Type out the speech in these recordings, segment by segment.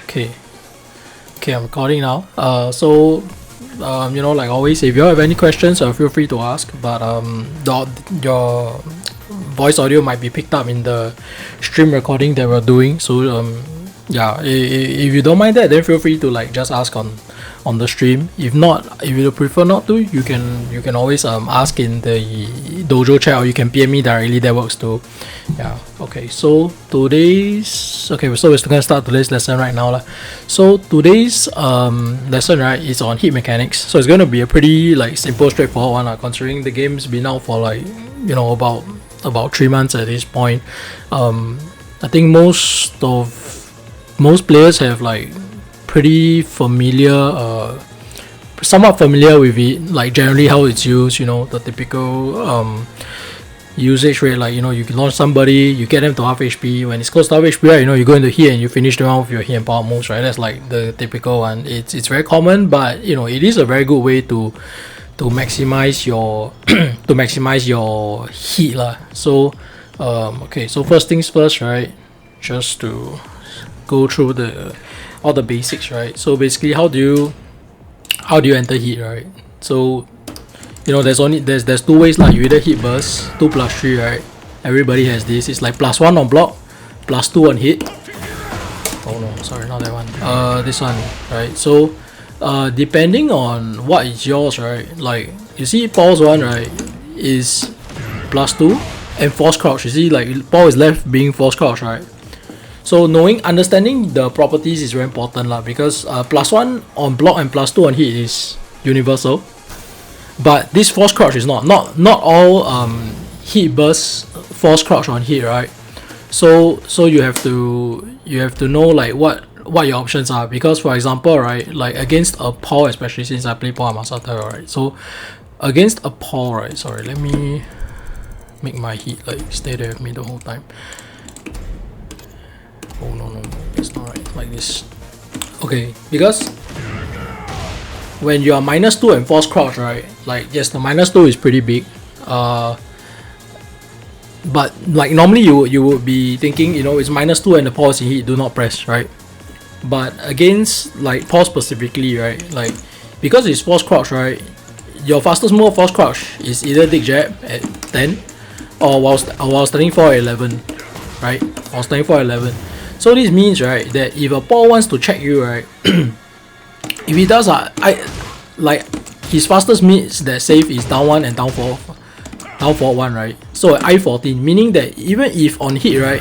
Okay. Okay, I'm recording now. You know, like always, if you have any questions, feel free to ask. But your voice audio might be picked up in the stream recording that we're doing. So yeah, if you don't mind that, then feel free to like just ask on the stream. If not, if you prefer not to, you can always ask in the dojo chat, or you can PM me directly. That works too. Yeah. Okay. So so we're gonna start today's lesson right now lah. So today's lesson, right, is on hit mechanics. So it's gonna be a pretty like simple, straightforward one, considering the game's been out for like, you know, about 3 months at this point. I think most players have like pretty familiar, somewhat familiar with it, like generally how it's used, you know, the typical usage rate, like, you know, you can launch somebody, you get them to half HP. When it's close to half HP, right, you know, you go into hit and you finish them off with your hit and power moves, right? That's like the typical one. It's very common, but you know, it is a very good way to maximize your to maximize your hit lah. So okay, so first things first, right, just to go through all the basics, right? So basically, how do you enter hit, right? So, you know, there's two ways lah. You either hit burst 2+3, right? Everybody has this. It's like +1 on block, +2 on hit. Oh no, sorry, not that one. This one, right? So depending on what is yours, right? Like you see Paul's one, right, is +2 and force crouch. You see, like Paul is left being force crouch, right? So understanding the properties is very important lah, because +1 on block and +2 on hit is universal, but this force crouch is not all hit burst force crouch on hit, right? So you have to know like what your options are, because for example, right, like against a Paul, especially since I play Paul Masato, right? So against a Paul, right, sorry, let me make my hit like stay there with me the whole time. Oh no, it's not right, like this. Okay, because when you are -2 and force crouch, right, like yes, the -2 is pretty big, but like normally you would be thinking, you know, it's -2 and the pause in hit, do not press, right? But against like pause specifically, right, like because it's force crouch, right, your fastest move of force crouch is either dig jab at 10 or while standing for 11, right? While standing for 11. So this means, right, that if a Paul wants to check you, right, if he does, like his fastest mids that save is down 1 and down 4 1, right? So I-14, meaning that even if on hit, right,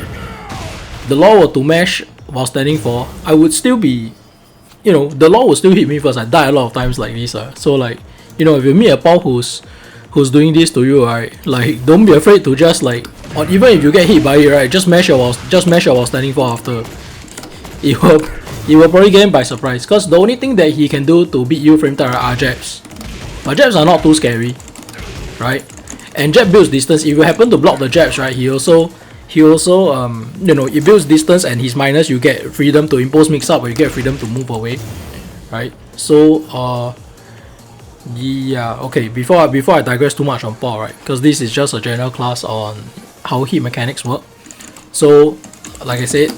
the law were to mash while standing 4, I would still be, you know, the law will still hit me first. I die a lot of times like this. So like, you know, if you meet a Paul who's doing this to you, right, like don't be afraid to just like, or even if you get hit by it, right, just mash your while standing 4 after. It will probably get him by surprise, because the only thing that he can do to beat you frame time are jabs. But jabs are not too scary, right? And jab builds distance. If you happen to block the jabs, right, he also you know, it builds distance, and his minus, you get freedom to impose mix up, or you get freedom to move away, right? So yeah, okay, before I digress too much on Paul, right, because this is just a general class on how hit mechanics work. So like I said,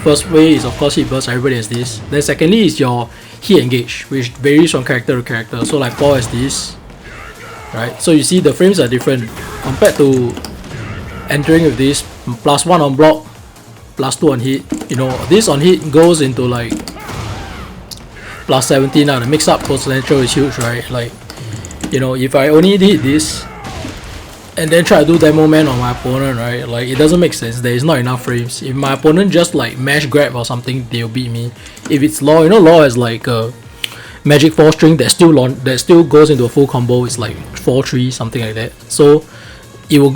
first way is of course hit burst, everybody has this. Then secondly is your hit engage, which varies from character to character. So like Paul has this, right? So you see the frames are different compared to entering with this +1 on block, +2 on hit. You know, this on hit goes into like +17 now. The mix up potential is huge, right? Like, you know, if I only did this and then try to do demo man on my opponent, right, like it doesn't make sense. There is not enough frames. If my opponent just like mash grab or something, they'll beat me. If it's law, you know, law has like a magic 4 string that still goes into a full combo. It's like 4-3, something like that. So it will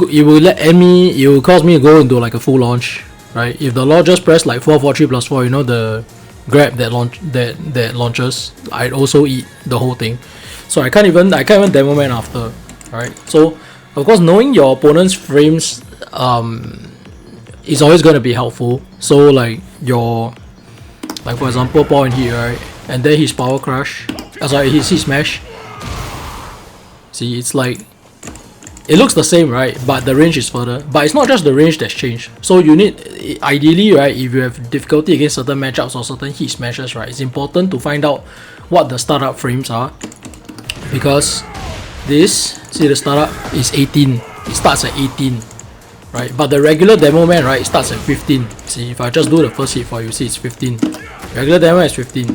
cause me to go into like a full launch, right? If the law just press like 4-4-3 +4, you know, the grab that launches, I'd also eat the whole thing. So I can't even demo man after, right? So of course, knowing your opponent's frames is always going to be helpful. So like like for example, Paul in here, right, and then his power crush, his smash. See, it's like it looks the same, right? But the range is further. But it's not just the range that's changed. So you need, ideally, right, if you have difficulty against certain matchups or certain hit smashes, right, it's important to find out what the startup frames are, because this, see, the startup is 18. It starts at 18, right? But the regular demo man, right, it starts at 15. See, if I just do the first hit for you, see, it's 15. Regular demo is 15.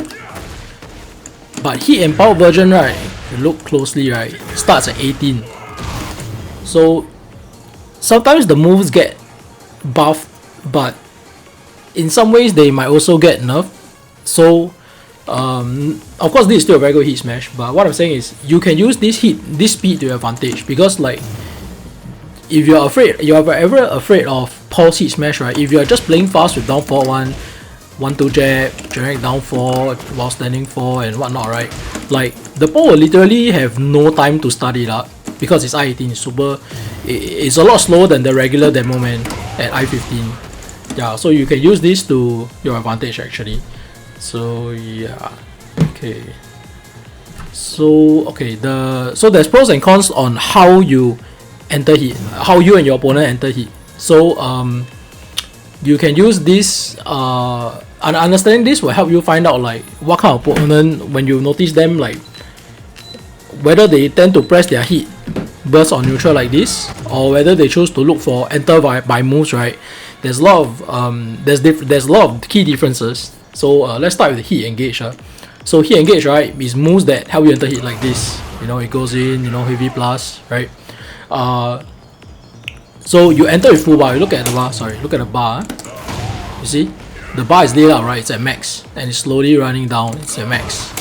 But hit and power version, right, if you look closely, right, it starts at 18. So sometimes the moves get buffed, but in some ways they might also get nerfed. So of course this is still a very good hit smash, but what I'm saying is you can use this speed to your advantage, because like if you're ever afraid of pulse hit smash, right, if you're just playing fast with down forward 1-2 jab, generic down 4 while standing 4 and whatnot, right, like the opponent will literally have no time to start it up, because it's I-18, it's a lot slower than the regular demo man at I-15. Yeah, so you can use this to your advantage actually. So yeah, okay. So okay, so there's pros and cons on how you enter hit, how you and your opponent enter hit. So you can use this. And understanding this will help you find out like what kind of opponent, when you notice them, like whether they tend to press their hit burst on neutral like this, or whether they choose to look for enter by moves, right? There's a lot of there's a lot of key differences. So let's start with the hit engage. So hit engage, right, is moves that help you enter hit like this. You know, it goes in, you know, heavy plus, right? So you enter with full bar. You look at the bar. Sorry, look at the bar. You see, the bar is lit up, right? It's at max, and it's slowly running down. It's at max,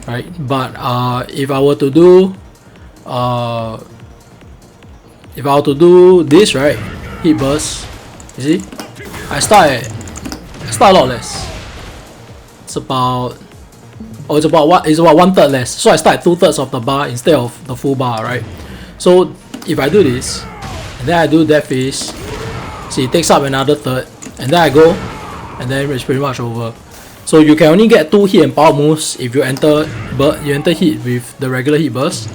right? But if I were to do this, right, hit burst, you see, I start a lot less. It's about it's about 1/3 less. So I start at 2/3 of the bar instead of the full bar, right? So if I do this, and then I do that phase, see, it takes up another third, and then I go, and then it's pretty much over. So you can only get 2 hit and power moves if you enter hit with the regular hit burst.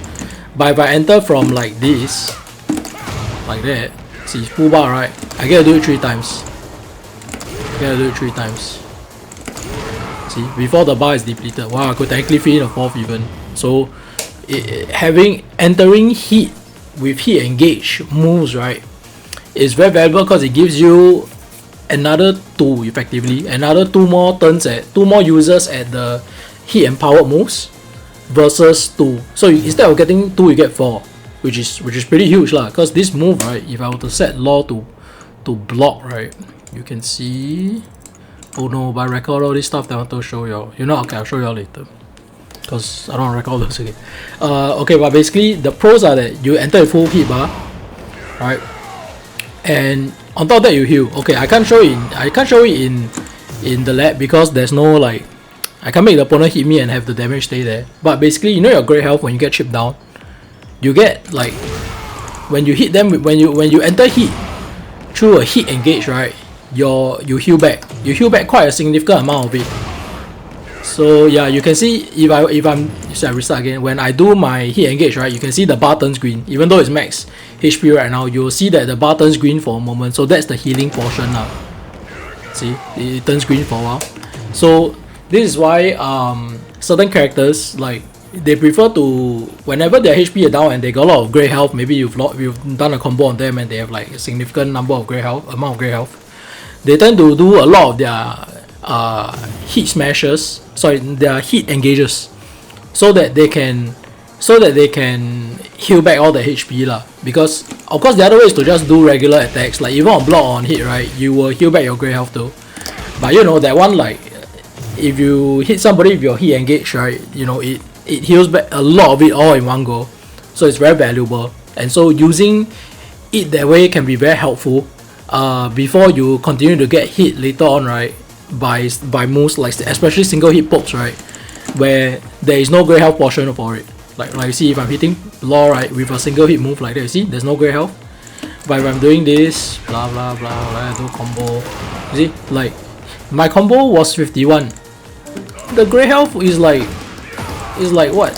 But if I enter from like this, like that, see, full bar, right, I get to do it 3 times. See, before the bar is depleted. Wow, I could technically fit in a 4th even. So entering hit with hit engage moves, right, is very valuable, because it gives you another 2 effectively, another 2 more turns at 2 more users at the hit and power moves versus 2. So instead of getting 2, you get 4, which is pretty huge lah. Because this move, right, if I were to set law to block, right, you can see. Oh no, but I record all this stuff that I want to show y'all. You know, okay, I'll show y'all later, because I don't want to record those again. Okay, but basically the pros are that you enter a full hit bar, right, and on top of that you heal. Okay, I can't show it in the lab because there's no, like, I can't make the opponent hit me and have the damage stay there. But basically, you know, your great health when you get chipped down, you get, like, when you hit them, when you enter hit through a hit engage, right, you heal back. You heal back quite a significant amount of it. So yeah, you can see if I restart again, when I do my hit engage, right, you can see the bar turns green. Even though it's max HP right now, you'll see that the bar turns green for a moment. So that's the healing portion now. See, it turns green for a while. So this is why certain characters, like, they prefer to, whenever their HP are down and they got a lot of grey health, maybe you've done a combo on them and they have like a significant amount of grey health, they tend to do a lot of their hit smashes, their hit engages, so that they can heal back all the HP lah. Because of course the other way is to just do regular attacks, like even on block or on hit, right, you will heal back your grey health too. But you know that one, like, if you hit somebody with your hit engage, right, you know, it heals back a lot of it all in one go. So it's very valuable, and so using it that way can be very helpful before you continue to get hit later on, right, by moves like, especially single hit pokes, right, where there is no grey health portion for it. Like you see, if I'm hitting law, right, with a single hit move like that, you see there's no grey health. But if I'm doing this, blah blah blah, I do combo, you see, like, my combo was 51. The grey health is like what,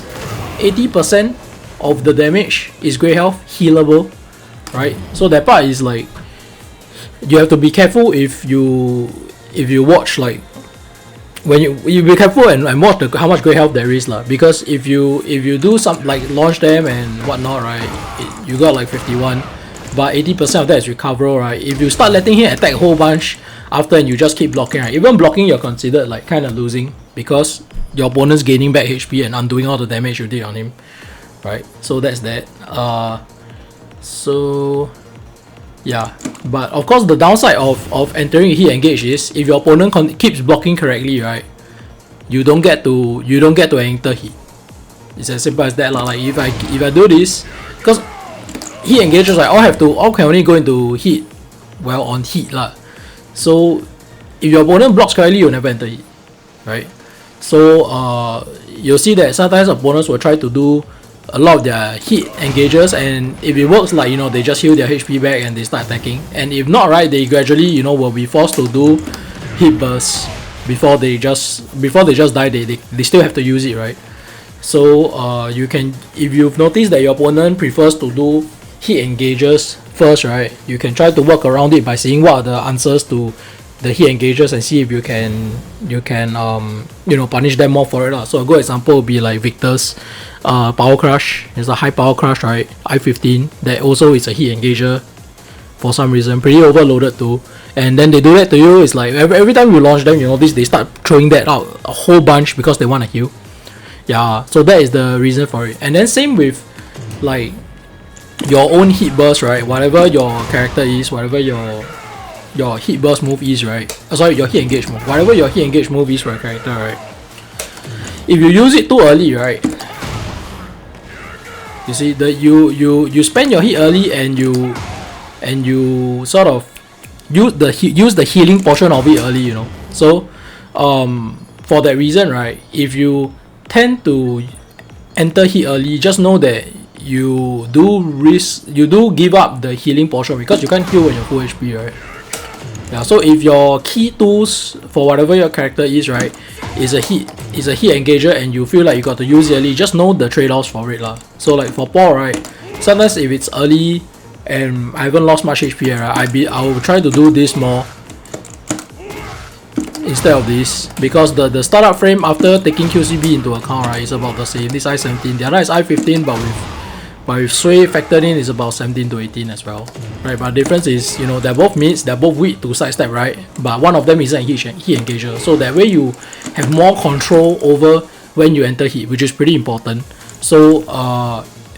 80%, of the damage is great health, healable, right? So that part is like, you have to be careful if you watch, like, when you be careful and watch how much great health there is lah. Because if you do some like launch them and whatnot, right, you got like 51, but 80% of that is recoverable, right? If you start letting him attack a whole bunch after and you just keep blocking, right, even blocking you're considered like kind of losing, because your opponent's gaining back HP and undoing all the damage you did on him, right? So that's that. So yeah, but of course the downside of entering a hit engage is if your opponent keeps blocking correctly, right, you don't get to enter hit. It's as simple as that lah. Like if I do this, because hit engages, like all can only go into hit, well, on hit lah. So if your opponent blocks correctly, you'll never enter hit, right? So you'll see that sometimes opponents will try to do a lot of their hit engages, and if it works, like, you know, they just heal their HP back and they start attacking. And if not, right, they gradually, you know, will be forced to do hit bursts before they just die. They still have to use it, right? So you can, if you've noticed that your opponent prefers to do hit engages first, right, you can try to work around it by seeing what are the answers to the hit engages and see if you can you know, punish them more for it lah. So a good example would be like Victor's Power Crush. It's a high Power Crush, right, I-15, that also is a hit engager for some reason, pretty overloaded too. And then they do that to you. It's like every time you launch them, you notice they start throwing that out a whole bunch because they want to heal. Yeah, so that is the reason for it. And then same with like your own hit burst, right? Whatever your character is, whatever your hit burst move is, right? Sorry, your hit engage move. Whatever your hit engage move is for a character, right? If you use it too early, right? You see that you spend your hit early and you sort of use the healing portion of it early, you know. So for that reason, right, if you tend to enter hit early, just know that you do give up the healing portion because you can't heal when you're full HP, right? Yeah, so if your key tools for whatever your character is, right, is a hit engager and you feel like you got to use it early, just know the trade-offs for it lah. So like for Paul, right, sometimes if it's early and I haven't lost much HP, right, I will try to do this more instead of this, because the startup frame after taking QCB into account, right, is about the same. This I-17, the other is I-15, but with Sway factored in is about 17 to 18 as well, right? But the difference is, you know, they're both mids, they're both weak to sidestep, right? But one of them isn't a hit engager, so that way you have more control over when you enter hit, which is pretty important. So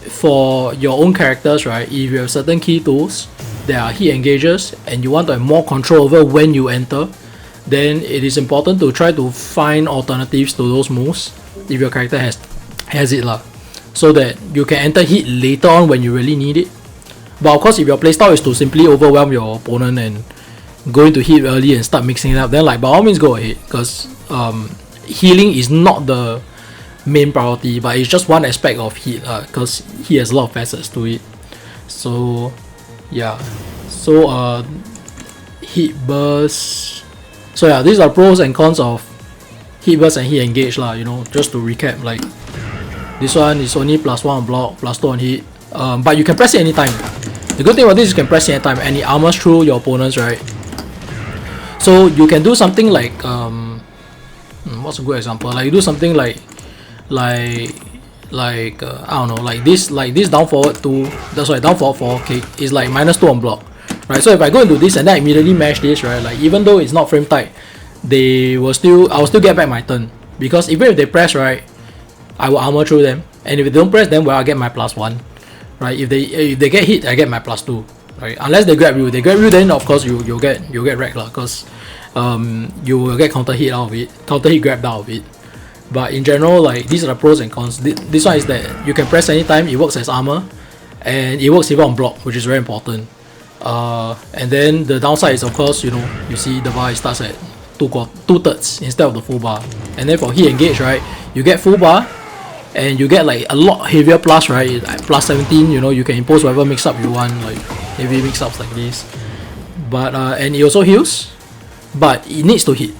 for your own characters, right, if you have certain key tools that are hit engagers and you want to have more control over when you enter, then it is important to try to find alternatives to those moves if your character has it lah, so that you can enter hit later on when you really need it. But of course, if your playstyle is to simply overwhelm your opponent and go into hit early and start mixing it up, then like by all means go ahead, because healing is not the main priority, but it's just one aspect of hit, because he has a lot of facets to it. So yeah, so hit burst. So yeah, these are pros and cons of hit burst and hit engage lah, you know, just to recap. Like this one is only +1 on block, +2 on hit, but you can press it anytime. The good thing about this is you can press it anytime and it armors through your opponents, right? So you can do something like what's a good example? Like you do something like I don't know, like this down forward 2, that's why down forward 4, okay, is like -2 on block, right? So if I go into this and then I immediately mash this, right, like even though it's not frame tight, I will still get back my turn, because even if they press, right, I will armor through them, and if they don't press, then well, I get my +1, right? If they get hit, I get my +2, right? Unless they grab you, then of course you'll get wrecked lah, because you will get counter hit grabbed out of it. But in general, like these are the pros and cons. This one is that you can press anytime, it works as armor, and it works even on block, which is very important. And then the downside is, of course, you know, you see the bar starts at 2/3 instead of the full bar. And then for hit engage, right, you get full bar and you get like a lot heavier plus, right, like +17, you know, you can impose whatever mix up you want, like heavy mix ups like this. But and it also heals, but it needs to hit.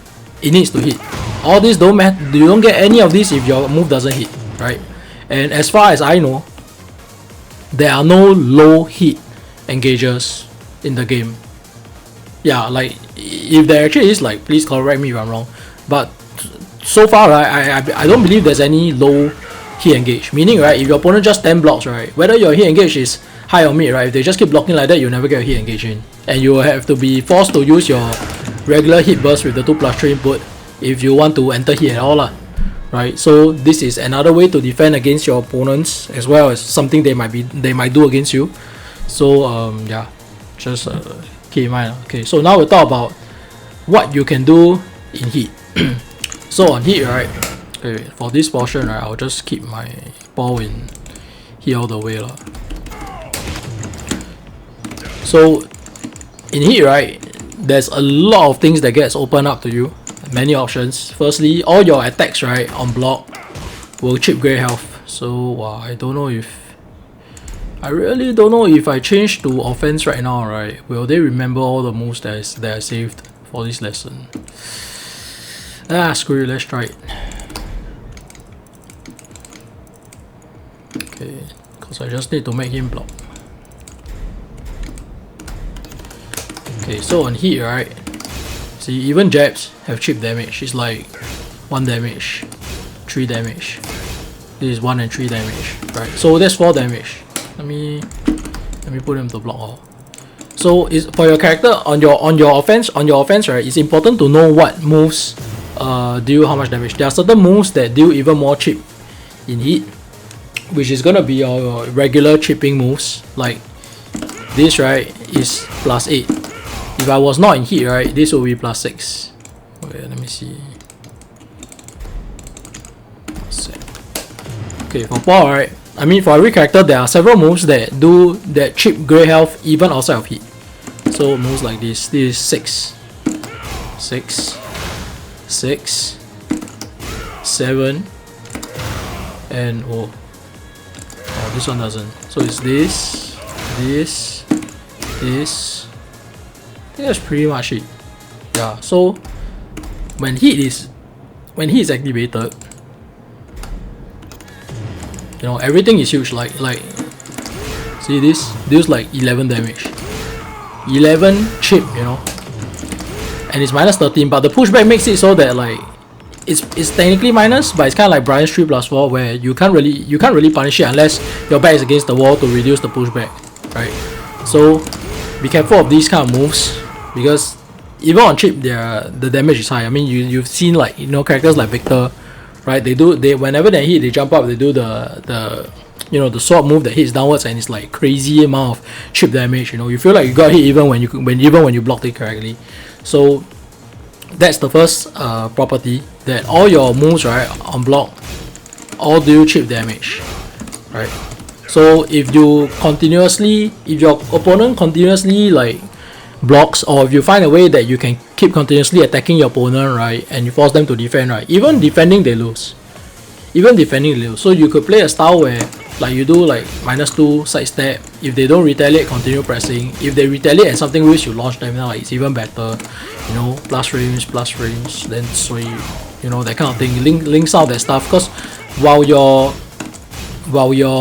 All this don't matter, you don't get any of this if your move doesn't hit, right? And as far as I know, there are no low hit engages in the game. Yeah, like if there actually is, like, please correct me if I'm wrong, but so far, right, I don't believe there's any low hit engage. Meaning, right, if your opponent just 10 blocks, right, whether your hit engage is high or mid, right, if they just keep blocking like that, you'll never get a hit engage in, and you will have to be forced to use your regular hit burst with the 2+3 input if you want to enter hit at all lah. Right, so this is another way to defend against your opponents, as well as something they might do against you. So yeah, just keep in mind. Okay, so now we'll talk about what you can do in heat. So on heat, right, okay, for this portion, right, I'll just keep my ball in heat all the way lah. So in heat, right, there's a lot of things that gets opened up to you. Many options. Firstly, all your attacks, right, on block will chip grey health. So I really don't know if I change to offense right now, right, will they remember all the moves that I saved for this lesson? Screw it, let's try it. Okay, because I just need to make him block. Okay, so on heat, right, see, even jabs have chip damage. It's like 1 damage, 3 damage. This is 1 and 3 damage, right? So that's 4 damage. Let me put him to block all. So is for your character on your offense, right, it's important to know what moves deal how much damage. There are certain moves that deal even more chip in heat, which is gonna be your regular chipping moves. Like this, right, is +8. If I was not in heat, right, this will be +6. Okay, let me see. Okay, for ball, right, I mean, for every character there are several moves that chip grey health even outside of heat. So moves like this. This is 6, 6, 6, 7, and this one doesn't. So it's this. I think that's pretty much it. Yeah, so when heat is activated, you know, everything is huge. Like see this deals like 11 damage, 11 chip, you know, and it's -13. But the pushback makes it so that, like, it's technically minus, but it's kind of like Brian's 3+4, where you can't really punish it unless your back is against the wall to reduce the pushback, right? So be careful of these kind of moves, because even on chip, the damage is high. I mean, you've seen, like, you know, characters like Victor, right? They whenever they hit, they jump up, they do the you know, the sword move that hits downwards, and it's like crazy amount of chip damage. You know, you feel like you got hit even when you blocked it correctly. So that's the first property, that all your moves, right, on block all do chip damage, right? So if your opponent continuously, like, blocks, or if you find a way that you can keep continuously attacking your opponent, right, and you force them to defend, right, even defending they lose. So you could play a style where, like, you do like -2 sidestep. If they don't retaliate, continue pressing. If they retaliate and something which you launch them, like, it's even better. You know, plus frames, then sweep, you know, that kind of thing. Links out that stuff, because while your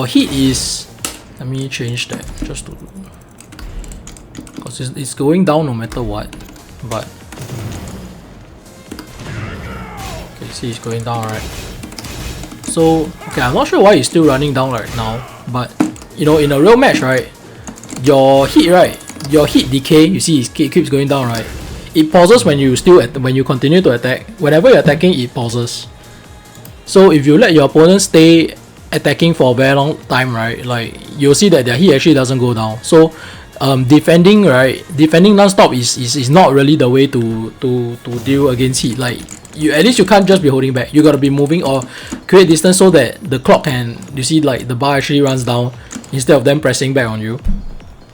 hit is, let me change that just to, because it's going down no matter what, but okay, see, it's going down, right? So okay, I'm not sure why it's still running down right now, but you know, in a real match, right, your hit decay, you see it keeps going down, right? It pauses when you continue to attack. Whenever you're attacking, it pauses. So if you let your opponent stay attacking for a very long time, right, like, you'll see that their hit actually doesn't go down. So defending non-stop is not really the way to deal against heat. Like, at least you can't just be holding back. You gotta be moving or create distance so that the clock can, you see, like, the bar actually runs down instead of them pressing back on you.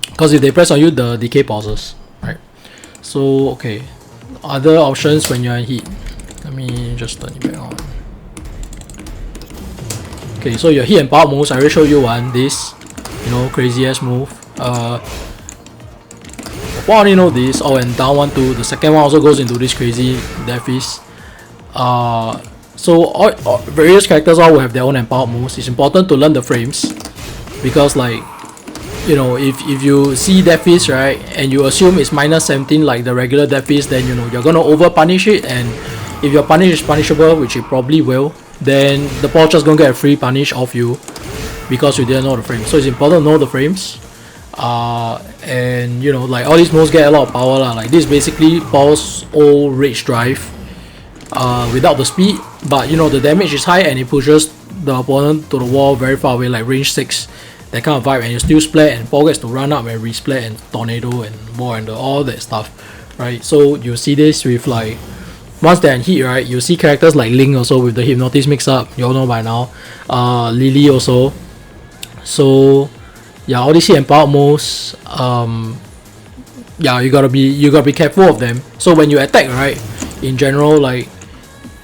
Because if they press on you, the decay pauses, right? So okay, other options when you're in heat. Let me just turn it back on. Okay, so your hit and power moves, I already showed you one. This, you know, crazy ass move. Well, I only know this. Oh, and down 1-2. The second one also goes into this crazy death fist. So all various characters all will have their own empowered moves. It's important to learn the frames, because, like, you know, if you see Death Fist, right, and you assume it's minus 17 like the regular Death Fist, then you know you're gonna over punish it, and if your punish is punishable, which it probably will, then the ball just gonna get a free punish off you because you didn't know the frames. So it's important to know the frames. And you know, like all these moves get a lot of power lah. Like this basically Paul's old rage drive without the speed, but you know the damage is high and it pushes the opponent to the wall very far away, like range 6, that kind of vibe, and you still splat and Paul gets to run up and resplat and tornado and more and all that stuff, right? So you see this with like once they're in heat, right, you see characters like Link also with the Hypnotis mix up, you all know by now, Lily also. So yeah, all these hit and power moves, yeah, you gotta be careful of them. So when you attack, right, in general, like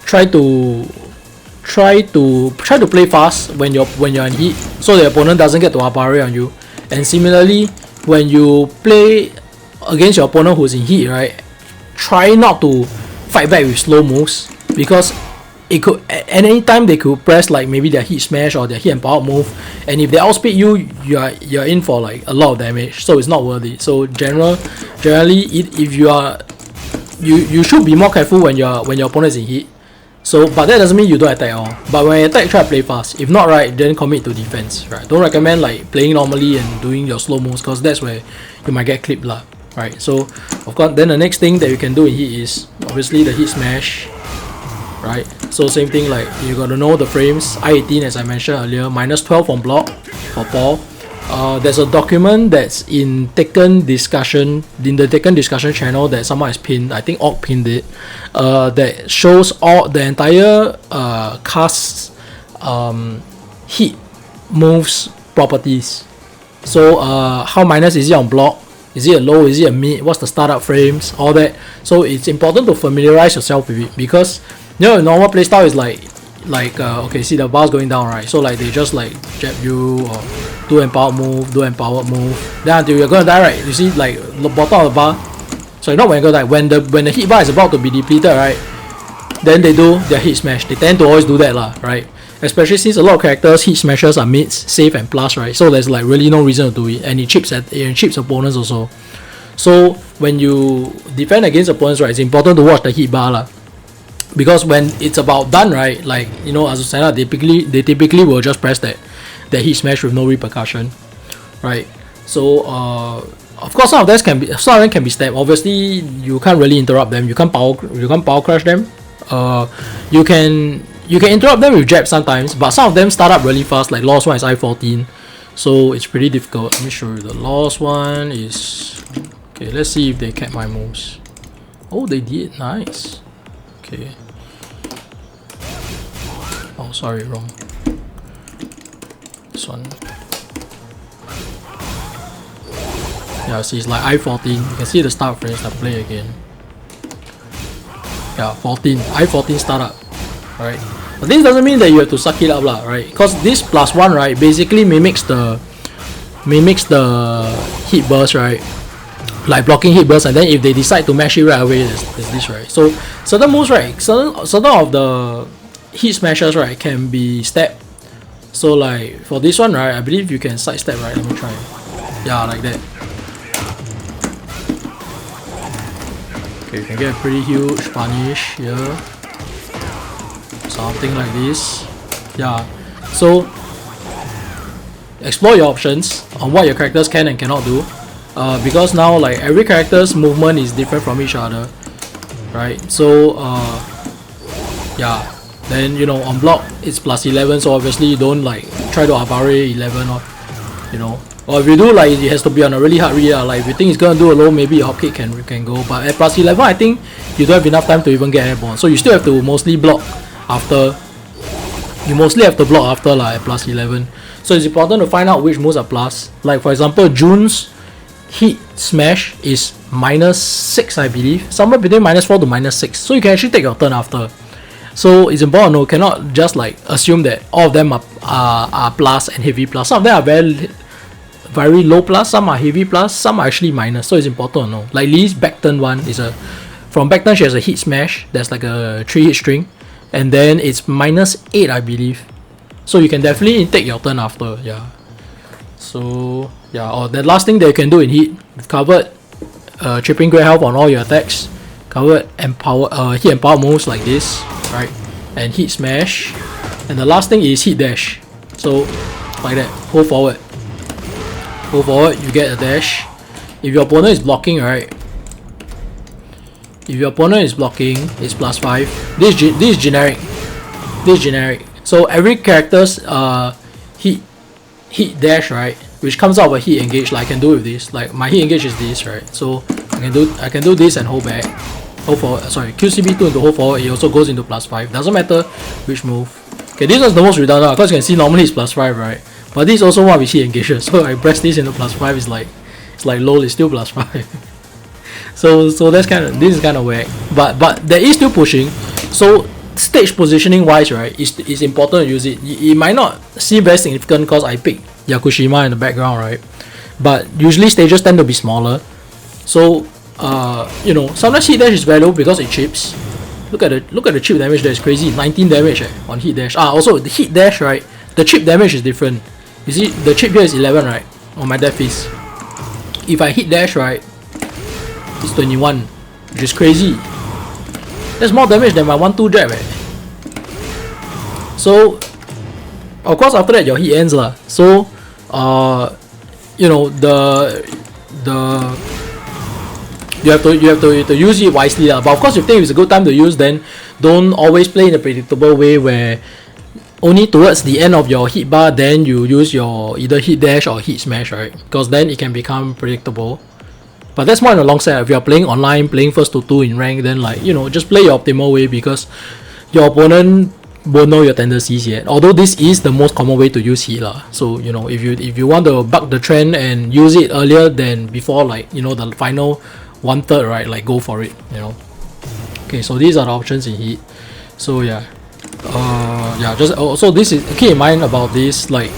try to play fast when you're in heat, so the opponent doesn't get to Apare on you. And similarly, when you play against your opponent who's in heat, right, try not to fight back with slow moves, because it could at any time they could press like maybe their heat smash or their hit and power move, and if they outspeed you, you're in for like a lot of damage, so it's not worth it. So generally, if you should be more careful when your opponent is in heat. So, but that doesn't mean you don't attack at all. But when you attack, try to play fast. If not, right, then commit to defense. Right, don't recommend like playing normally and doing your slow moves, because that's where you might get clipped lah. Right. So, of course, then the next thing that you can do in heat is obviously the heat smash. Right. So same thing, like you got to know the frames. I-18, as I mentioned earlier, minus 12 on block for Paul. There's a document that's in Tekken discussion, in the Tekken discussion channel, that someone has pinned. I think Orc pinned it. That shows all the entire cast's heat moves properties. So how minus is it on block? Is it a low? Is it a mid? What's the startup frames? All that. So it's important to familiarize yourself with it, because you know, normal playstyle is like okay, see the bar's going down, right? So like they just like jab you or do empowered move, then until you're gonna die, right? You see like the bottom of the bar. So not when you're gonna die, when the hit bar is about to be depleted, right? Then they do their hit smash. They tend to always do that lah, right? Especially since a lot of characters hit smashes are mids, safe and plus, right? So there's like really no reason to do it, and it chips opponents also. So when you defend against opponents, right, it's important to watch the hit bar lah. Because when it's about done, right, like you know, as a sign up, they typically will just press that hit smash with no repercussion, right? So of course some of them can be stabbed. Obviously you can't really interrupt them. You can't power crush them. You can interrupt them with jabs sometimes, but some of them start up really fast. Like last one is I-14, so it's pretty difficult. Let me show you. The last one is okay. Let's see if they kept my moves. Oh, they did. Nice. Okay. Oh, sorry, wrong. This one. Yeah, see, it's like I-14. You can see the start frames. I'll play again. Yeah, 14. I-14 startup. Right. But this doesn't mean that you have to suck it up lah, right? Because this +1, right, basically mimics the hit burst, right? Like blocking hit burst, and then if they decide to mash it right away, there's this, right? So certain moves, right, certain of the hit smashes, right, can be stepped. So like for this one, right, I believe you can sidestep, right? Let me try. Yeah, like that. Okay, you can get a pretty huge punish here. Something like this. Yeah. So explore your options on what your characters can and cannot do. Because now like every character's movement is different from each other, right? So yeah, then you know on block it's +11, so obviously you don't like try to Apare 11 or you know, or if you do, like it has to be on a really hard read. Like if you think it's gonna do a low, maybe a hop kick can go, but at +11 I think you don't have enough time to even get airborne, so you still have to mostly block after. You mostly have to block after like at +11. So it's important to find out which moves are plus. Like for example, June's hit smash is -6, I believe, somewhere between -4 to -6. So you can actually take your turn after. So it's important to know, cannot just like assume that all of them are plus and heavy plus. Some of them are very low plus, some are heavy plus, some are actually minus. So it's important to know. Like Lee's back turn one is from back turn she has a hit smash. That's like a 3 hit string, and then it's -8, I believe. So you can definitely take your turn after. Yeah. So Yeah, or the last thing that you can do in Heat, we've covered tripping great health on all your attacks, covered Heat and power moves like this, right? And Heat Smash. And the last thing is Heat Dash. So, like that, hold forward, you get a dash. If your opponent is blocking, right? If your opponent is blocking, it's +5. This is generic. This is generic. So every character's heat dash, right, which comes out of a heat engage, like I can do with this. Like my heat engage is this, right? So I can do this and hold back. Hold forward. Sorry, QCB2 into hold forward. It also goes into +5. Doesn't matter which move. Okay, this one's the most redundant because you can see normally it's +5, right? But this is also one with heat engages. So I press this into +5. It's like lol. It's still +5. So that's this is kind of whack. But there is still pushing. So stage positioning wise, right, it's important to use it. It might not seem very significant because I picked Yakushima in the background, right? But usually stages tend to be smaller. So you know, sometimes heat dash is valuable because it chips. Look at the chip damage. That's crazy. 19 damage on heat dash. Also the heat dash, right? The chip damage is different. You see, the chip here is 11, right? On my death piece. If I hit dash, right, it's 21, which is crazy. That's more damage than my 1-2 jab, eh? So, of course, after that your heat ends lah. So, you know, you have to use it wisely lah. But of course, if you think it's a good time to use, then don't always play in a predictable way where only towards the end of your hit bar then you use your either hit dash or hit smash, right? Because then it can become predictable. But that's more in the long set. If you're playing online, playing first to 2 in rank, then like, you know, just play your optimal way because your opponent won't know your tendencies yet. Although this is the most common way to use heat lah. So, you know, if you want to buck the trend and use it earlier than before, like, you know, the final 1/3, right? Like, go for it, you know. Okay, so these are the options in heat. So yeah. Just also this is keep in mind about this, like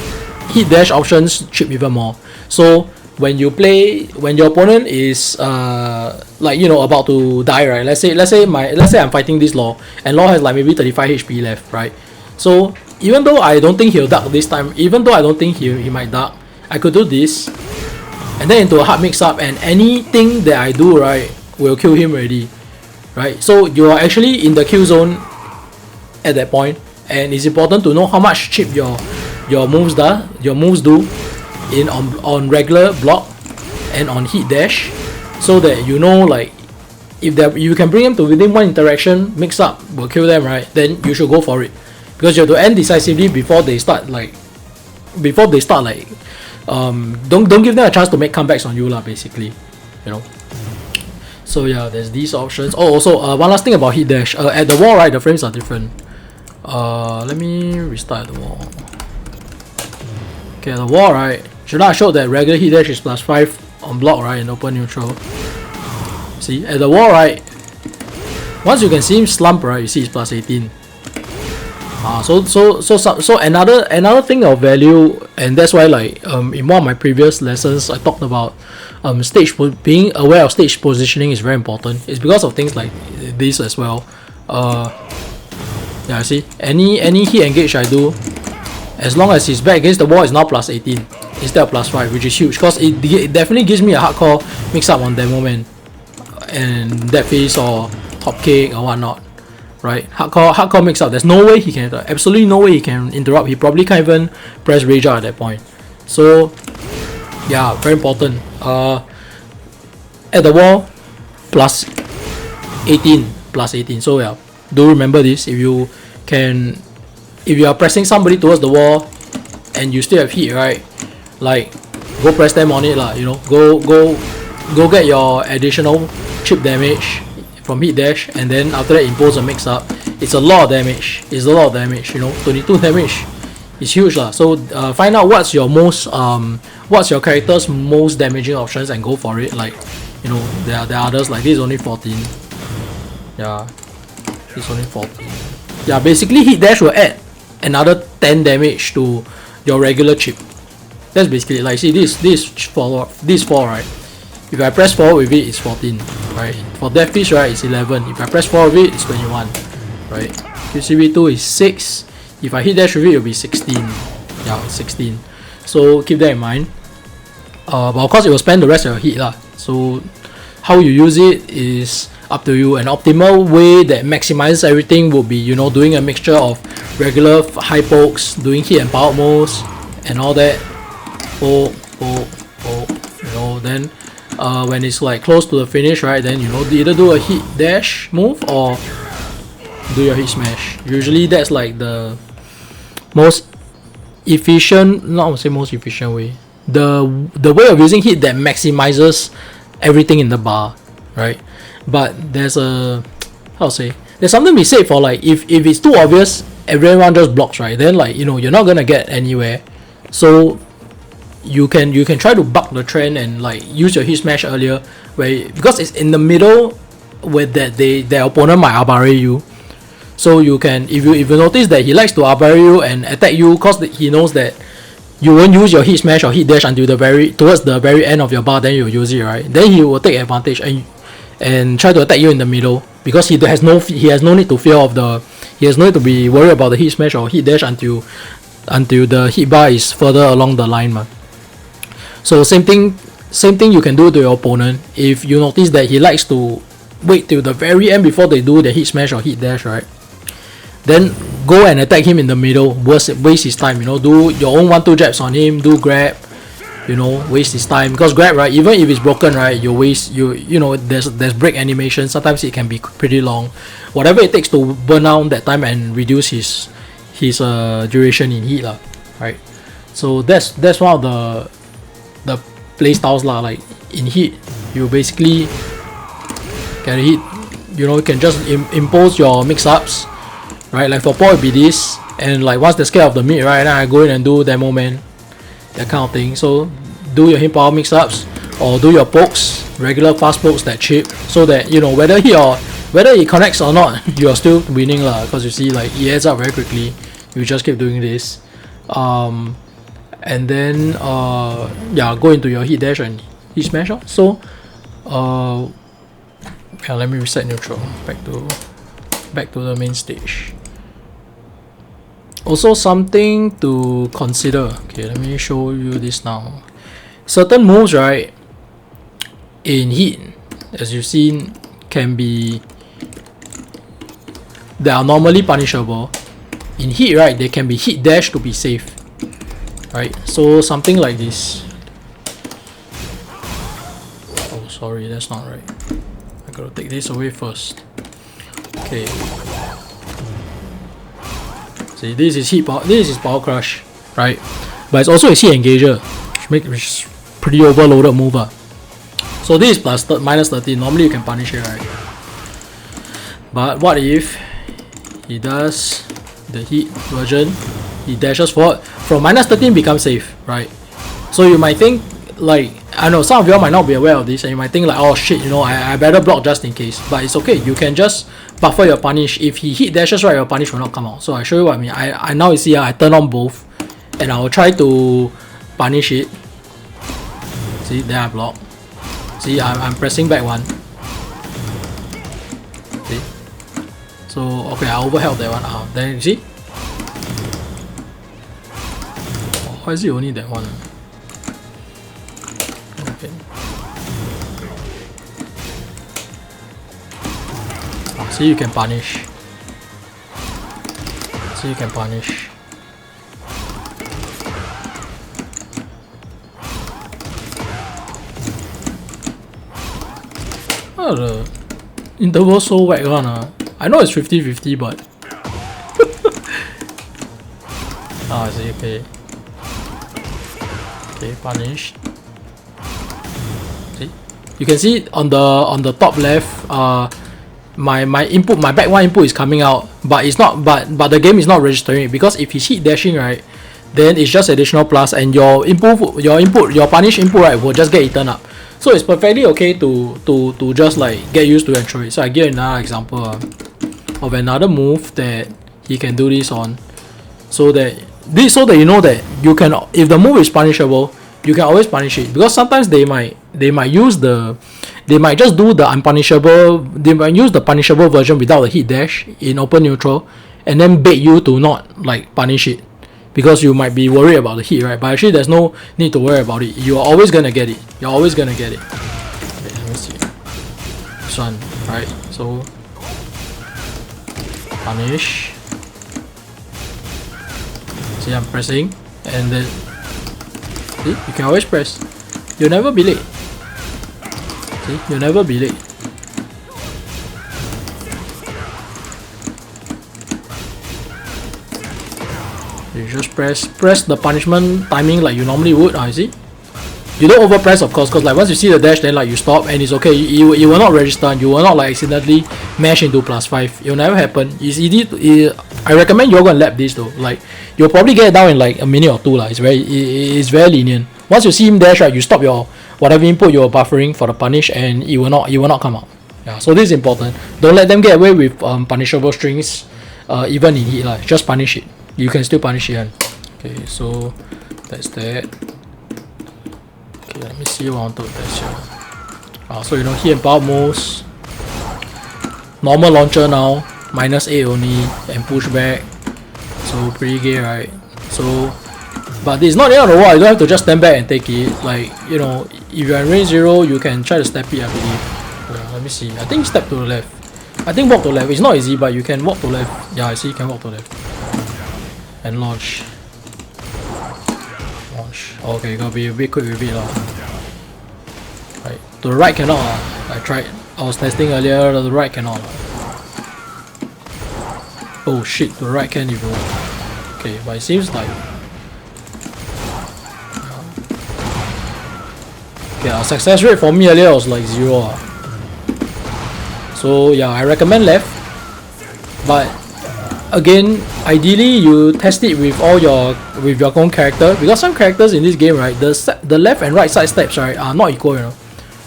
heat dash options chip even more. So when your opponent is like, you know, about to die, right? Let's say I'm fighting this Law and Law has like maybe 35 HP left, right? So even though I don't think he'll duck this time, even though I don't think he might duck, I could do this and then into a hard mix up, and anything that I do, right, will kill him already, right? So you are actually in the kill zone at that point, and it's important to know how much chip your moves do in on regular block and on heat dash, so that you know, like, if you can bring them to within one interaction, mix up will kill them, right? Then you should go for it because you have to end decisively before they start don't give them a chance to make comebacks on you lah, basically, you know. So yeah, there's these options. Oh, also one last thing about heat dash. At the wall, right, the frames are different. Let me restart the wall. Okay, the wall, right, should I show that regular heat dash is +5 on block, right, in open neutral. See, at the wall, right, once you can see him slump, right, you see it's +18. So another thing of value, and that's why, like, in one of my previous lessons I talked about being aware of stage positioning is very important. It's because of things like this as well. Yeah, see, any hit engage I do, as long as his back against the wall is now +18 instead of +5, which is huge because it definitely gives me a hardcore mix up on demo man and that face or top kick or whatnot, right? Hardcore mix up. There's no way he can, absolutely no way he can interrupt. He probably can't even press rage out at that point. So yeah, very important. At the wall, +18. So yeah, do remember this. If you are pressing somebody towards the wall and you still have heat, right, like, go press them on it lah, you know. Go get your additional chip damage from heat dash, and then after that impose a mix up. It's a lot of damage, you know. 22 damage is huge lah. So find out what's your character's most damaging options and go for it. Like, you know, there are others, like this is only 14. Yeah, it's only 14. Yeah, basically heat dash will add another 10 damage to your regular chip. That's basically, like, see, this 4, right? If I press forward with it, it's 14, right? For death piece, right, it's 11. If I press forward with it, it's 21, right? QCB2 is 6. If I hit dash with it, it'll be 16. Yeah, 16. So keep that in mind. but of course it will spend the rest of your hit lah. So how you use it is up to you. An optimal way that maximizes everything would be, you know, doing a mixture of regular high pokes, doing hit and power moves and all that. Poke, you know, then when it's like close to the finish, right, then, you know, either do a hit dash move or do your hit smash. Usually that's like the most efficient, not to say most efficient way, the way of using hit that maximizes everything in the bar, right? But there's a, how to say, there's something we say for like, if it's too obvious, everyone just blocks, right? Then, like, you know, you're not gonna get anywhere. So you can try to buck the trend and like use your hit smash earlier, where, because it's in the middle where that their opponent might abare you. So you can, if you notice that he likes to abare you and attack you, cause he knows that you won't use your hit smash or hit dash until towards the very end of your bar, then you'll use it, right? Then he will take advantage and try to attack you in the middle, because he has no need to fear of he has no need to be worried about the hit smash or hit dash until the hit bar is further along the line, man. So same thing you can do to your opponent. If you notice that he likes to wait till the very end before they do the hit smash or hit dash, right, then go and attack him in the middle, waste his time, you know, do your own 1-2 jabs on him, do grab, you know, waste his time, because grab, right, even if it's broken, right, you know, there's break animation, sometimes it can be pretty long, whatever it takes to burn down that time and reduce his duration in heat lah, right? So that's one of the play styles lah. Like in heat, you basically can hit, you know, you can just impose your mix-ups, right? Like for Paul it'd be this, and like once they're scared of the mid, right, then I go in and do demo man, that kind of thing. So do your hit power mix-ups or do your pokes, regular fast pokes that chip, so that, you know, whether it connects or not, you're still winning lah, because you see, like, it adds up very quickly. You just keep doing this, and then yeah, go into your hit dash and hit smash. So yeah, let me reset neutral, back to the main stage. Also something to consider, okay, let me show you this now. Certain moves, right, in heat, as you've seen, they are normally punishable. In heat, right, they can be hit dash to be safe, right? So something like this. Oh, sorry, that's not right. I gotta take this away first. Okay. See, this is hit power. This is power crush, right? But it's also a hit engager, which is pretty overloaded move. So this is minus 13. Normally you can punish it, right? But what if he does the hit version? He dashes forward from minus 13 becomes safe, right? So you might think, like, I know some of y'all might not be aware of this, and you might think like, oh shit, you know, I better block just in case. But it's okay, you can just buffer your punish. If he hit dashes, right, your punish will not come out. So I show you what I mean. I now you see I turn on both, and I will try to punish it. See, there I block. See, I'm pressing back one. See? So okay, I overheld that one out. Then you see? Oh, why is it only that one? Okay. See, you can punish. See, you can punish. Oh, the interval so whack one. I know it's 50-50, but I see. Okay. Okay, punished. See, you can see on the top left. My input, my back one input is coming out, but it's not. But the game is not registering it, because if he's hit dashing, right, then it's just additional plus, and your punish input, right, will just get eaten up. So it's perfectly okay to just like get used to and throw it. So I give another example of another move that he can do this on, so that you know that you can, if the move is punishable, you can always punish it, because sometimes they might just do the unpunishable, they might use the punishable version without the hit dash in open neutral, and then bait you to not like punish it. because you might be worried about the hit, right? But actually there's no need to worry about it. You're always gonna get it. You're always gonna get it. Okay, let me see. This one, right? So punish. See, I'm pressing, and then see, you can always press. You'll never be late. See, you'll never be late. You just press the punishment timing like you normally would. You see, you don't overpress, of course, because like once you see the dash, then like you stop and it's okay. You will not register. You will not like accidentally mash into +5. It will never happen. It's easy. I recommend you're gonna lap this though. Like you'll probably get it down in like a minute or two. It's very lenient. Once you see him dash, right, you stop your whatever input you're buffering for the punish, and it will not come out. Yeah. So this is important. Don't let them get away with punishable strings, even in hit. Just punish it. You can still punish it. Okay, so that's that. Okay, let me see what I want to test here. So you know, hit and power moves. Normal launcher now, -8 only, and push back. So pretty gay, right? So, but it's not the end of the world. You don't have to just stand back and take it. Like, you know, if you're in range 0, you can try to step it, I believe. Let me see. I think step to the left. I think walk to left. It's not easy, but you can walk to left. Yeah, I see you can walk to left. And launch. Okay, you gotta be a bit quick with it. Right. To the right cannot. I tried. I was testing earlier, to the right cannot. Oh shit, to the right can even. Okay, but it seems like. Okay, our success rate for me earlier was like 0. So yeah, I recommend left. But again, ideally you test it with your own character, because some characters in this game, right, the left and right side steps, right, are not equal. You know,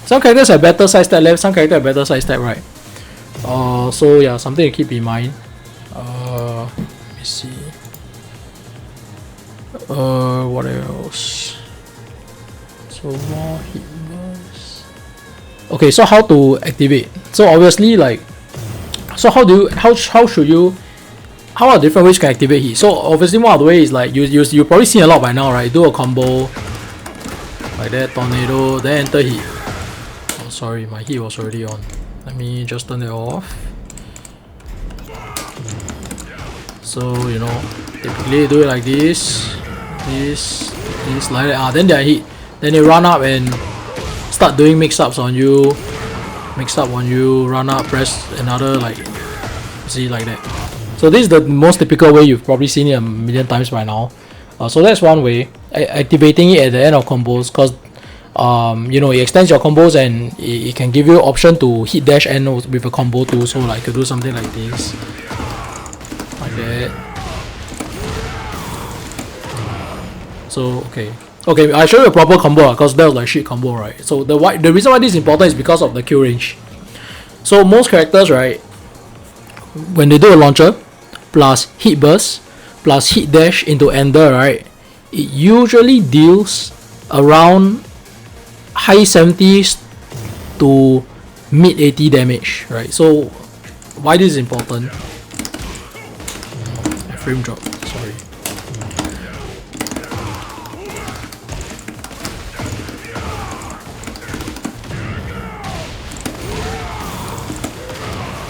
some characters have better side step left, some characters have better side step right. So yeah, something to keep in mind. Let me see. What else? So more hit burst. Okay, so how to activate? So obviously, like, so how are different ways you can activate hit? So obviously one of the ways is like you probably seen a lot by now, right? Do a combo like that, tornado, then enter hit. Oh sorry, my hit was already on. Let me just turn it off. So you know, typically do it like this, like that. Then they hit. Then they run up and start doing mix-ups on you. Run up, press another, like, see, like that. So this is the most typical way, you've probably seen it a million times by now. So that's one way, activating it at the end of combos, because you know, it extends your combos and it can give you option to hit dash end with a combo too. So like, you do something like this, like that. So okay, I show you a proper combo because that was like shit combo, right? So the reason why this is important is because of the kill range. So most characters, right, when they do a launcher plus hit burst plus hit dash into ender, right, it usually deals around high 70s to mid 80 damage, right? So why this is important? My frame drop, sorry.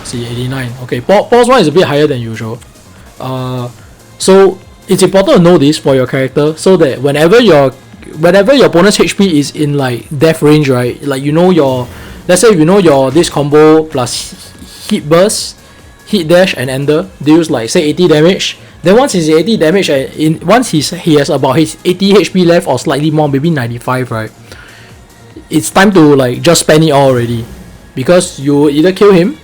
See, 89. Okay, pause 1 is a bit higher than usual. So it's important to know this for your character, so that whenever your opponent's HP is in like death range, right, like you know your, let's say you know your this combo plus hit burst, hit dash and ender deals like say 80 damage. Then once he's 80 damage and once he has about his 80 HP left or slightly more, maybe 95, right, it's time to like just spend it all already, because you either kill him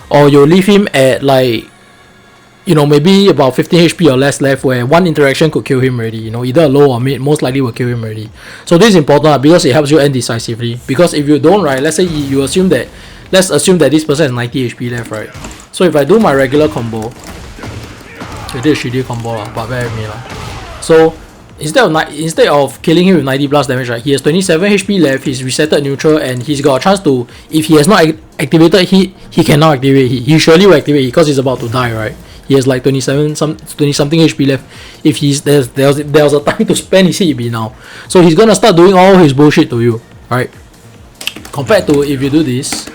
or you leave him at like, you know, maybe about 15 HP or less left, where one interaction could kill him already. You know, either a low or mid, most likely will kill him already. So this is important because it helps you end decisively. Because if you don't, right, let's say you assume that, let's assume that this person has 90 HP left, right? So if I do my regular combo, okay, this is shitty combo, but bear with me. So instead of killing him with 90 plus damage, right, he has 27 HP left, he's resetted neutral, and he's got a chance to, if he has not activated hit, he cannot activate hit. He surely will activate hit because he's about to die, right? he has like 20 something HP left. If there was a time to spend his hit, be now. So he's gonna start doing all his bullshit to you, right? Compared to if you do this,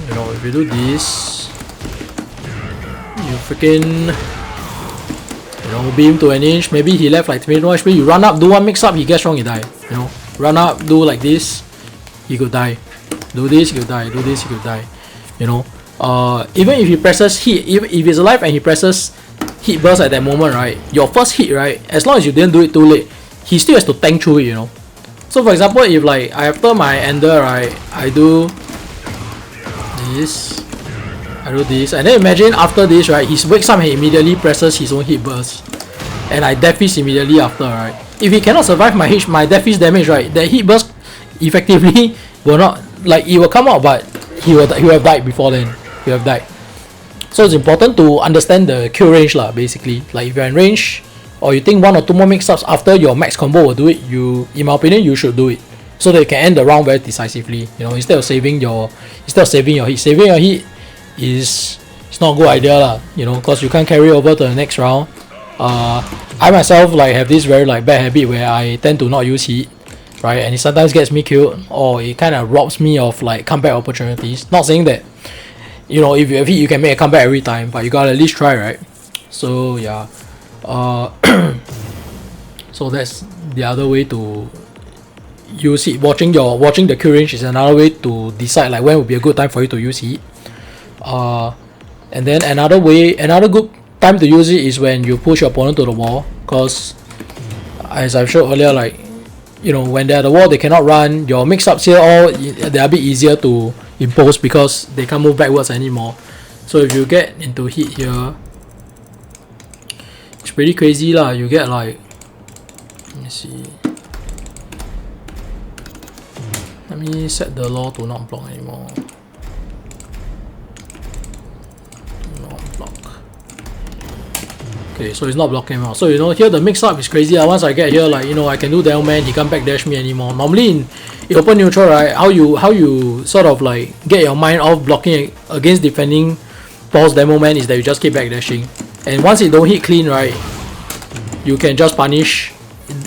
you know, if you do this, you freaking, you know, beam to an inch. Maybe he left like 21 HP. You run up, do one mix up, he gets strong, he die. You know, run up, do like this, he could die. Do this, he could die. Do this, he could die. You know, even if he presses hit, if he's alive and he presses hit burst at that moment, right? Your first hit, right? As long as you didn't do it too late, he still has to tank through it. You know. So for example, if like after my ender, right, I do this, and then imagine after this, right, he wakes up and he immediately presses his own hit burst, and I death fist immediately after, right? If he cannot survive my death fist damage, right, that hit burst effectively will not, like, it will come out, but he will have died before then. He will have died. So it's important to understand the kill range lah, basically. Like if you're in range, or you think 1 or 2 more mix-ups after your max combo will do it, you, in my opinion, you should do it. So that you can end the round very decisively. You know, instead of saving your hit. Saving your hit is, it's not a good idea lah, you know, because you can't carry over to the next round. I myself like have this very like bad habit where I tend to not use heat, right, and it sometimes gets me killed, or it kind of robs me of like comeback opportunities. Not saying that, you know, if you have heat you can make a comeback every time, but you gotta at least try, right? So yeah, so that's the other way to use heat. Watching the kill range is another way to decide like when would be a good time for you to use heat. And then another good time to use it is when you push your opponent to the wall, because as I've showed earlier, like, you know, when they're at the wall they cannot run. Your mix-ups here they're a bit easier to impose because they can't move backwards anymore. So if you get into heat here, it's pretty crazy lah. You get like, let me see, let me set the law to not block anymore. Okay, so it's not blocking him out. So you know, here the mix up is crazy. Once I get here, like, you know, I can do the man, he can't back dash me anymore. Normally in open neutral, right, how you sort of like get your mind off blocking against defending pulse demo man is that you just keep back dashing. And once it don't hit clean, right, you can just punish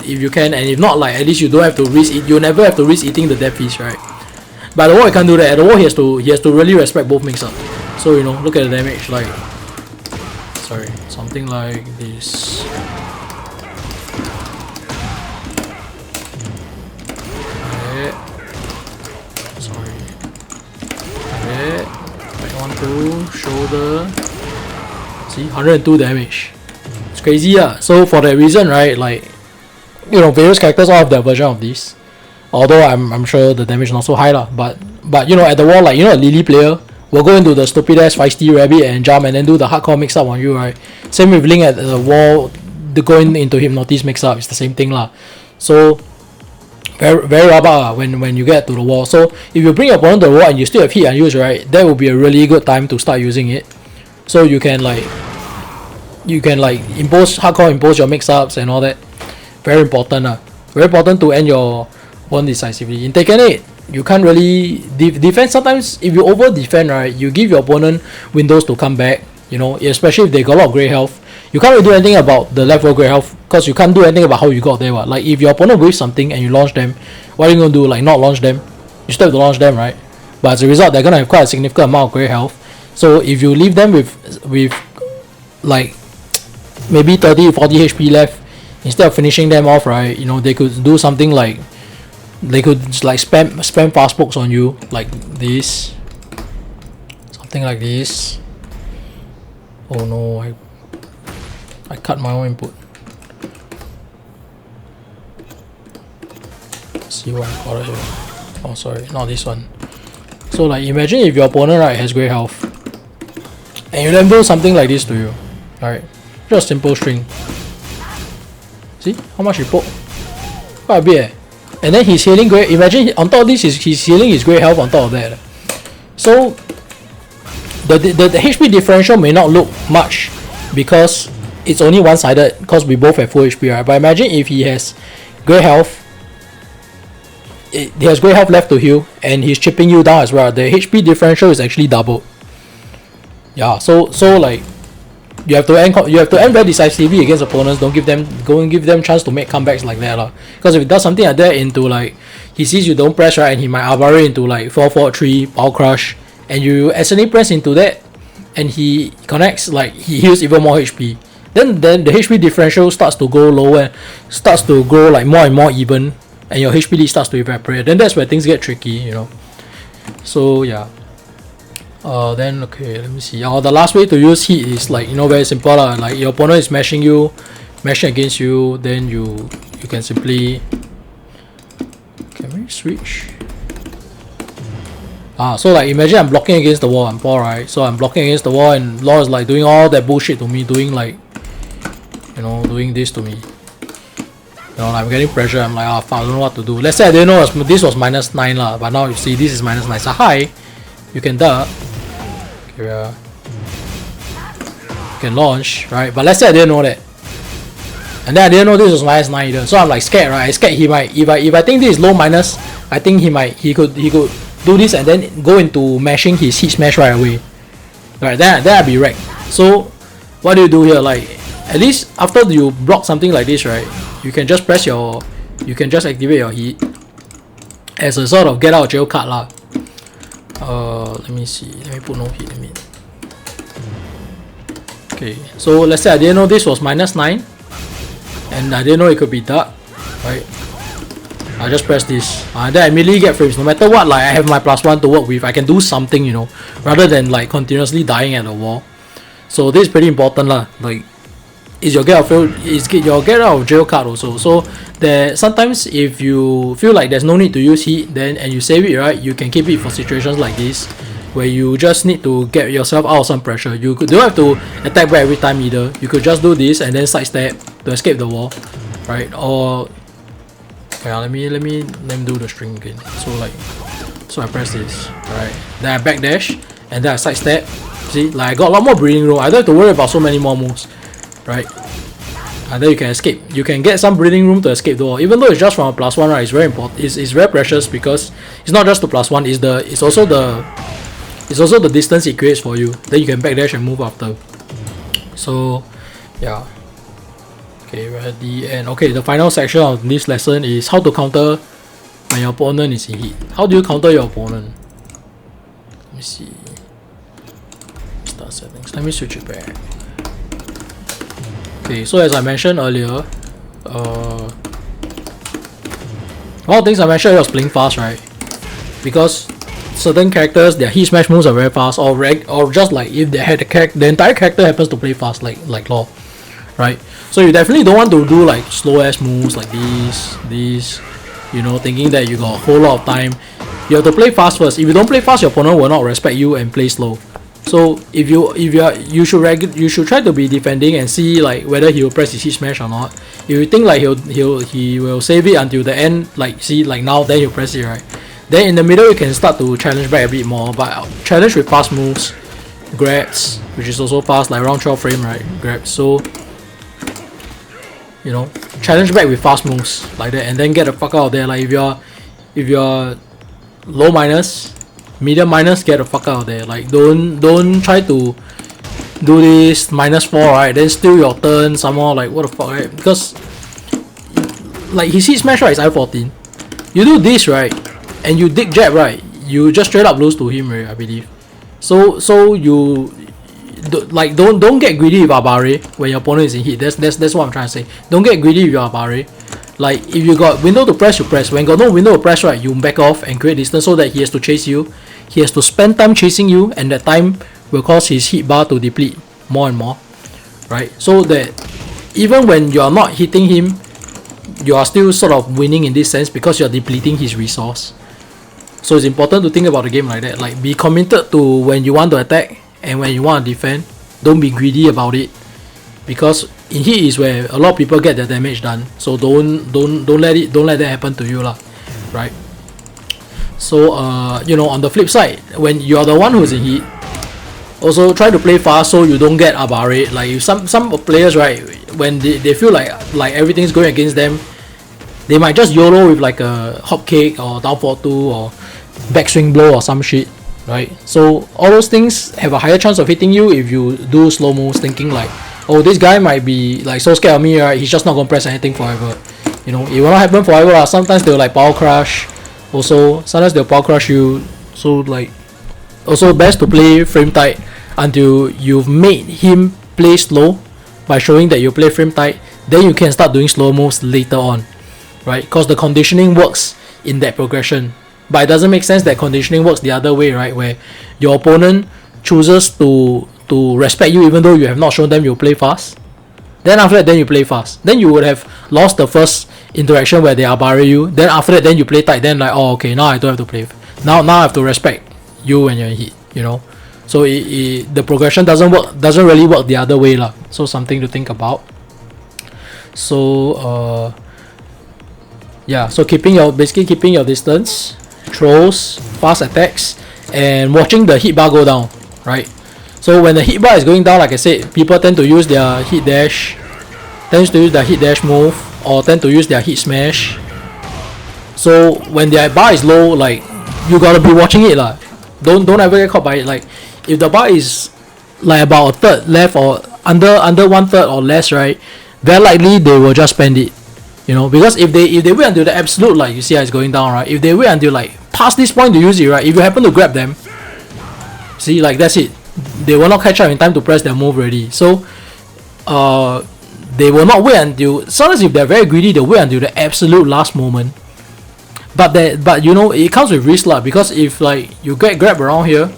if you can, and if not, like, at least you don't have to risk it. You never have to risk eating the death fist, right? But at the wall, I can't do that. At the wall, he has to really respect both mix up. So you know, look at the damage, like, sorry, something like this. Okay. Sorry. Okay. Right, 1, 2, shoulder. See, 102 damage. It's crazy, yeah. So for that reason, right, like, you know, various characters all have their version of this. Although I'm sure the damage is not so high lah. But you know, at the wall, like, you know, a Lily player will go into the stupid ass feisty rabbit and jump and then do the hardcore mix up on you, right? Same with Link at the wall, going into hypnotis mix up, it's the same thing lah. So very very rabak when you get to the wall. So if you bring your opponent to the wall and you still have heat unused, right, that will be a really good time to start using it. So you can like impose your mix ups and all that. Very important very important to end your one decisively. In Tekken 8, you can't really defend. Sometimes if you over defend, right, you give your opponent windows to come back, you know, especially if they got a lot of grey health. You can't really do anything about the left row grey health because you can't do anything about how you got there. Like if your opponent waves something and you launch them, what are you gonna do? Like not launch them? You still have to launch them, right? But as a result, they're gonna have quite a significant amount of grey health. So if you leave them with like maybe 30 40 HP left, instead of finishing them off, right, you know, they could do something like, they could just like spam fast pokes on you like this, something like this. Oh no, I cut my own input. Let's see what I got here. Oh sorry, not this one. So like imagine if your opponent, right, has grey health and you then do something like this to you, alright, just simple string. See how much he poke? Quite a bit. And then he's healing grey. Imagine on top of this, he's healing his grey health on top of that. So the HP differential may not look much because it's only one-sided because we both have full HP, right? But imagine if he has grey health, he has grey health left to heal, and he's chipping you down as well. The HP differential is actually doubled. yeah, so like you have to end very decisively against opponents. Don't give them chance to make comebacks like that lah. Because if he does something like that into like he sees you don't press right, and he might arbor into like 4-4-3 power crush, and you accidentally press into that, and he connects, like he heals even more HP. Then the HP differential starts to go lower, starts to grow like more and more even, and your HP lead starts to evaporate. Then that's where things get tricky, you know. So yeah. Then okay, let me see. The last way to use heat is like, you know, very simple lah. Like your opponent is mashing against you, then you can simply, can we switch? So like imagine I'm blocking against the wall, I'm Paul, right? So I'm blocking against the wall, and Law is like doing all that bullshit to me, doing like, you know, doing this to me. You know, I'm getting pressure. I'm like, fuck, I don't know what to do. Let's say I didn't know this was -9 lah, but now you see this is -9. So hi, you can duck. Okay, you can launch, right? But let's say I didn't know that, and then I didn't know this was -9 either. So I'm like scared, right? I scared he might, if I think this is low minus, I think he could do this and then go into mashing his heat smash right away. Right, then I'd be wrecked. So what do you do here? Like, at least after you block something like this, right, you can just activate your heat as a sort of get out of jail card lah. Let me see. Let me put no heat limit. Okay, so let's say I didn't know this was -9, and I didn't know it could be dark, right? I just press this, and then I immediately get frames. No matter what, like I have my +1 to work with. I can do something, you know, rather than like continuously dying at the wall. So this is pretty important lah. Like, is your get out of jail card also. So there sometimes if you feel like there's no need to use heat, then and you save it, right, you can keep it for situations like this where you just need to get yourself out of some pressure. You don't have to attack back every time either. You could just do this and then sidestep to escape the wall, right? Or yeah, let me do the string again. So I press this, right? Then I backdash and then I sidestep. See, like I got a lot more breathing room. I don't have to worry about so many more moves, right? And then you can escape. You can get some breathing room to escape the wall. Even though it's just from a +1, right? It's very important. It's very precious because it's not just the +1. It's also the distance it creates for you. Then you can backdash and move after. So yeah. Okay, ready. And okay, the final section of this lesson is how to counter when your opponent is in heat. How do you counter your opponent? Let me see. Start settings. Let me switch it back. Okay, so as I mentioned earlier, one of the things I mentioned was playing fast, right? Because certain characters, their heat smash moves are very fast, or just like if they had the entire character happens to play fast, like Law, right? So you definitely don't want to do like slow ass moves like these, you know, thinking that you got a whole lot of time. You have to play fast first. If you don't play fast, your opponent will not respect you and play slow. So you should try to be defending and see like whether he will press his heat smash or not. If you think like he will save it until the end, like see like now, then he'll press it, right? Then in the middle you can start to challenge back a bit more, but challenge with fast moves, grabs, which is also fast, like around 12 frame, right? Grabs. So you know, challenge back with fast moves like that, and then get the fuck out of there. Like if you're low minus, medium minus, get the fuck out of there. Like don't try to do this -4, right? Then steal your turn somehow. Like what the fuck, right? Because like his heat smash, right, is I-14. You do this, right, and you dig jab, right, you just straight up lose to him, right? I believe. So you like don't get greedy with Abare when your opponent is in heat. That's what I'm trying to say. Don't get greedy with your Abare. Like if you got window to press, you press. When got no window to press, right, you back off and create distance so that he has to chase you. He has to spend time chasing you, and that time will cause his hit bar to deplete more and more, right? So that even when you are not hitting him, you are still sort of winning in this sense because you are depleting his resource. So it's important to think about the game like that. Like be committed to when you want to attack and when you want to defend. Don't be greedy about it, because in heat is where a lot of people get their damage done. So don't let that happen to you lah, right? So you know, on the flip side, when you are the one who's in heat, also try to play fast so you don't get Abare. Like if some players, right, when they feel like everything's going against them, they might just YOLO with like a hop kick or down 4-2 or backswing blow or some shit, right? So all those things have a higher chance of hitting you if you do slow moves, thinking like, oh, this guy might be like so scared of me, right? He's just not gonna press anything forever. You know, it will not happen forever. Sometimes they'll like power crush. Also, sometimes they'll power crush you. So like, also best to play frame tight until you've made him play slow by showing that you play frame tight. Then you can start doing slow moves later on, right? Because the conditioning works in that progression. But it doesn't make sense that conditioning works the other way, right? Where your opponent chooses to respect you even though you have not shown them you play fast. Then after that, then you play fast. Then you would have lost the first interaction where they abare you. Then after that, then you play tight. Then like, oh, okay, now I don't have to play. Now I have to respect you when you're in heat, you know. So the progression doesn't really work the other way lah. So something to think about. So yeah, so basically keeping your distance, throws, fast attacks, and watching the hit bar go down, right? So when the hit bar is going down, like I said, people tend to use their hit dash, move, or tend to use their hit smash. So when their bar is low, like, you gotta be watching it lah. Don't ever get caught by it. Like, if the bar is like about a third left or under 1/3 or less, right, very likely they will just spend it. You know, because if they wait until the absolute, like you see how it's going down, right? If they wait until like past this point to use it, right? If you happen to grab them, see, like, that's it. They will not catch up in time to press their move ready. So they will not wait until, sometimes if they're very greedy, they'll wait until the absolute last moment. But you know, it comes with risk lah, because if like you get grabbed around here,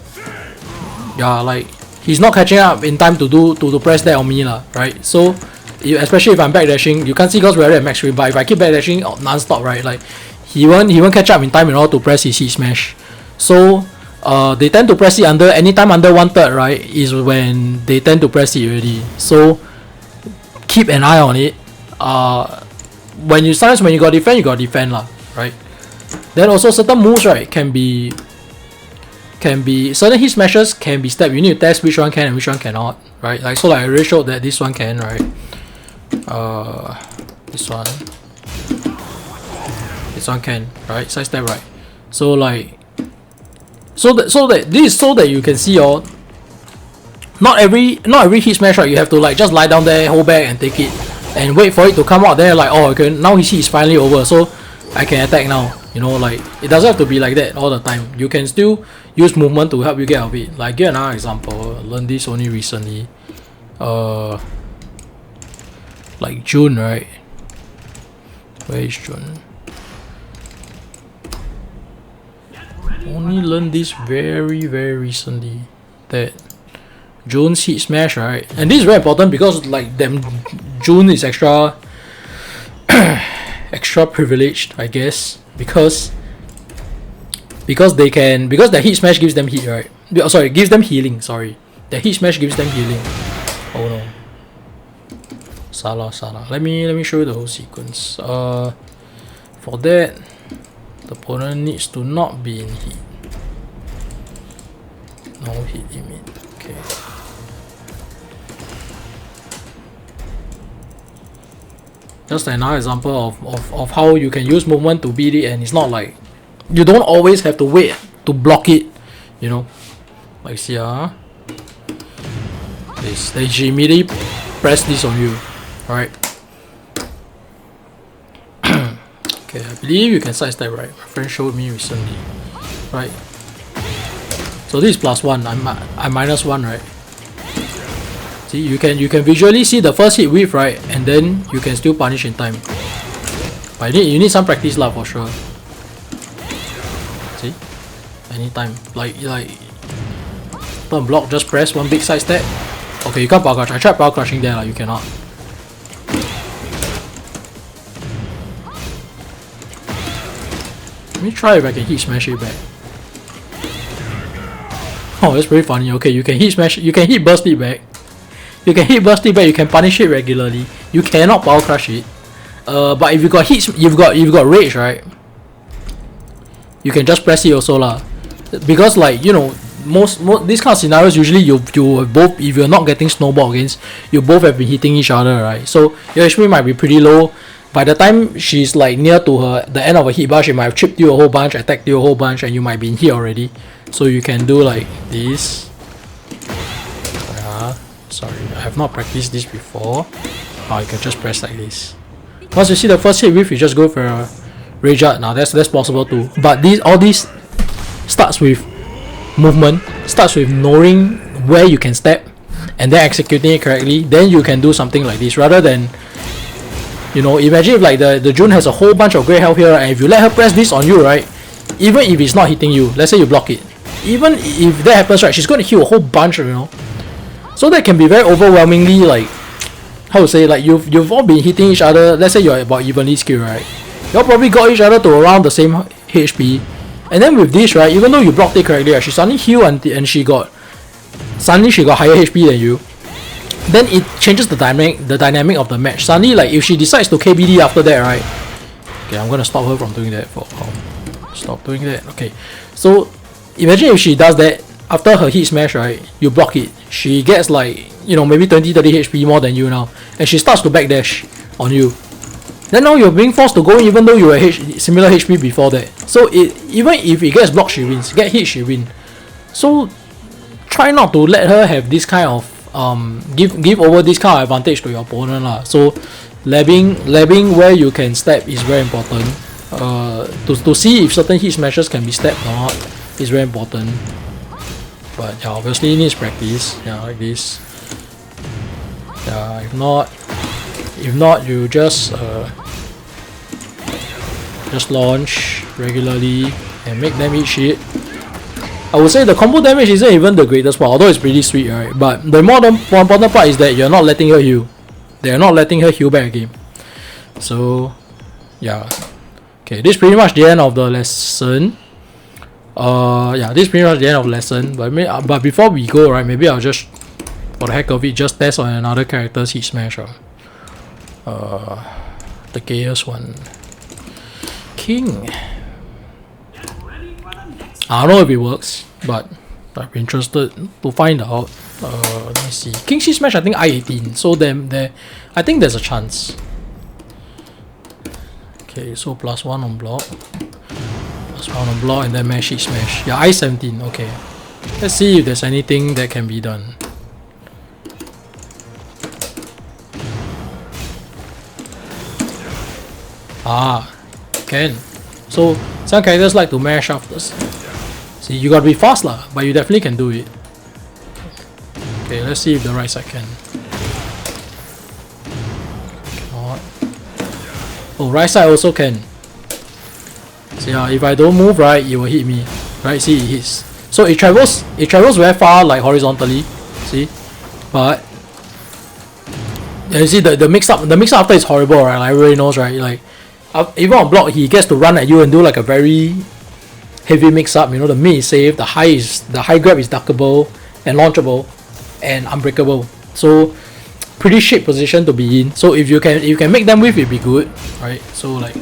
yeah, like he's not catching up in time to press that on me lah, right? So especially if I'm backdashing, you can't see because we're already at max speed, but if I keep backdashing non-stop, right, like he won't catch up in time in order to press his heat smash. So they tend to press it anytime under 1/3, right, is when they tend to press it already. So keep an eye on it. Sometimes when you got defend lah, right? Then also certain moves, right, can be certain hit smashes can be stepped. You need to test which one can and which one cannot, right? Like, so like I already showed that this one can, right? This one can, right? Side step, right? So like, so that you can see not every hit smash, right, you have to like just lie down there, hold back and take it and wait for it to come out. Then like, oh, okay, now his heat is finally over, so I can attack now. You know, like, it doesn't have to be like that all the time. You can still use movement to help you get out of it. Like, give another example. I learned this only recently. Like June, right? Where is June? Only learned this very, very recently, that June's hit smash, right? And this is very important because like June is extra privileged, I guess, because their hit smash gives them heat, right? Sorry, gives them healing. Sorry, the hit smash gives them healing. Oh no, Salah. Let me show you the whole sequence. For that, the opponent needs to not be in heat. No heat limit. Okay. Just another example of how you can use movement to beat it, and it's not like you don't always have to wait to block it, you know. Like, see, they immediately press this on you, alright. Okay, I believe you can sidestep, right? My friend showed me recently, right? So this is +1, I'm -1, right? See, you can visually see the first hit with, right, and then you can still punish in time. But you need some practice lah, for sure. See, anytime, like don't block, just press one big side step. Okay, you can't power crush. I tried power crushing there, you cannot. Let me try if I can hit smash it back. Oh, that's pretty funny. Okay, you can hit smash, you can hit burst it back. You can hit burst it back, you can punish it regularly. You cannot power crush it. But if you got hits, you've got rage, right? You can just press it also lah. Because like, you know, most these kind of scenarios, usually you both, if you're not getting snowball against, you both have been hitting each other, right? So your HP might be pretty low. By the time she's like near to the end of a hit bar, she might have chipped you a whole bunch, attacked you a whole bunch, and you might be in hit already. So you can do like this. Sorry, I have not practiced this before. You can just press like this. Once you see the first hit with, you just go for a rage art. Now that's possible too. But all these starts with movement, starts with knowing where you can step and then executing it correctly. Then you can do something like this rather than, you know, imagine if like the June has a whole bunch of great health here, and if you let her press this on you, right, even if it's not hitting you, let's say you block it, even if that happens, right, she's going to heal a whole bunch, you know. So that can be very overwhelmingly, like, how to say, like you've all been hitting each other. Let's say you're about evenly skilled, right? Y'all probably got each other to around the same HP, and then with this, right, even though you blocked it correctly, right, she suddenly healed and she got higher HP than you. Then it changes the dynamic of the match. Suddenly, like if she decides to KBD after that, right? Okay, I'm gonna stop her from doing that. Stop doing that. Okay, so imagine if she does that after her hit smash, right? You block it. She gets like, you know, maybe 20-30 HP more than you now, and she starts to backdash on you. Then now you're being forced to go in even though you were similar HP before that. So even if it gets blocked, she wins. Get hit, she wins. So try not to let her have this kind of give over this kind of advantage to your opponent lah. So labbing where you can step is very important. To see if certain hit smashes can be stepped or not is very important. But yeah, obviously it needs practice. Yeah, like this. Yeah, if not you just launch regularly and make them eat shit. I would say the combo damage isn't even the greatest part, although it's pretty sweet, right? But the more important part is that you're not letting her heal. They're not letting her heal back again. So yeah. Okay, this is pretty much the end of the lesson. Yeah, this is pretty much the end of the lesson. But before we go, right, maybe I'll just, for the heck of it, just test on another character's hit smash. The gayest one. King. I don't know if it works, but I'm interested to find out. Let me see. King's hit smash, I think I-18. So I think there's a chance. Okay, so +1 on block. +1 on block and then mash hit smash. Yeah, I-17. Okay. Let's see if there's anything that can be done. Can. So some characters like to mash after. See, you gotta be fast lah, but you definitely can do it. Okay, let's see if the right side can. Cannot. Oh, right side also can. See, if I don't move right, it will hit me. Right? See, it hits. So it travels very far, like horizontally. See, but you see the mix up after is horrible, right? Like everybody knows, right? Like even on block, he gets to run at you and do like a very heavy mix up. You know, the mid is safe, the high grab is duckable and launchable and unbreakable. So pretty shit position to be in. So if you can make them with, it'd be good, right? So like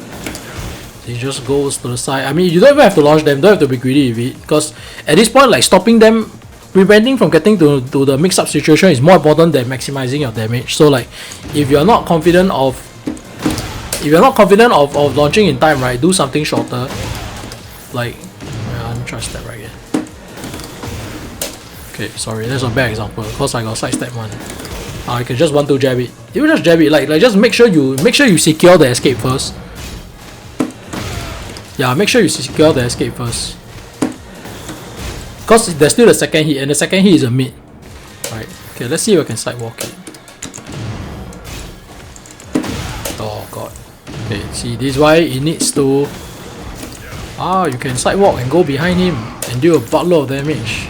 he just goes to the side. I mean, you don't even have to launch them, don't have to be greedy with it, because at this point, like stopping them, preventing from getting to the mix up situation is more important than maximizing your damage. So like if you're not confident of launching in time, right, do something shorter. Like, I'm trying to step right here. Okay, sorry, that's a bad example because I got sidestep one. I can just 1-2 jab it. You just jab it, like just make sure you secure the escape first. Yeah, make sure you secure the escape first. Because there's still the second hit, and the second hit is a mid. Right. Okay, let's see if I can sidewalk it. Oh god. Okay, see, this is why it needs to. You can sidewalk and go behind him and do a buttload of damage.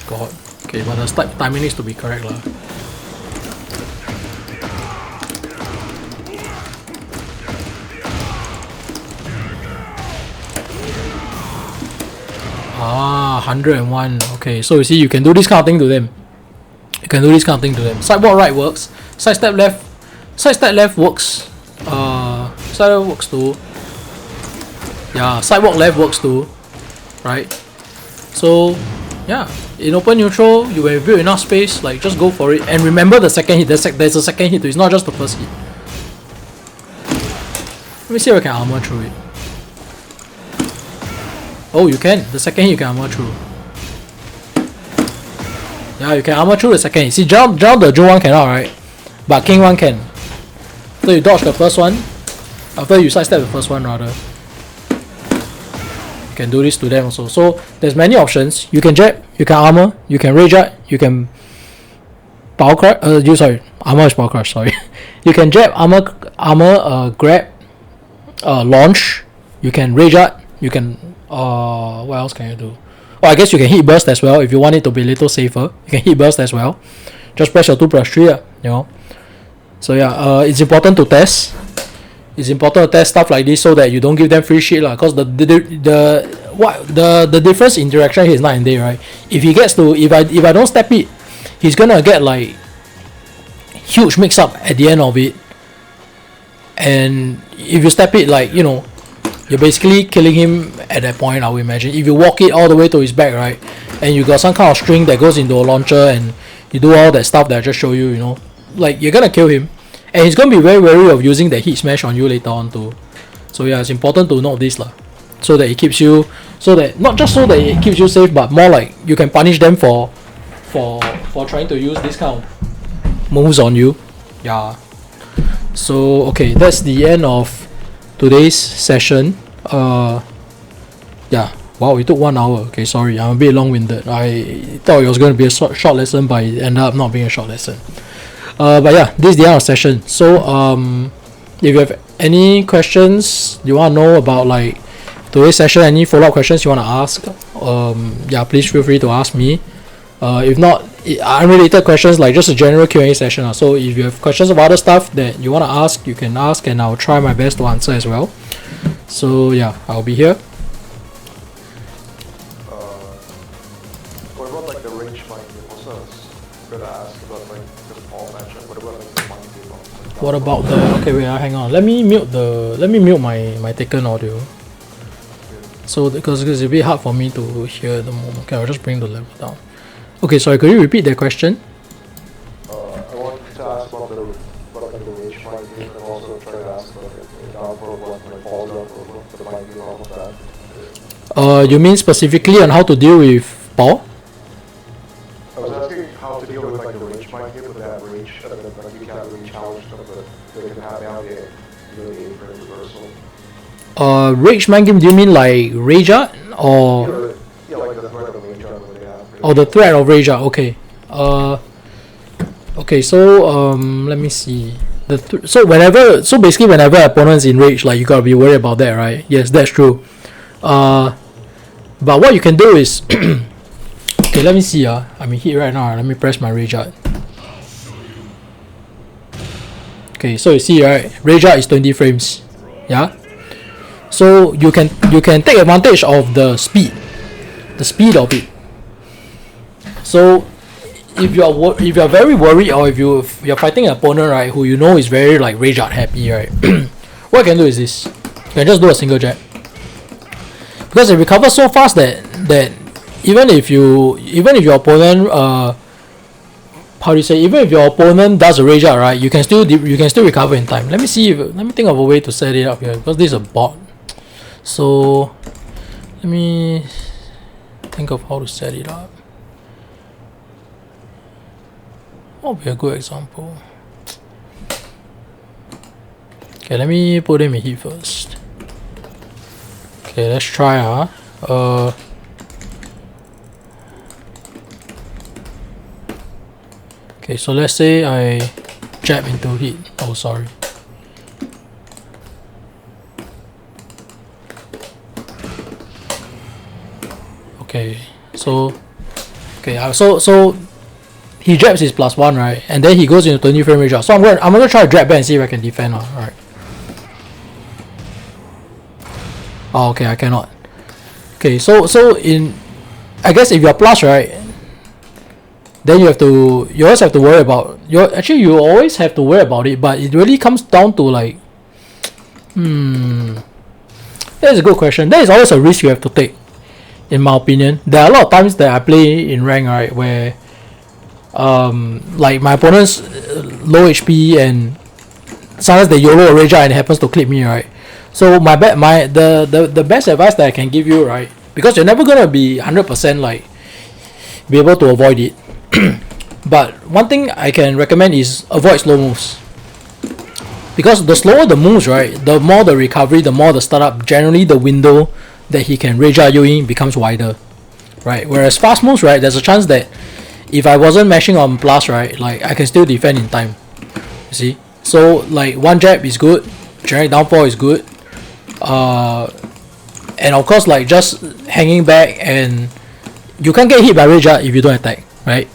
God. Okay, but the start timing needs to be correct lah. Ah, 101. Okay, so you see, you can do this kind of thing to them. Sidewalk right works. Sidestep left. Sidestep left works. Sidewalk works too. Yeah, sidewalk left works too. Right? So, yeah. In open neutral, you will build enough space, like just go for it. And remember the second hit. There's a second hit too. It's not just the first hit. Let me see if I can armor through it. Oh, you can. The second hit you can armor through. Yeah, you can armor through the second hit. See, jump the Joe one cannot, right? But King one can. So you dodge the first one. After you sidestep the first one, rather. You can do this to them also. So there's many options. You can jab, you can armor, you can rage art, you can power crush. Armor is power crush. Sorry. You can jab, armor, grab, launch. You can rage art. You can what else can you do? Oh, I guess you can hit burst as well if you want it to be a little safer. You can hit burst as well. Just press your 2+3, you know. So yeah, it's important to test. It's important to test stuff like this so that you don't give them free shit lah. Cause the difference in interaction here is night and day, right? If he gets to if I don't step it, he's gonna get like huge mix up at the end of it. And if you step it, like, you know, you're basically killing him at that point, I would imagine. If you walk it all the way to his back, right, and you got some kind of string that goes into a launcher and you do all that stuff that I just showed you, you know, like, you're gonna kill him. And he's gonna be very wary of using the heat smash on you later on too. So yeah, it's important to note this lah. So that it keeps you, so that, not just so that it keeps you safe, but more like you can punish them for trying to use this kind of moves on you. Yeah. So okay, that's the end of today's session. Yeah. Wow, it took 1 hour. Okay, sorry, I'm a bit long-winded. I thought it was going to be a short lesson, but it ended up not being a short lesson. But yeah, this is the end of session. So if you have any questions you want to know about like today's session, any follow-up questions you want to ask, yeah, please feel free to ask me. If not, unrelated questions, like just a general Q&A session. So if you have questions about other stuff that you want to ask, you can ask, and I'll try my best to answer as well. So yeah, I'll be here. What about like the range mind game? Also, I was gonna ask about like the Paul matchup. What about like the mind game? What about the? Okay, wait. Hang on. Let me mute my Tekken audio. So because it's a bit hard for me to hear at the moment. Okay, I'll just bring the level down. Okay, sorry. Could you repeat that question? I wanted to ask about the range mind game, and also try to ask about the downfall of like Paul's downfall for the mind game off of that. You mean specifically on how to deal with Paul? I was asking how to deal with like the range mind game with that range, like you can't really challenge them, but they can have now they really aim for reversal. Rage mind game, do you mean like Rage Art or? Yeah, like the threat of range art that they have. Oh, the threat of Rage Art, okay. Okay, so let me see. So basically whenever opponent's in rage, like, you gotta be worried about that, right? Yes, that's true. But what you can do is okay, let me see. I'm in hit right now. Let me press my Rage Art. Okay, so you see, right? Rage Art is 20 frames. Yeah. So you can take advantage of the speed of it. So if you're very worried, or if you're fighting an opponent, right, who you know is very like Rage Art happy, right? What you can do is this. You can just do a single jab. Because it recovers so fast that even if your opponent even if your opponent does a Rage Art, right, you can still recover in time. Let me think of a way to set it up here, because this is a bot. So let me think of how to set it up. What would be a good example? Okay, let me put him in heat first. Okay, let's try. Okay, so let's say I jab into heat. Oh, sorry. Okay, so he jabs his +1, right, and then he goes into 20 frame range. So I'm gonna try to jab back and see if I can defend. Alright. Oh, okay, I cannot. Okay, so I guess if you're plus, right, then you always have to worry about you always have to worry about it, but it really comes down to like that's a good question. That is always a risk you have to take, in my opinion. There are a lot of times that I play in rank, right, where like my opponent's low HP and sometimes they YOLO a Rage Art and it happens to clip me, right? So the best advice that I can give you, right, because you're never gonna be 100% like be able to avoid it. But one thing I can recommend is avoid slow moves, because the slower the moves, right, the more the recovery, the more the startup, generally the window that he can rage at you in becomes wider, right? Whereas fast moves, right, there's a chance that if I wasn't mashing on plus, right, like I can still defend in time, you see. So like one jab is good, generic downfall is good, and of course like just hanging back, and you can't get hit by rage art if you don't attack, right?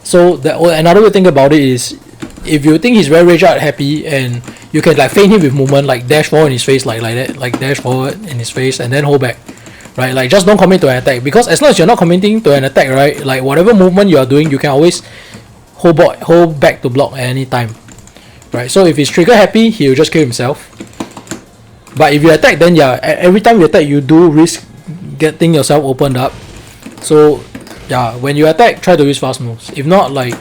So that another way to think about it is, if you think he's very rage art happy, and you can like feint him with movement, like dash forward in his face, like that, like dash forward in his face and then hold back, right? Like just don't commit to an attack, because as long as you're not committing to an attack, right, like whatever movement you are doing, you can always hold back to block at any time, right? So if he's trigger happy, he'll just kill himself. But if you attack, then yeah, every time you attack, you do risk getting yourself opened up. So yeah, when you attack, try to use fast moves. If not, like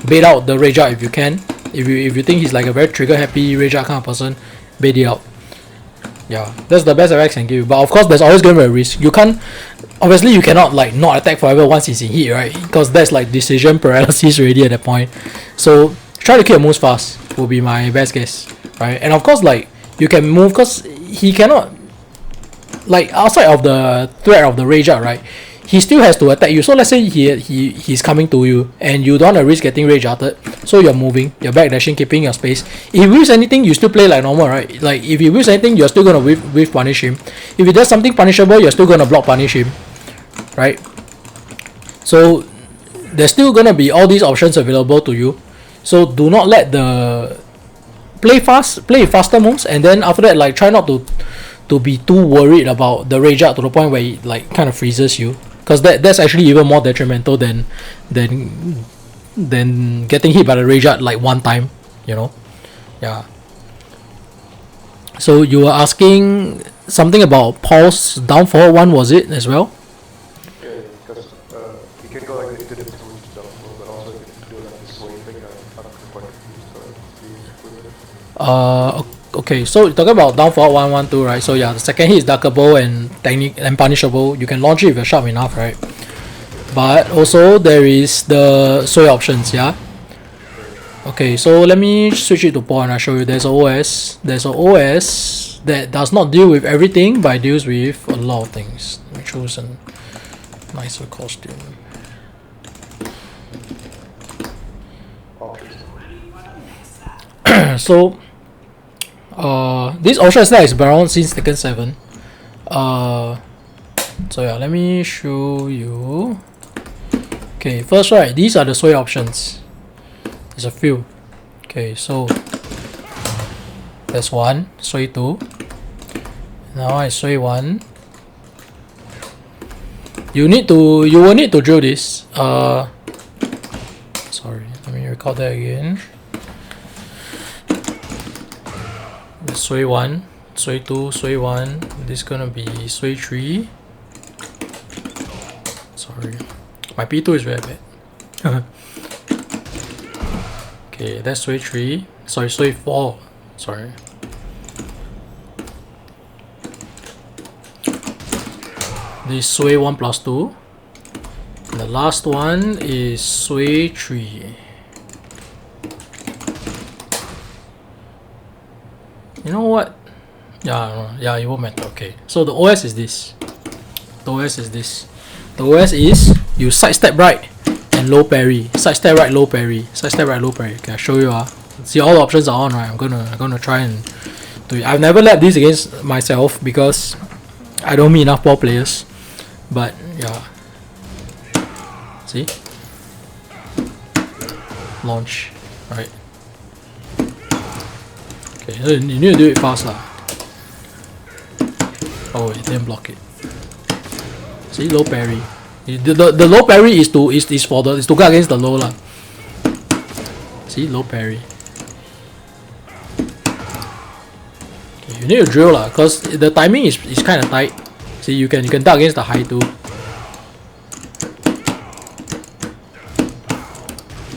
bait out the rage art if you can. If you think he's like a very trigger happy rage art kind of person, bait it out. Yeah, that's the best advice I can give you. But of course, there's always going to be a risk. You can't, obviously, you cannot like not attack forever once he's in heat, right? Because that's like decision paralysis already at that point. So try to keep your moves fast will be my best guess, right? And of course, like you can move, because he cannot, like outside of the threat of the rage art, right? He still has to attack you. So let's say he's coming to you and you don't want to risk getting rage arted, so you're moving, you're backdashing, keeping your space. If he whiffs anything, you still play like normal, right? Like if he whiffs anything, you're still gonna whiff punish him. If he does something punishable, you're still gonna block punish him, right? So there's still gonna be all these options available to you. So do not let the play faster moves, and then after that, like try not to be too worried about the rage art to the point where it like kind of freezes you, because that's actually even more detrimental than getting hit by the rage art like one time, you know. Yeah. So you were asking something about pulse down forward one, was it as well? Yeah, because you can go like into different moves, but also you can do like the swing thing. I'm quite confused. Okay, so you're talking about down forward 1-1-2, right? So yeah, the second hit is duckable and technique and punishable. You can launch it if you're sharp enough, right? But also there is the sway options, yeah. Okay, so let me switch it to Paul and I'll show you. There's a OS. There's a OS that does not deal with everything, but it deals with a lot of things. Let me choose a nicer costume. So this Ultra Snack has been around since Tekken 7. So yeah, let me show you. Okay, first, right, these are the sway options. There's a few. Okay, so there's one, sway 2. Now I sway 1. You will need to drill this. Sorry, let me record that again. Sway 1, sway 2, sway 1. This is gonna be sway 3. Sorry, my P2 is very bad. Okay, that's sway 3. Sorry, sway 4. Sorry. This sway 1 plus 2. And the last one is sway 3. You know what? Yeah, it won't matter. Okay, so the OS is this. The OS is you sidestep right and low parry. Sidestep right, low parry. Sidestep right, low parry. Okay, I'll show you. See, all the options are on, right? I'm gonna try and do it. I've never led this against myself because I don't meet enough ball players. But yeah. See? Launch. Right. Okay, so you need to do it fast lah. Oh, it didn't block it. See, low parry. The low parry is to guard against the low lah. See, low parry. Okay, you need to drill lah, cause the timing is kind of tight. See, you can duck against the high too.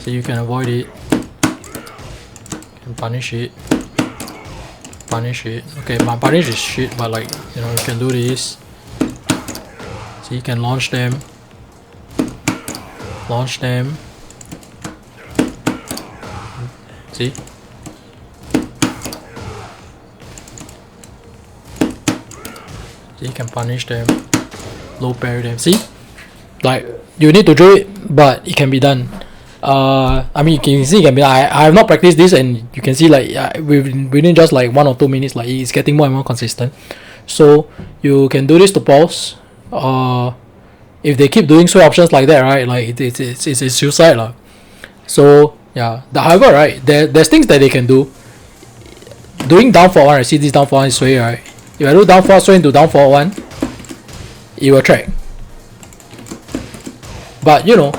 See, you can avoid it. You can punish it. Okay, my punish is shit, but like, you know, you can do this. So you can launch them. Launch them. See? So you can punish them. Low parry them. See? Like, you need to do it, but it can be done. I mean, you can see it can be. I have not practiced this, and you can see like within just like 1 or 2 minutes, like it's getting more and more consistent. So you can do this to pause. If they keep doing sway options like that, right? Like it's suicide lah. So yeah. However, right, there's things that they can do. Doing down forward 1, I see this down forward 1 is sway, right? If I do down forward sway into down forward 1, it will track. But you know,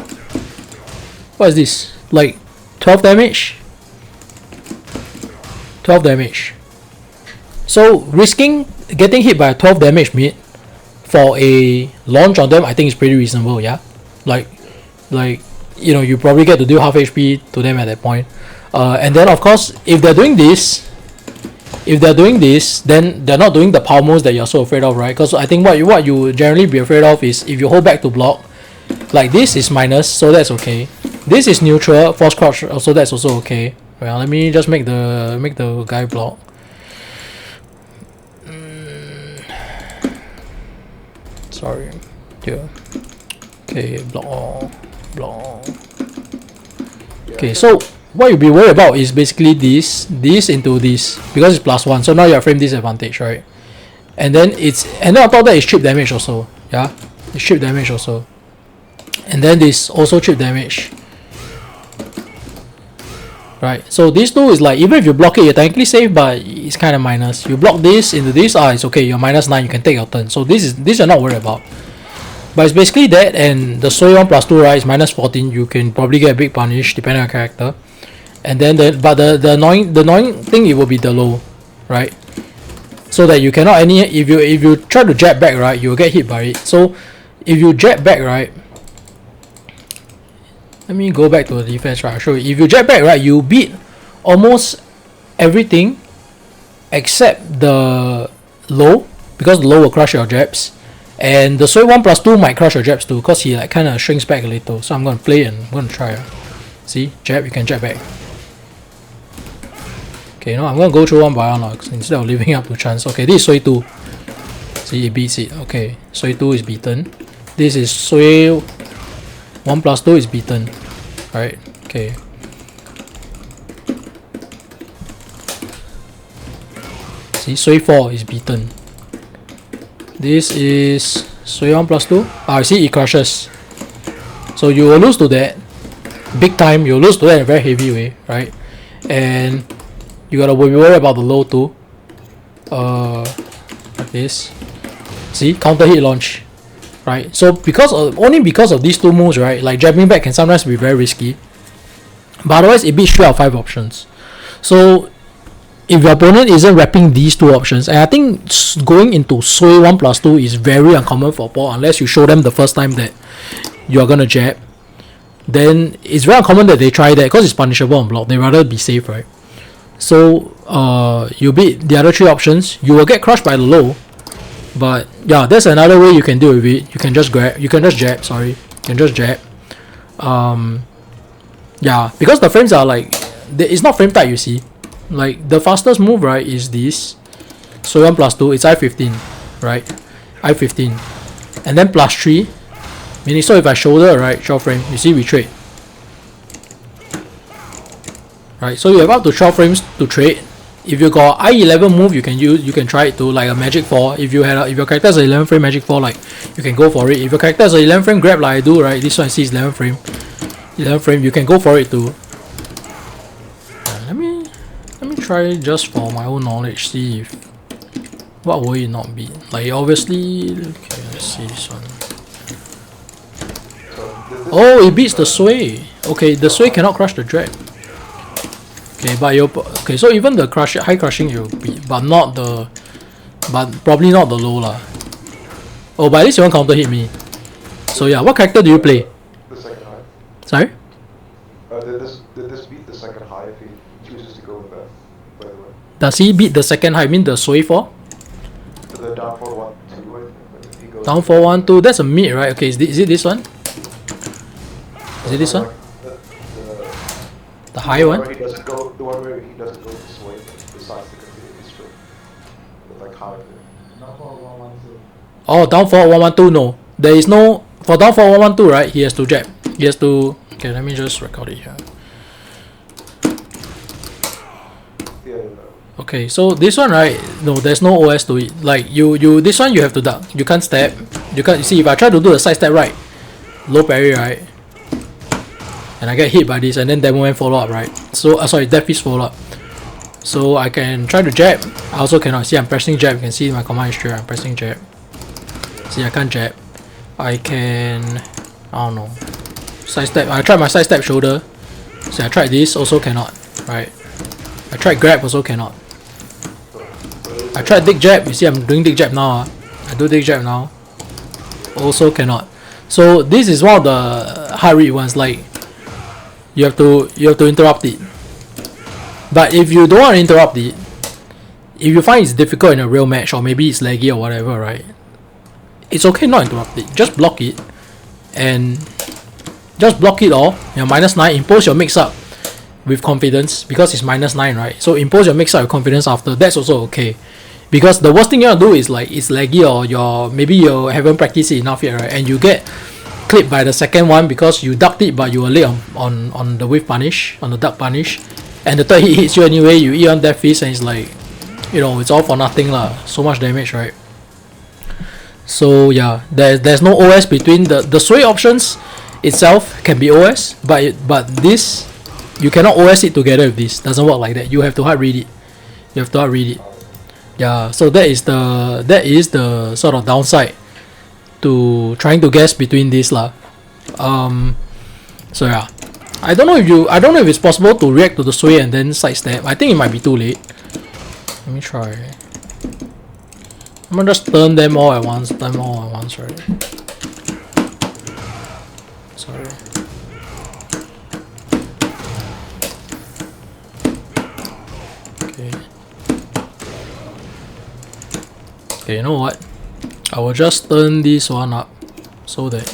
what is this? Like 12 damage? 12 damage. So risking getting hit by a 12 damage mid for a launch on them, I think is pretty reasonable, yeah? Like you know, you probably get to deal half HP to them at that point. And then of course, if they're doing this, then they're not doing the power moves that you're so afraid of, right? Because I think what you generally be afraid of is if you hold back to block, like this is minus, so that's okay. This is neutral, force crouch, so that's also okay. Well, let me just make the guy block. Sorry, yeah. Okay, block. Okay, so what you'll be worried about is basically this into this, because it's +1, so now you have frame disadvantage, right? And then on top of that is chip damage also, yeah? It's chip damage also. And then this also chip damage. Right, so these two is like, even if you block it, you're technically safe, but it's kind of minus. You block this into this, it's okay, you're -9, you can take your turn. So this you're not worried about. But it's basically that, and the Soy 1 + 2, right, is -14. You can probably get a big punish depending on your character. And then the annoying thing, it will be the low, right? So that you cannot if you try to jab back, right, you will get hit by it. So if you jab back, right, let me go back to the defense, right? I'll show you. If you jab back, right, you beat almost everything except the low, because the low will crush your jabs. And the Soy 1 + 2 might crush your jabs too, because he like kind of shrinks back a little. So I'm going to play and I'm going to try. See? Jab, you can jab back. Okay, now I'm going to go through one by one instead of leaving up to chance. Okay, this is Soy 2. See, it beats it. Okay, Soy 2 is beaten. This is Soy 1 + 2 is beaten. Right, okay. See, Soy 4 is beaten. This is Soy 1 + 2. I see it crushes. So you will lose to that. Big time, you'll lose to that in a very heavy way, right? And you gotta be worried about the low too. Like this. See, counter hit launch. Right, so only because of these two moves, right, like jabbing back can sometimes be very risky, but otherwise it beats 3 out of 5 options. So if your opponent isn't wrapping these two options, and I think going into Soy 1 + 2 is very uncommon for Paul, unless you show them the first time that you're gonna jab, then it's very uncommon that they try that, because it's punishable on block. They rather be safe, right? So you beat the other 3 options, you will get crushed by the low. But yeah, that's another way you can deal with it. You can just jab. You can just jab. Yeah, because the frames are like, it's not frame tight. You see, like the fastest move, right, is this. So 1 + 2, it's I15, right? I15, and then +3, meaning so if I shoulder, right, short frame, you see we trade. Right, so you have up to 12 frames to trade. If you got I11 move, you can try it too, like a magic 4. If your character has an 11 frame magic 4, like you can go for it. If your character has an 11 frame grab, like I do, right, this one I see is 11 frame. 11 frame, you can go for it too. Let me try just for my own knowledge, see if what will it not be. Like obviously, okay, let's see this one. Oh, it beats the Sway. Okay, the Sway cannot crush the drag. Okay, but so even the high crushing you beat, but probably not the low lah. Oh, but at least you won't counter hit me. So yeah, what character do you play? The second high. Sorry? Did this beat the second high if he chooses to go with that, by the way? Does he beat the second high? I mean the Sway 4? The down for 1, 2, I think. If he goes Down 4-1-2. That's a mid, right? Okay, is it this one? Is it this one? The high one? The one where he doesn't go this way, but decides to continue his stroke. Like how it is. Oh, down 4-1-1-2. No, there is no for down 4-1-1-2. Right? He has to jab. He has to. Okay, let me just record it here. Okay, so this one, right? No, there's no OS to it. Like this one you have to duck. You can't step. You can't. You see, if I try to do the side step, right? Low parry, right? And I get hit by this, and then demo man follow up, right? So sorry, death fist follow up. So I can try to jab. I also cannot. See, I'm pressing jab. You can see my command history. I'm pressing jab. See, I can't jab. I can. I don't know. Side step. I tried my side step shoulder. See, I tried this. Also cannot. Right. I tried grab. Also cannot. I tried dig jab. You see, I'm doing dig jab now. I do dig jab now. Also cannot. So this is one of the hard read ones. Like you have to interrupt it. But if you don't want to interrupt it, if you find it's difficult in a real match or maybe it's laggy or whatever, right? It's okay not interrupt it. Just block it and just block it all. You're -9. Impose your mix up with confidence because it's -9, right? So impose your mix up with confidence after. That's also okay. Because the worst thing you want to do is like it's laggy or maybe you haven't practiced it enough yet, right? And you get clipped by the second one because you ducked it but you were late on the whiff punish, on the duck punish. And the third hit hits you anyway, you eat on death fist and it's like, you know, it's all for nothing lah. So much damage, right? So yeah, there's no OS between the sway options itself can be OS, but this you cannot OS it together with this. Doesn't work like that. You have to hard read it. You have to hard read it. Yeah, so that is the sort of downside to trying to guess between these lah. So yeah. I don't know if it's possible to react to the sway and then sidestep. I think it might be too late. Let me try. I'm gonna just turn them all at once, right? Sorry. Okay. Okay, you know what? I will just turn this one up so that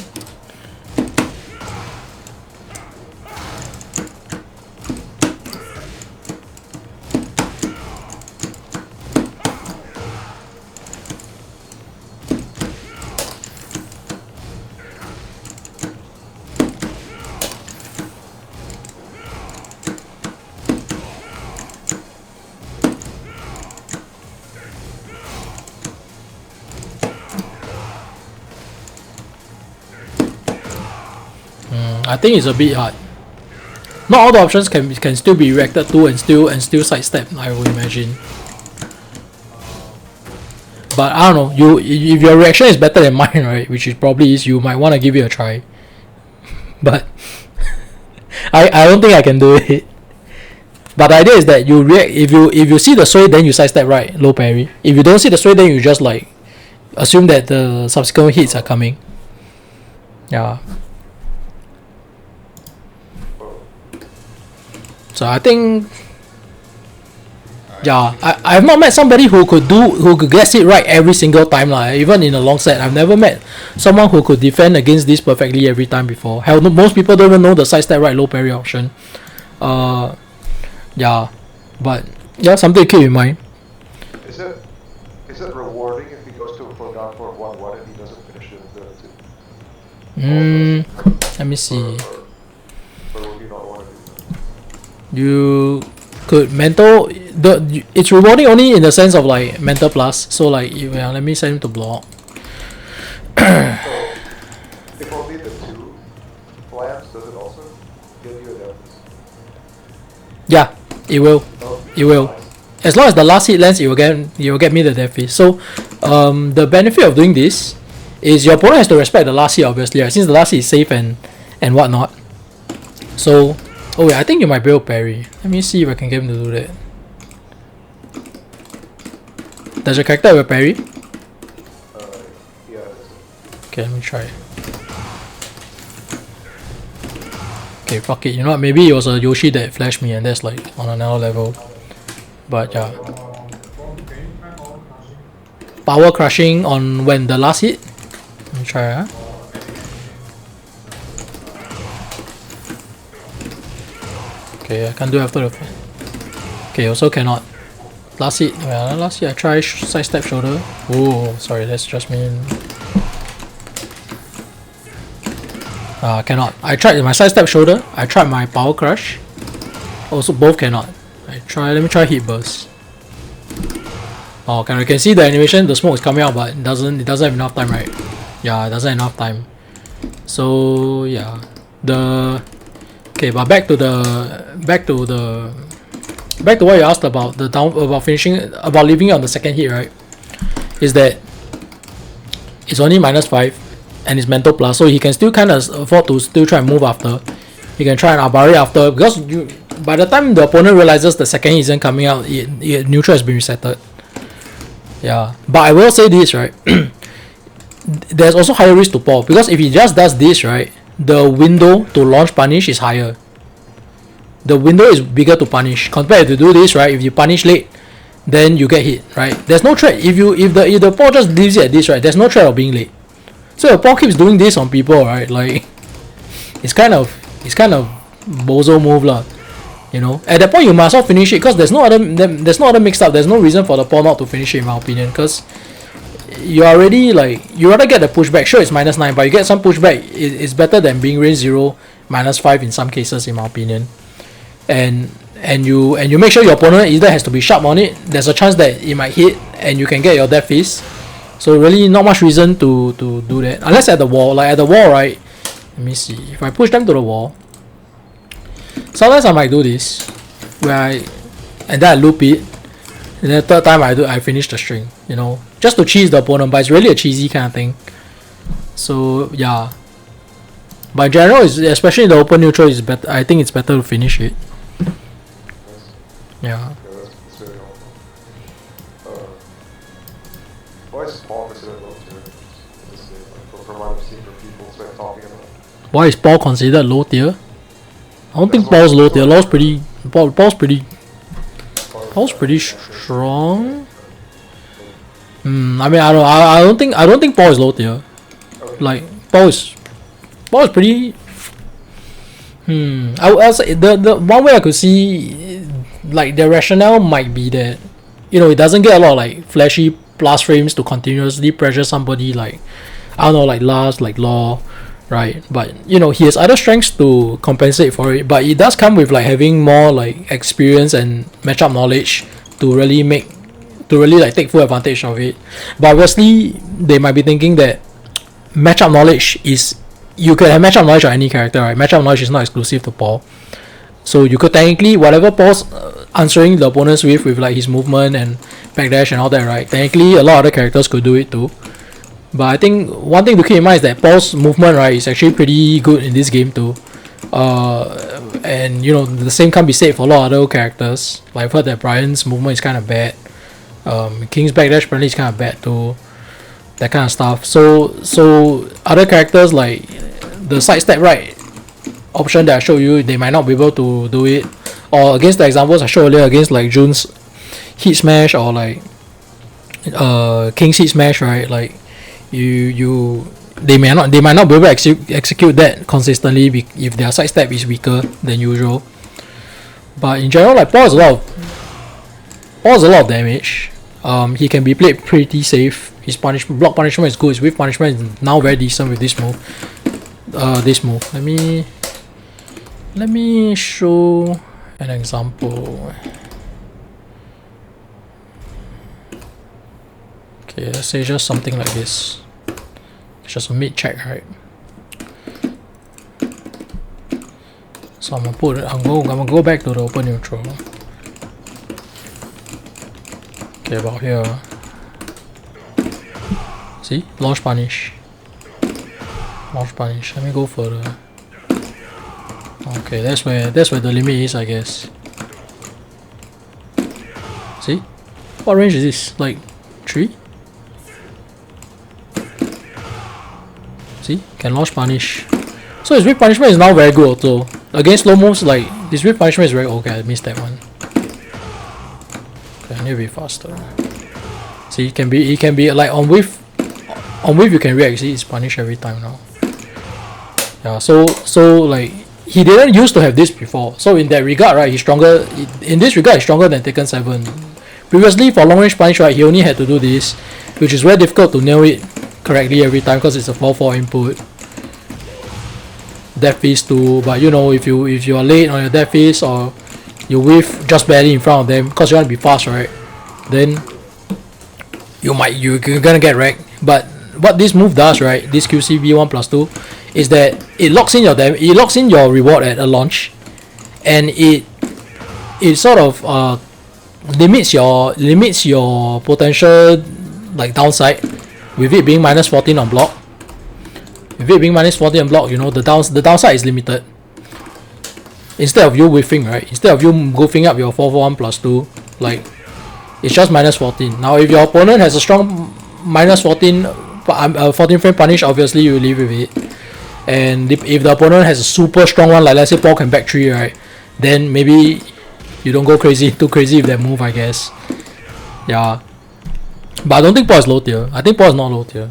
I think it's a bit hard. Not all the options can still be reacted to and still sidestep, I would imagine. But I don't know. If your reaction is better than mine, right? Which it probably is. You might want to give it a try. But I don't think I can do it. But the idea is that you react if you see the sway, then you sidestep right, low parry. If you don't see the sway, then you just like assume that the subsequent hits are coming. Yeah. So I think, yeah, I have not met somebody who could guess it right every single time lah. Even in a long set, I've never met someone who could defend against this perfectly every time before. Hell, most people don't even know the sidestep right low parry option. Yeah, but yeah, something to keep in mind. Is it rewarding if he goes to a down for 1-1 and he doesn't finish it in 2? Let me see. Or would you not want to do that? You could mental. It's rewarding only in the sense of like mental plus. So like, yeah, let me send him to block. So, if only the 2 flaps, does it also give you a death? Yeah, it will. Oh, It will. As long as the last hit lands, it will get me the death fist. So, the benefit of doing this is your opponent has to respect the last hit, obviously, right? Since the last hit is safe and whatnot. So, oh yeah, I think you might be able to parry. Let me see if I can get him to do that. Does your character have a parry? Yeah. Okay, let me try. Okay, fuck it. You know what? Maybe it was a Yoshi that flashed me, and that's like on another level. But yeah. Power crushing on when the last hit? Let me try, huh? Okay, I can't do after the fight. Okay, also cannot. Last hit, last hit I try sidestep shoulder. Oh, sorry, that's just me. Cannot. I tried my sidestep shoulder. I tried my power crush. Also, both cannot. Let me try hit burst. Oh, you can see the animation. The smoke is coming out, but it doesn't have enough time, right? Yeah, it doesn't have enough time. So yeah, okay, but back to what you asked about about leaving it on the second hit, right? Is that it's only -5 and it's mental plus, so he can still kind of afford to still try and move after. He can try and abari after, because by the time the opponent realizes the second hit isn't coming out, neutral has been resetted. Yeah, but I will say this, right? There's also higher risk to Paul, because if he just does this, right, the window to launch punish is higher. The window is bigger to punish compared to do this, right? If you punish late, then you get hit, right? There's no threat. If the Paul just leaves it at this, right, there's no threat of being late. So if Paul keeps doing this on people, right, like it's kind of bozo move lah. You know, at that point you must not finish it, because there's no other mixed up. There's no reason for the Paul not to finish it, in my opinion, because you already, like, you rather get the pushback. Sure, it's -9, but you get some pushback. It's better than being range 0 -5 in some cases, in my opinion. And you make sure your opponent either has to be sharp on it. There's a chance that it might hit, and you can get your death fist. So really, not much reason to do that, unless at the wall. Like at the wall, right? Let me see. If I push them to the wall, sometimes I might do this, and then I loop it, and then the third time I finish the string. You know, just to cheese the opponent, but it's really a cheesy kind of thing. So yeah, but in general, especially in the open neutral, is better. I think it's better to finish it. Yeah. That's very helpful. Why is Paul considered low tier? From what I've seen from people talking about. Why is Paul considered low tier? I don't think Paul's low tier. Paul's pretty strong. I mean, I don't think Paul is low tier. Like Paul is pretty. I'll say the one way I could see, like, the rationale might be that, you know, it doesn't get a lot of like flashy plus frames to continuously pressure somebody, like, I don't know, like Lars, like Law, right? But you know, he has other strengths to compensate for it, but it does come with like having more like experience and matchup knowledge to really like take full advantage of it. But obviously they might be thinking that matchup knowledge is, you can have matchup knowledge on any character, right? Matchup knowledge is not exclusive to Paul. So you could technically, whatever Paul's answering the opponents with like his movement and backdash and all that, right? Technically, a lot of other characters could do it too. But I think one thing to keep in mind is that Paul's movement, right, is actually pretty good in this game too. And you know, the same can't be said for a lot of other characters. Like I've heard that Brian's movement is kind of bad. King's backdash apparently is kind of bad too. That kind of stuff. So other characters, like the sidestep right option that I showed you, they might not be able to do it. Or against the examples I showed earlier, against like Jun's heat smash or like King's heat smash, right? Like they might not be able to execute that consistently if their sidestep is weaker than usual. But in general, like Paul has a lot of damage. He can be played pretty safe. His block punishment is good. His whiff punishment is now very decent with this move. Let me show an example. Okay, let's say just something like this. It's just a mid check, right? So I'm gonna go back to the open neutral. Okay, about here. See? Launch punish. Let me go further. Okay, that's where the limit is, I guess. See? What range is this? Like 3? See? Can launch punish. So his whip punishment is now very good also. Against slow moves, like his whip punishment is very okay. I missed that one. Okay, I need to be faster. See, it can be like on whiff On wave you can react, see it's punished every time now. Yeah, so like he didn't used to have this before. So in that regard, right, he's stronger. In this regard, he's stronger than Tekken 7. Previously for long range punish, right, he only had to do this, which is very difficult to nail it correctly every time because it's a 4-4 input. Death Fist too, but you know, if you are late on your Death Fist or you whiff just barely in front of them because you want to be fast, right, then you're gonna get wrecked. But what this move does, right, this QCB 1+2, is that it locks in your reward at a launch, and it sort of limits your potential like downside with it being -14 on block. With it being -14 on block, you know, the downside is limited. Instead of you whiffing, right? Instead of you goofing up your 4-4-1+2, like it's just -14. Now if your opponent has a strong -14 14 frame punish, obviously you live with it. And if the opponent has a super strong one, like let's say Paul can back 3, right, then maybe you don't go too crazy with that move, I guess. Yeah. But I don't think Paul is low tier. I think Paul is not low tier.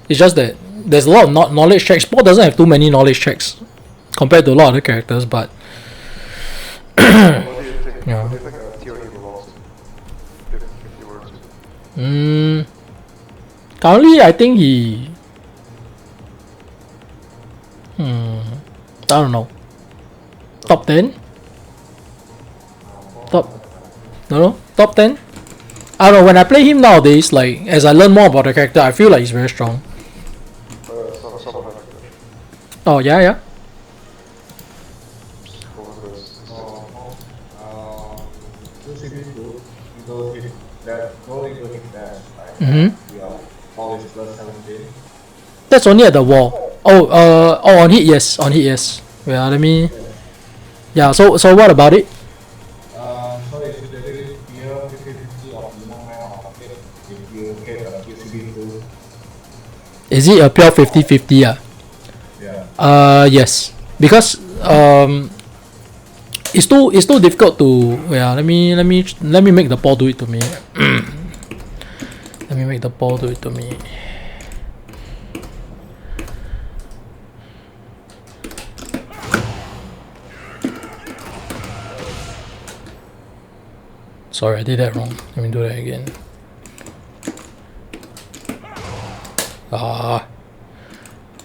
It's just that there's a lot of knowledge checks. Paul doesn't have too many knowledge checks compared to a lot of other characters, but What do you think? yeah. What do you think a tier he belongs to? If you were to. Currently, I think he. I don't know. Top 10? Top 10? I don't know. When I play him nowadays, like as I learn more about the character, I feel like he's very strong. Oh yeah. That's only at the wall. On hit, yes. On hit, yes. Yeah, let me. Yeah. So what about it? Is it a pure 50-50? Yes. Because it's too difficult to. Yeah. Let me make the ball do it to me. Let me make the ball do it to me. Sorry, I did that wrong. Let me do that again.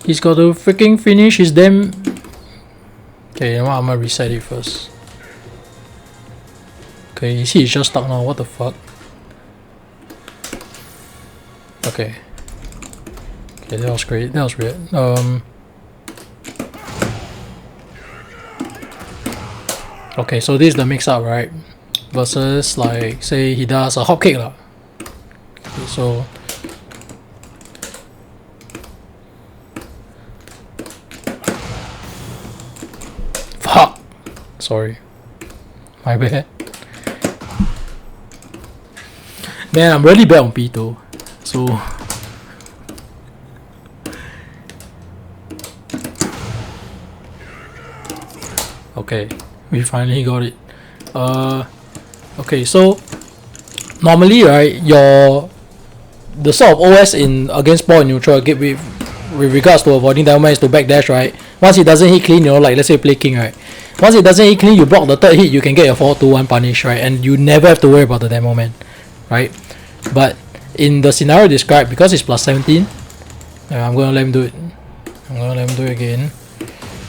He's got to freaking finish his damn. Okay, you know what? I'm gonna reset it first. Okay, you see, he's just stuck now. What the fuck? Okay. Okay, that was great. That was weird. Okay, so this is the mix-up, right? Versus, like, say he does a hop kick lah. Okay, so fuck. Sorry, my bad. Man, I'm really bad on P2. So okay, we finally got it. Okay, so normally, right, the sort of OS in against ball in neutral get with regards to avoiding damage is to backdash, right? Once it doesn't hit clean, you know, like let's say play king, right? Once it doesn't hit clean, you block the third hit, you can get your 4-2-1 punish, right? And you never have to worry about the demo man, right? But in the scenario described, because it's plus 17, I'm gonna let him do it. I'm gonna let him do it again.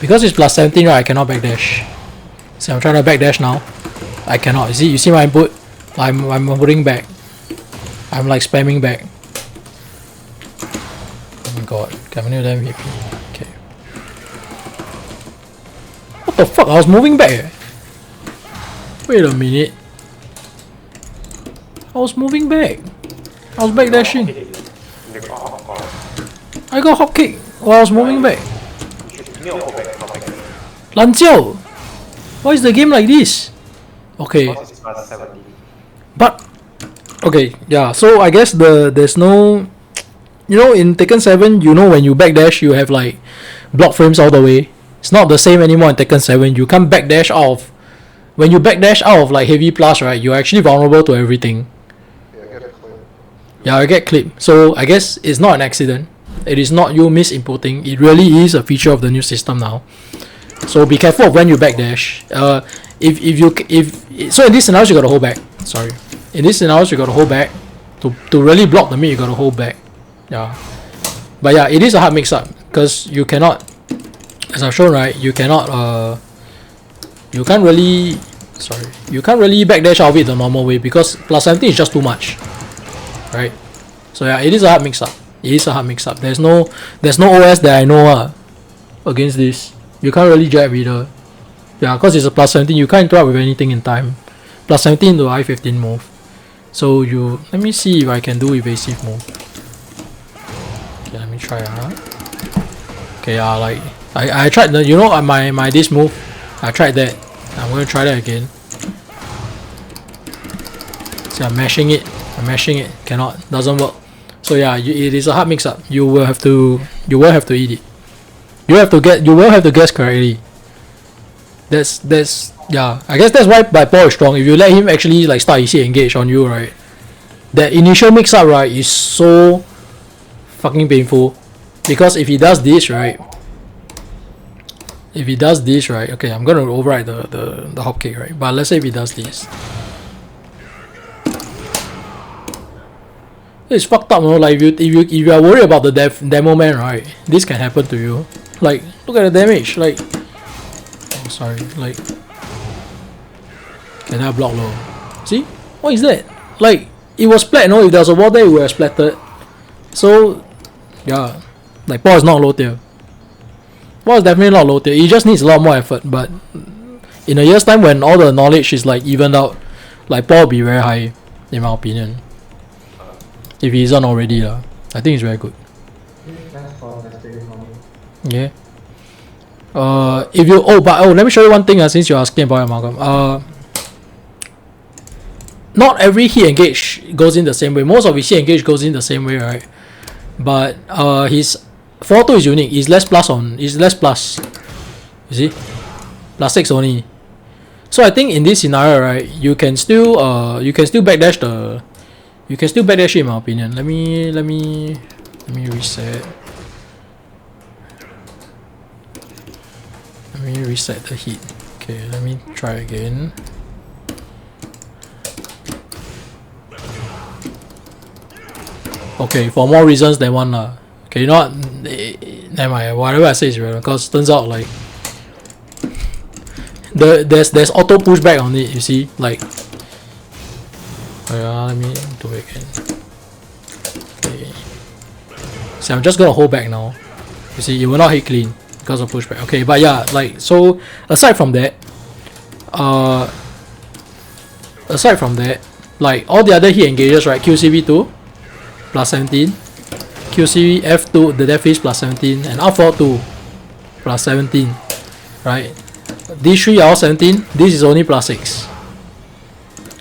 Because it's plus 17, right, I cannot backdash. See, I'm trying to backdash now. I cannot. You see my input? I'm holding back. I'm like spamming back. Oh my god. Can you damn hit me? Okay. What the fuck? I was moving back. Wait a minute. I was moving back. I was backdashing. I got hop kick while I was moving back. Lanjiao! Why is the game like this? Okay. But okay, yeah, so I guess there's no, you know, in Tekken 7, you know, when you backdash you have like block frames all the way. It's not the same anymore in Tekken 7. You can't backdash out of, when you backdash out of like heavy plus, right, you're actually vulnerable to everything. Yeah, I get clipped. So I guess it's not an accident. It is not you misinputting. It really is a feature of the new system now. So be careful of when you backdash. So in this scenario you gotta hold back. Sorry. In this scenario you gotta hold back. To really block the mid you gotta hold back. Yeah. But yeah, it is a hard mix up because you cannot, as I've shown, right, you can't really backdash out of it the normal way because plus 17 is just too much. Right? So yeah, it is a hard mix up. It is a hard mix up. There's no OS that I know against this. You can't really jab either. Yeah, because it's a plus 17, you can't interact with anything in time. Plus 17 to I-15 move. So let me see if I can do evasive move. Okay, let me try. Okay, like I tried the, you know, my this move. I tried that. I'm gonna try that again. See, I'm mashing it. Cannot. Doesn't work. So yeah, it is a hard mix up. You will have to eat it. You will have to guess correctly. That's yeah. I guess that's why Paul is strong. If you let him actually like start his engage on you, right? That initial mix up, right, is so fucking painful. Because if he does this, right? Okay, I'm gonna override the hop kick, right? But let's say if he does this. It's fucked up, no? Like if you are worried about the demo man, right? This can happen to you. Like, look at the damage. Like, oh, sorry. Like, can I block low? See? What is that? Like, it was splat. No, if there was a wall there, it would have splattered. So, yeah, like Paul is not low tier. Paul is definitely not low tier. He just needs a lot more effort. But in a year's time, when all the knowledge is like evened out, like Paul will be very high, in my opinion. If he isn't already, I think he's very good. Yeah. Let me show you one thing since you're asking about it, Malcolm. Not every hit engage goes in the same way. Most of his hit engage goes in the same way, right? But his 4-2 is unique. It's less plus. You see? Plus 6 only. So I think in this scenario, right, you can still backdash it, in my opinion. Let me reset. Let me reset the heat. Okay, let me try again. Okay, for more reasons than one lah. Okay, you know what? Never mind. Whatever I say is relevant because turns out like there's auto pushback on it. You see, like. Let me do it again. Okay. So I'm just gonna hold back now. You see, it will not hit clean because of pushback. Okay, but yeah, like so. Aside from that, like all the other hit engages, right? QCV2 plus 17, QCV F2 the death is plus 17, and R42 plus 17, right? These three are all 17. This is only plus 6.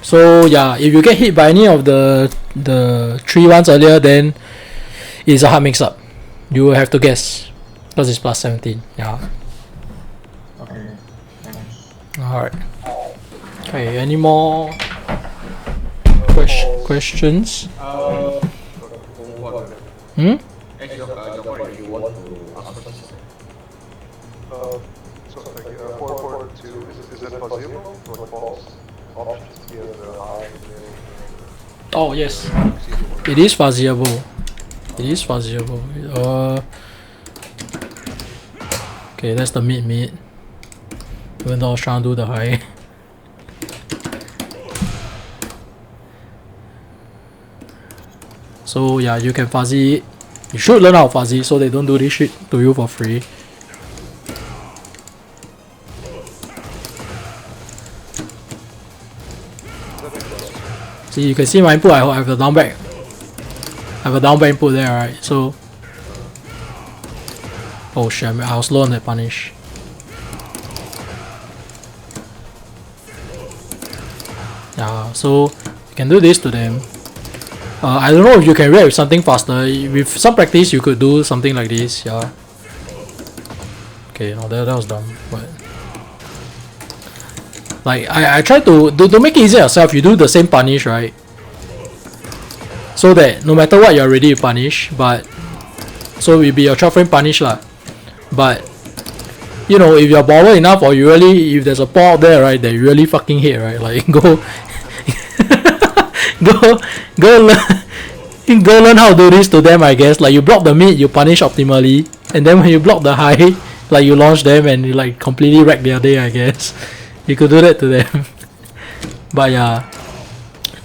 So yeah, if you get hit by any of the 3 ones earlier, then it's a hard mix up. You will have to guess because it's plus 17. Yeah. Okay. Thanks. Alright. Okay. Any more questions? Hmm. So like 442 is it possible for false options to be the high? Oh yes, it is fuzzyable. Okay, that's the mid. Even though I was trying to do the high. So yeah, you can fuzzy it. You should learn how to fuzzy so they don't do this shit to you for free. See, you can see my input. I have a down back. I have a down back input there, right? So, oh shit, I was low on that punish. Yeah, so you can do this to them. I don't know if you can react with something faster. With some practice, you could do something like this. Yeah. Okay, no, that was dumb. But like I try to make it easier yourself. You do the same punish, right? so that no matter what you're ready to punish, but so it will be your 12 frame punish lah. But you know, if you're baller enough, or you really, if there's a paw out there, right, that you really fucking hate, right, like go go learn how to do this to them, I guess. Like you block the mid, you punish optimally, and then when you block the high, like you launch them and you like completely wreck their day, I guess. You could do that to them. But yeah.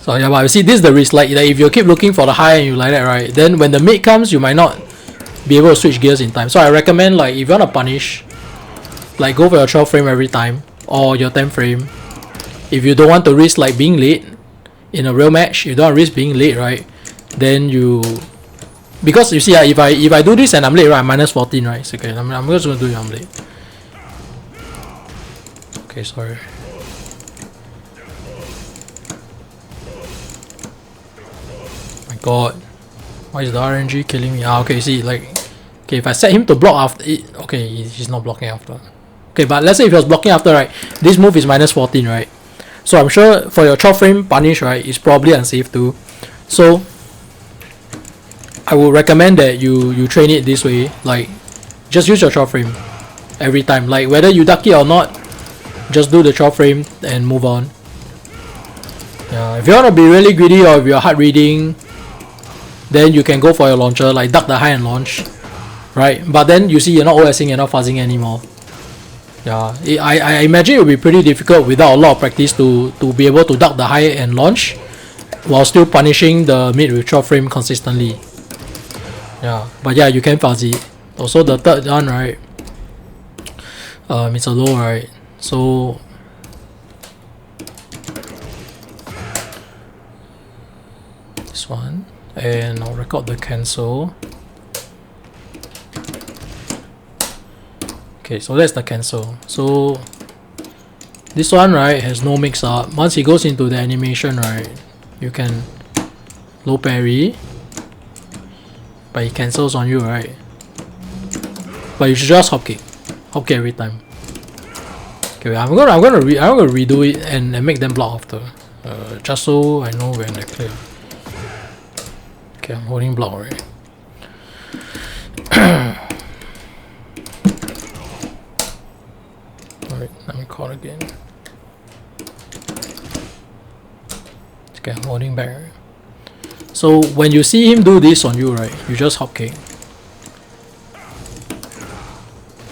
So yeah, but you see, this is the risk. Like if you keep looking for the high and you like that, right, then when the mid comes, you might not be able to switch gears in time. So I recommend, like, if you want to punish, like go for your 12 frame every time, or your 10 frame. If you don't want to risk like being late in a real match, you don't want to risk being late, right, then you, because you see, if I do this and I'm late, right, I'm minus 14, right, it's okay, I'm just going to do it, I'm late. Okay, sorry. My god, why is the RNG killing me? Okay, see, like, okay, if I set him to block after it, okay, he's not blocking after. Okay, but let's say if he was blocking after, right, this move is minus 14, right, so I'm sure for your 12 frame punish, right, it's probably unsafe too. So I would recommend that you train it this way, like just use your 12 frame every time, like whether you duck it or not, just do the 12 frame and move on. Yeah, if you want to be really greedy, or if you're hard reading, then you can go for your launcher, like duck the high and launch, right? But then you see, you're not OSing, you're not fuzzing anymore. Yeah, I imagine it will be pretty difficult without a lot of practice to be able to duck the high and launch while still punishing the mid with 12 frame consistently. Yeah, but yeah, you can fuzzy. Also the third one, right, it's a low, right, so this one, and I'll record the cancel. Okay, so that's the cancel. So this one, right, has no mix up. Once he goes into the animation, right, you can low parry, but he cancels on you, right? But you should just hop kick every time. Okay, I'm gonna redo it and make them block after, just so I know when they're clear. Okay, I'm holding block already. Alright, let me call again. Okay, I'm holding back. Right? So when you see him do this on you, right, you just hop kick.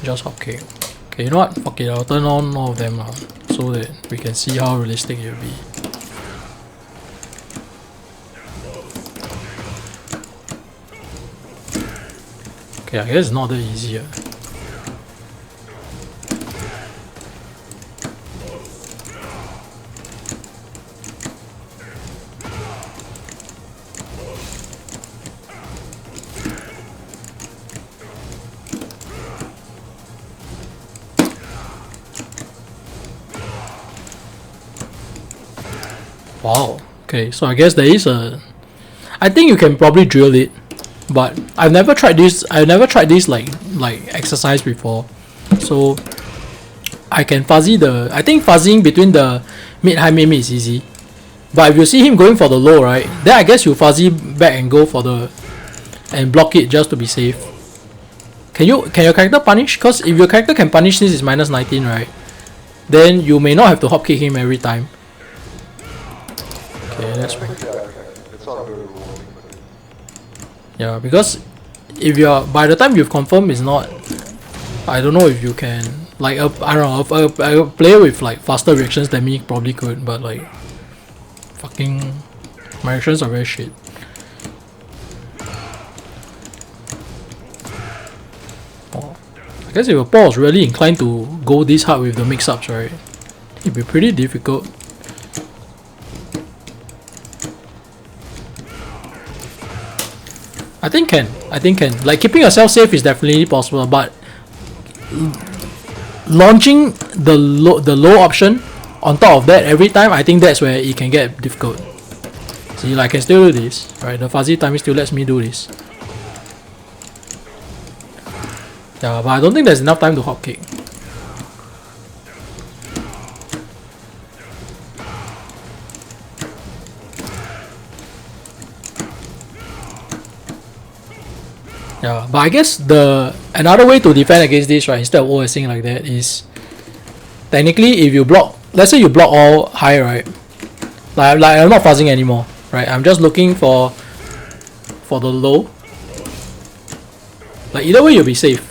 Just hop kick. Okay, you know what? Fuck it, I'll turn on all of them so that we can see how realistic it will be. Okay, I guess it's not that easy. Wow. Okay, so I guess there is a. I think you can probably drill it, but I've never tried this. I've never tried this like exercise before, so I can fuzzy the. I think fuzzying between the mid high mid is easy, but if you see him going for the low, right, then I guess you fuzzy back and go for the and block it just to be safe. Can your character punish? Because if your character can punish since it's minus 19, right, then you may not have to hop kick him every time. Okay, that's fine. Yeah, because if you're, by the time you've confirmed it's not, I don't know if you can, like, I don't know, a player with like faster reactions than me probably could, but like, fucking, my reactions are very shit. Oh, I guess if a ball is really inclined to go this hard with the mix-ups, right, it'd be pretty difficult. I think can. Like, keeping yourself safe is definitely possible, but launching the low option on top of that every time, I think that's where it can get difficult. See, like, I can still do this, right? The fuzzy timing still lets me do this. Yeah, but I don't think there's enough time to hop kick. Yeah, but I guess the another way to defend against this, right, instead of OSing like that, is technically if you block, let's say you block all high, right, like I'm not fuzzing anymore, right, I'm just looking for the low. Like either way you'll be safe.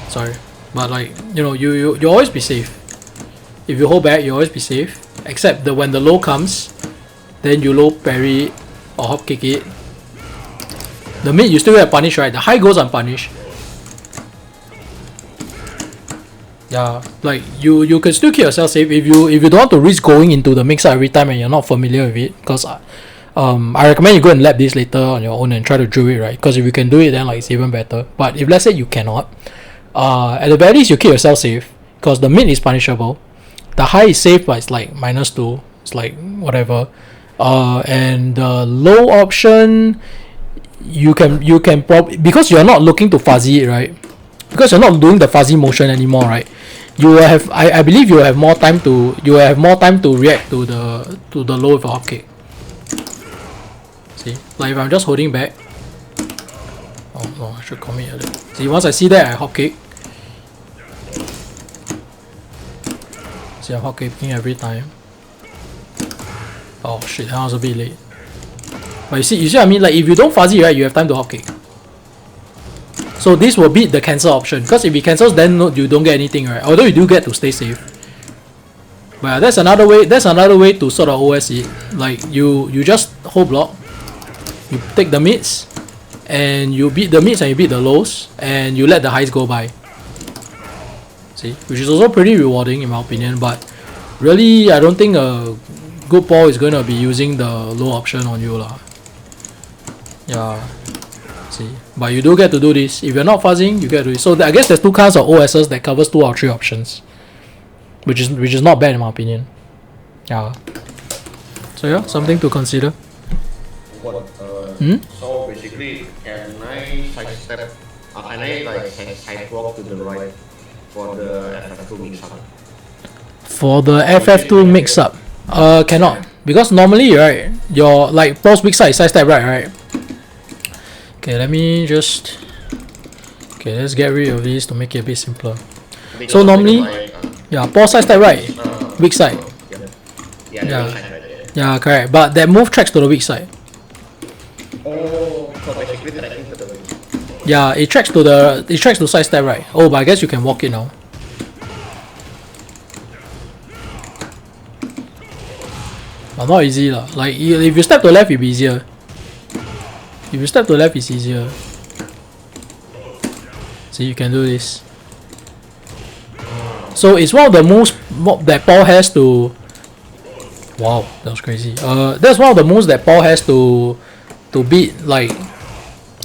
Sorry, but like, you know, you always be safe. If you hold back, you always be safe, except that when the low comes, then you low parry or hop kick it. The mid you still get punished, right? The high goes unpunished. Yeah, like you can still keep yourself safe if you don't want to risk going into the mix up every time and you're not familiar with it. Because I recommend you go and lab this later on your own and try to drill it, right? Because if you can do it, then like it's even better. But if let's say you cannot, at the very least you keep yourself safe because the mid is punishable. The high is safe, but it's like -2. It's like whatever. And the low option, you can probably, because you're not looking to fuzzy it, right? Because you're not doing the fuzzy motion anymore, right? You will have, I believe you will have more time to react to the low with a hop kick. See, like if I'm just holding back. Oh no, I should commit earlier. See, once I see that, I hop kick. See, I'm hop kicking every time. Oh shit, that was a bit late. But you see what I mean? Like if you don't fuzzy, right, you have time to hop kick. So this will beat the cancel option, because if it cancels, then no, you don't get anything, right? Although you do get to stay safe. But yeah, that's another way. That's another way to sort of OS it. Like you just hold block, you take the mids, and you beat the mids and you beat the lows, and you let the highs go by. See, which is also pretty rewarding in my opinion. But really, I don't think a good ball is gonna be using the low option on you lah. Yeah. See, but you do get to do this. If you're not fuzzing, you get to do it. So I guess there's two kinds of OSs that covers 2 or 3 options, which is not bad in my opinion. Yeah. So yeah, something to consider. So basically, can I sidestep? Can I like sidewalk to the right for the FF2 mix-up? For the FF2 mix-up, cannot, because normally, right, your like post big side sidestep, right. Okay, let me just. Okay, let's get rid of this to make it a bit simpler. Because so normally, like, yeah, pause side step right, weak side. Yeah, correct. But that move tracks to the weak side. Oh, so basically tracking to the weak. Yeah, it tracks to side step right. Oh, but I guess you can walk it now. But not easy lah. Like if you step to the left, it'll be easier. If you step to the left, it's easier. See, you can do this. So it's one of the moves that Paul has to. Wow, that was crazy. That's one of the moves that Paul has to beat. Like,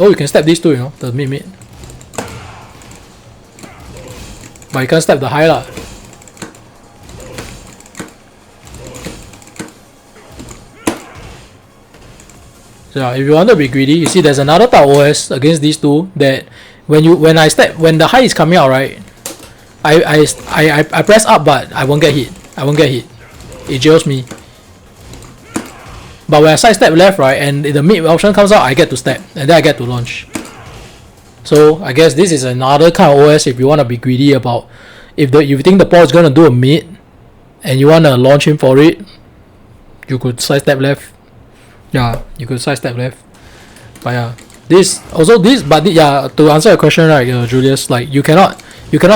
oh, you can step these two, you know, the mid. But you can't step the high lah. So yeah, if you want to be greedy, you see there's another type of OS against these two that when the high is coming out, right, I press up but I won't get hit. It jails me. But when I side step left, right, and the mid option comes out, I get to step and then I get to launch. So I guess this is another kind of OS if you want to be greedy about if you think the ball is gonna do a mid and you wanna launch him for it, you could side step left. Yeah, you could sidestep left. But yeah, to answer your question, right, Julius, like you cannot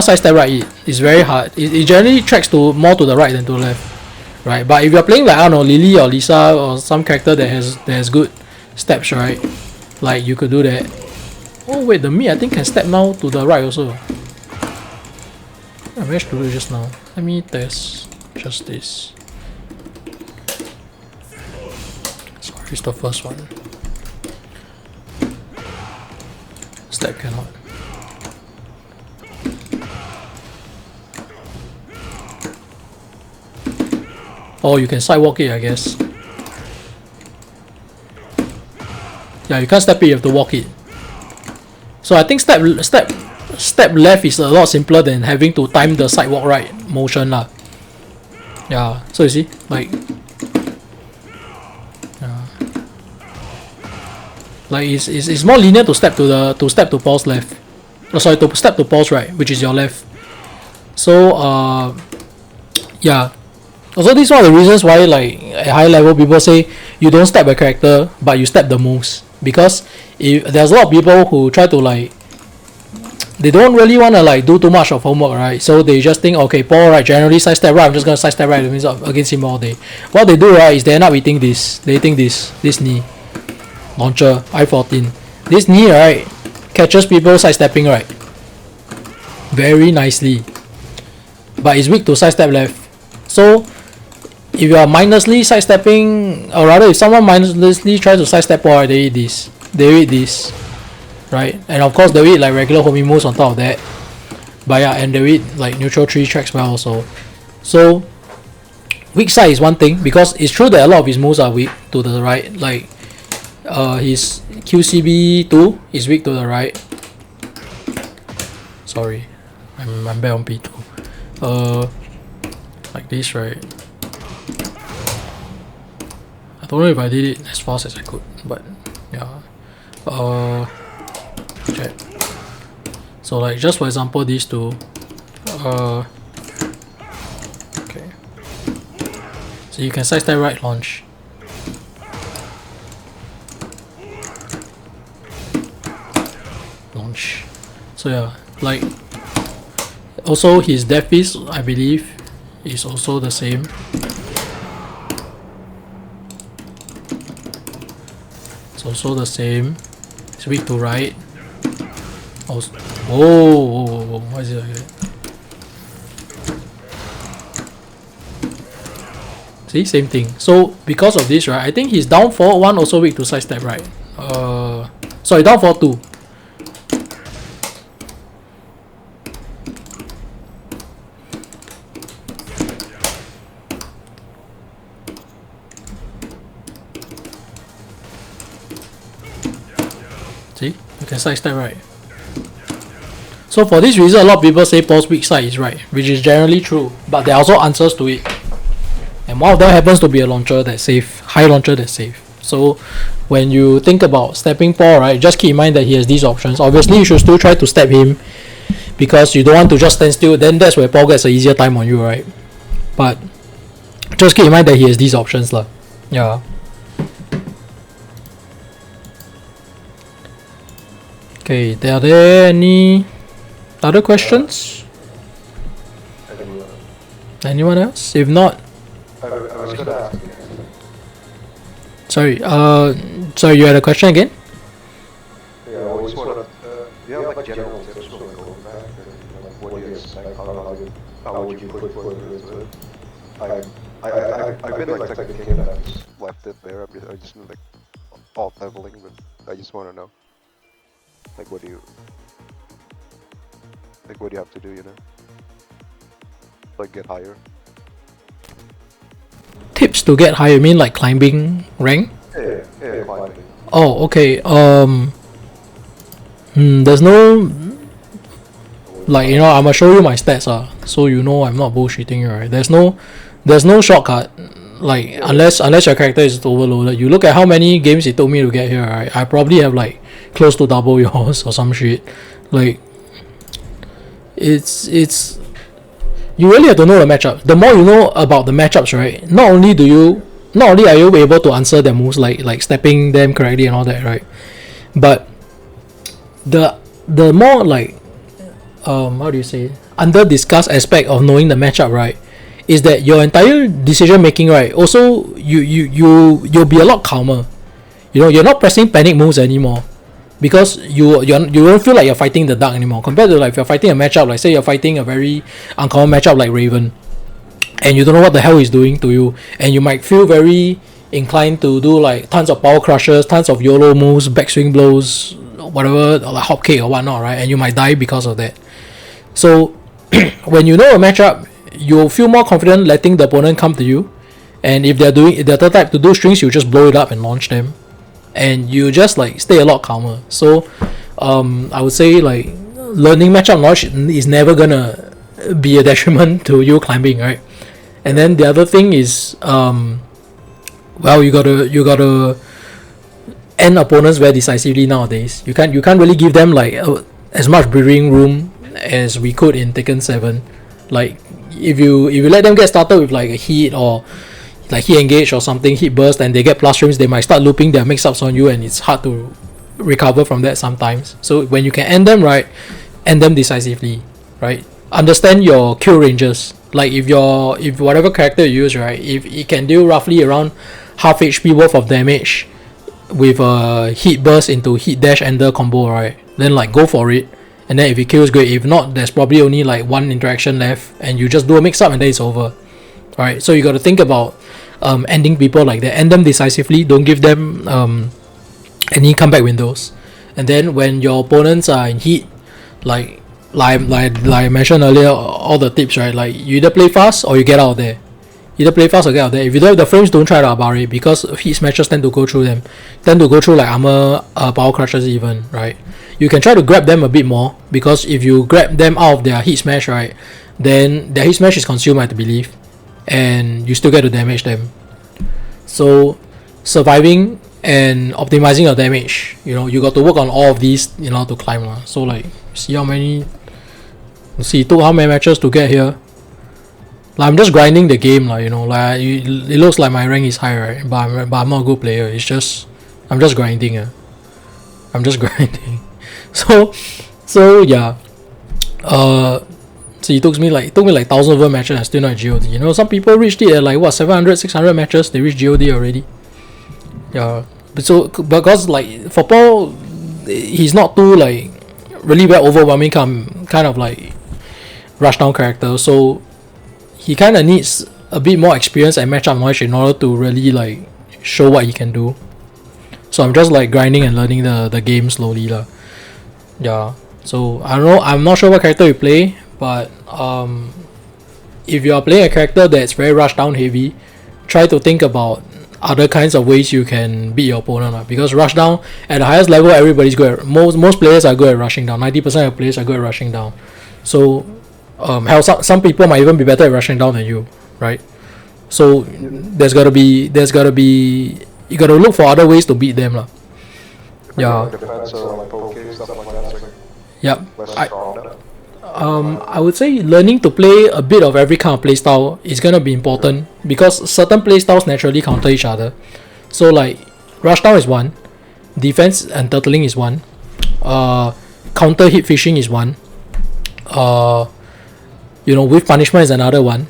sidestep right. It's very hard. It generally tracks to more to the right than to the left, right? But if you're playing like I don't know Lily or Lisa or some character that has good steps, right? Like you could do that. Oh wait, the mid I think can step now to the right also. I managed to do it just now. Let me test just this. Here's the first one. Step cannot. Oh, you can sidewalk it, I guess. Yeah, you can't step it, you have to walk it. So I think step left is a lot simpler than having to time the sidewalk right motion lah. Yeah, so you see, like Like it's more linear to step to Paul's left. Oh, sorry, to step to Paul's right, which is your left. So yeah. Also, this is one of the reasons why, like, at high level, people say you don't step a character, but you step the moves. Because if there's a lot of people who try to, like, they don't really want to, like, do too much of homework, right? So they just think, okay, Paul, right, generally sidestep right, I'm just going to sidestep right against him all day. What they do, right, is they end up eating this. They eating this knee. Launcher, I-14. This knee, right, catches people sidestepping right. Very nicely. But it's weak to sidestep left. So if you are mindlessly sidestepping, or rather if someone mindlessly tries to sidestep, or they eat this. They eat this. Right? And of course they eat like regular homing moves on top of that. But yeah, and they eat like neutral 3 tracks well also. So weak side is one thing, because it's true that a lot of his moves are weak to the right. Like his QCB2 is weak to the right. Sorry. I'm bad on P2. Like this, right? I don't know if I did it as fast as I could, but yeah. Check. So like, just for example, these two. Okay. So you can sidestep right launch. Launch. So yeah, like, also his death piece, I believe, is also the same. Also the same. It's weak to right. Also, whoa, why is it like that? See, same thing. So because of this, right, I think he's down 4-1 also weak to sidestep right. Sorry, down 4-2. See, you can sidestep right. So for this reason, a lot of people say Paul's weak side is right, which is generally true, but there are also answers to it. And one of them happens to be a launcher that's safe, high launcher that's safe. So when you think about stepping Paul, right, just keep in mind that he has these options. Obviously, you should still try to step him, because you don't want to just stand still. Then that's where Paul gets an easier time on you, right? But just keep in mind that he has these options, lah. Yeah. Okay, are there any other questions? Anyone else? If not, I was gonna ask again. sorry. Sorry, you had a question again? Yeah, I always wanna. You have like general tips for like going back, and like what do you expect? How would you put into it? I've been like Tekken King and I just left it there. I just like alt leveling, but I just want to know. Like what do you have to do, you know? Like get higher? Tips to get higher, you mean like climbing rank? Yeah, climbing. Oh, okay. There's no, like, you know, I'm gonna show you my stats, so you know I'm not bullshitting you, right? There's no shortcut. Like, unless your character is overloaded. You look at how many games it took me to get here, right? I probably have like close to double yours or some shit. Like, it's you really have to know the matchup. The more you know about the matchups, right? Not only are you able to answer their moves, like stepping them correctly and all that, right? But the more, like, how do you say, under discussed aspect of knowing the matchup, right, is that your entire decision making, right, also you'll be a lot calmer. You know, you're not pressing panic moves anymore, because you don't feel like you're fighting the dark anymore, compared to like if you're fighting a matchup, like say you're fighting a very uncommon matchup like Raven, and you don't know what the hell he's doing to you, and you might feel very inclined to do like tons of power crushes, tons of YOLO moves, backswing blows, whatever, or like hop kick or whatnot, right? And you might die because of that. So when you know a matchup, you'll feel more confident letting the opponent come to you, and if they're the type to do strings, you just blow it up and launch them, and you just like stay a lot calmer. So I would say like learning matchup knowledge is never gonna be a detriment to you climbing, right? And then the other thing is well, you gotta end opponents very decisively nowadays. You can't really give them like as much breathing room as we could in Tekken 7. Like if you let them get started with like a hit or like hit engage or something, hit burst, and they get plus streams, they might start looping their mix-ups on you, and it's hard to recover from that sometimes. So when you can end them right, end them decisively, right? Understand your kill ranges. Like if whatever character you use, right, if it can deal roughly around half HP worth of damage with a hit burst into hit dash ender combo, right, then like go for it. And then if it kills, great. If not, there's probably only like one interaction left, and you just do a mix-up and then it's over. Alright, so you got to think about ending people like that. End them decisively. Don't give them any comeback windows. And then when your opponents are in heat, like I mentioned earlier, all the tips, right? Like you either play fast or you get out of there. Either play fast or get out of there. If you don't have the frames, don't try to abari, because heat smashes tend to go through them. Tend to go through like armor power crushers even, right? You can try to grab them a bit more, because if you grab them out of their heat smash, right, then their heat smash is consumed, I believe, and you still get to damage them. So surviving and optimizing your damage, you got to work on all of these, to climb. So like, see how many. See, it took how many matches to get here. Like I'm just grinding the game, like it looks like my rank is high, right? But I'm not a good player. It's just I'm just grinding. I'm just grinding. So yeah. So it took me like 1,000 over matches and still not GOD. Some people reached it at like 700, 600 matches. They reached GOD already. Yeah. Because like for Paul, he's not too like really well overwhelming kind of like rushdown character. So he kind of needs a bit more experience and matchup knowledge in order to really like show what he can do. So I'm just like grinding and learning the game slowly lah. Yeah. So I don't know. I'm not sure what character you play, but if you are playing a character that's very rushdown heavy, try to think about other kinds of ways you can beat your opponent. Because rushdown at the highest level, everybody's good. Most players are good at rushing down. 90% of players are good at rushing down. So hell, some people might even be better at rushing down than you, right? So there's gotta be you gotta look for other ways to beat them lah. Yeah. Yep. I would say learning to play a bit of every kind of playstyle is gonna be important, because certain playstyles naturally counter each other. So like rushdown is one, defense and turtling is one, counter hit fishing is one, with punishment is another one.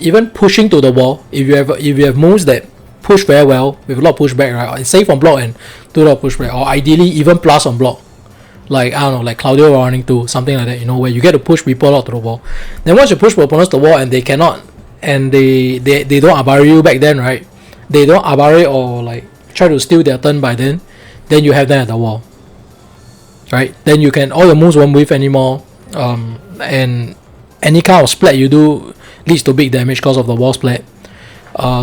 Even pushing to the wall, if you have moves that push very well with a lot of pushback, right, and save on block and do a lot of pushback, or ideally even plus on block, like I don't know, like Claudio running to something like that, where you get to push people out to the wall. Then once you push opponents to the wall and they cannot, and they don't abari you back then, right, they don't abari or like try to steal their turn by then you have them at the wall, right? Then you can, all your moves won't whiff anymore, and any kind of splat you do leads to big damage because of the wall splat.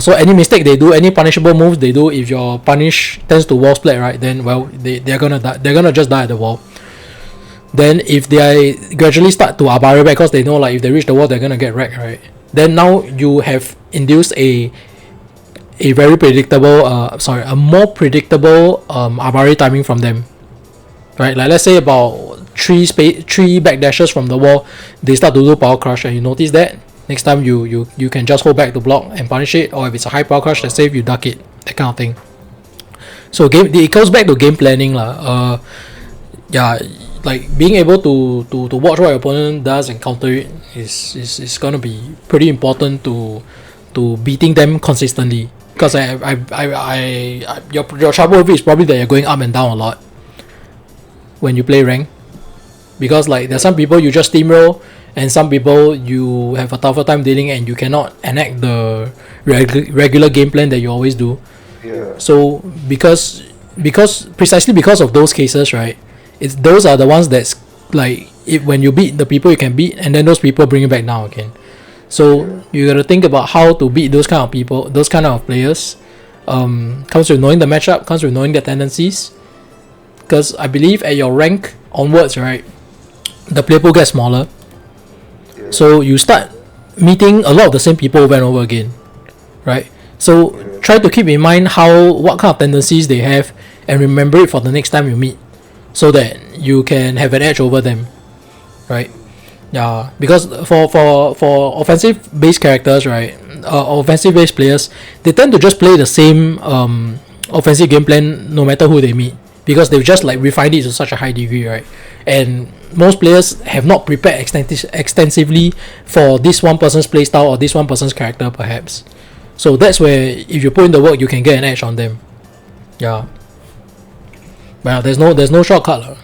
So any mistake they do, any punishable moves they do, if your punish tends to wall splat, right, then well they're gonna die. They're gonna just die at the wall. Then if they gradually start to abari back, because they know like if they reach the wall they're gonna get wrecked, right, then now you have induced a very predictable a more predictable abari timing from them, right? Like let's say about three backdashes from the wall they start to do power crush, and you notice that next time you can just hold back to block and punish it, or if it's a high power crush, let's say if you duck it, that kind of thing. So it goes back to game planning lah. Yeah, like being able to watch what your opponent does and counter it is gonna be pretty important to beating them consistently. Because your trouble with it is probably that you're going up and down a lot when you play rank. Because like there's some people you just steamroll, and some people you have a tougher time dealing and you cannot enact the regular game plan that you always do. Yeah. So precisely because of those cases, right, those are the ones that's like when you beat the people you can beat, and then those people bring you back down again. So you gotta think about how to beat those kind of people, those kind of players. Comes with knowing the matchup, comes with knowing their tendencies. Because I believe at your rank onwards, right, the player pool gets smaller. So you start meeting a lot of the same people over and over again, right? So try to keep in mind what kind of tendencies they have and remember it for the next time you meet, so that you can have an edge over them, right? Yeah, because for offensive based characters, right, offensive based players, they tend to just play the same offensive game plan no matter who they meet, because they've just like refined it to such a high degree, right? And most players have not prepared extensively for this one person's playstyle or this one person's character, perhaps. So that's where if you put in the work, you can get an edge on them. Yeah. Well, there's no shortcut, lah.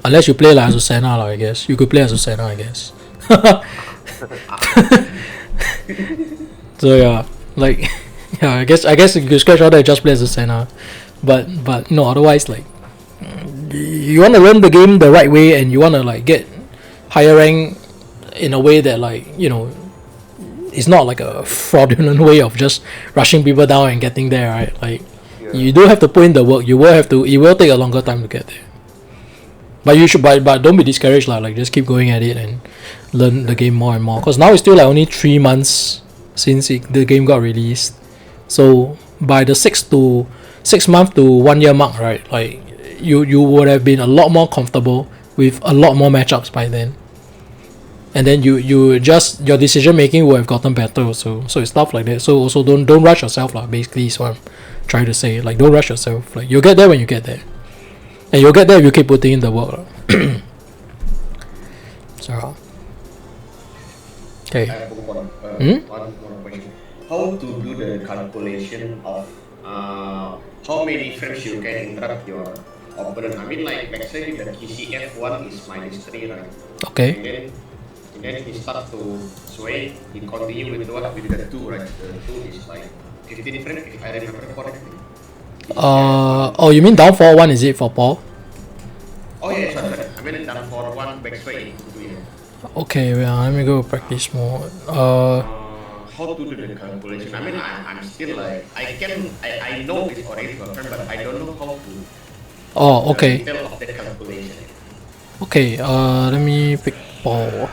Unless you play like Azucena, I guess. You could play Azucena, I guess. So yeah, like yeah, I guess you could scratch out there and just play Azucena. But no, otherwise, like, you want to learn the game the right way and you want to like get higher rank in a way that, like, you know, it's not like a fraudulent way of just rushing people down and getting there, right? Like, you do have to put in the work. It will take a longer time to get there. But you should, but don't be discouraged, like just keep going at it and learn the game more and more. Cause now it's still like only 3 months since the game got released. So by the 6 month to 1 year mark, right? Like you would have been a lot more comfortable with a lot more matchups by then. And then you just, your decision making would have gotten better. So it's stuff like that. So also don't rush yourself, lah. Basically is what I'm trying to say. Like, don't rush yourself. Like, you'll get there when you get there. And you'll get there if you keep putting in the work. So, okay. I have one question. How to do the calculation of how many frames you can interrupt your opponent? I mean, like, let's say the KCF one is -3, right? Okay. And then he starts to sway. He continue with the 2, right? The 2 is like 15 frames, if I remember correctly. Oh, you mean down 4-1, is it, for Paul? Oh yeah, sorry. I mean down 4-1 backsway into 2, yeah. Okay, well, let me go practice mode. How to do the calculation? I mean, I'm still like, I know it's already confirmed, but I don't know how to. Oh, okay. The detail of the calculation. Okay, let me pick Paul.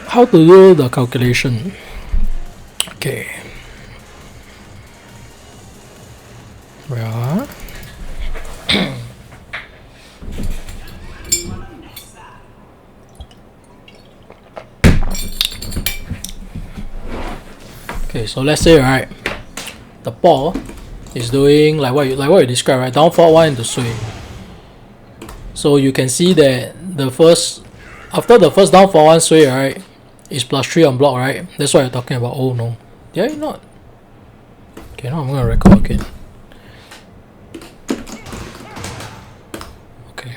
How to do the calculation? Okay. Yeah. Okay, so let's say, right, the ball is doing like what you described, right? Down 4-1 into swing. So you can see that after the first down 4-1 sway, right, is +3 on block, right? That's what you're talking about. Oh no, did I not? Okay, now I'm gonna record again. Okay.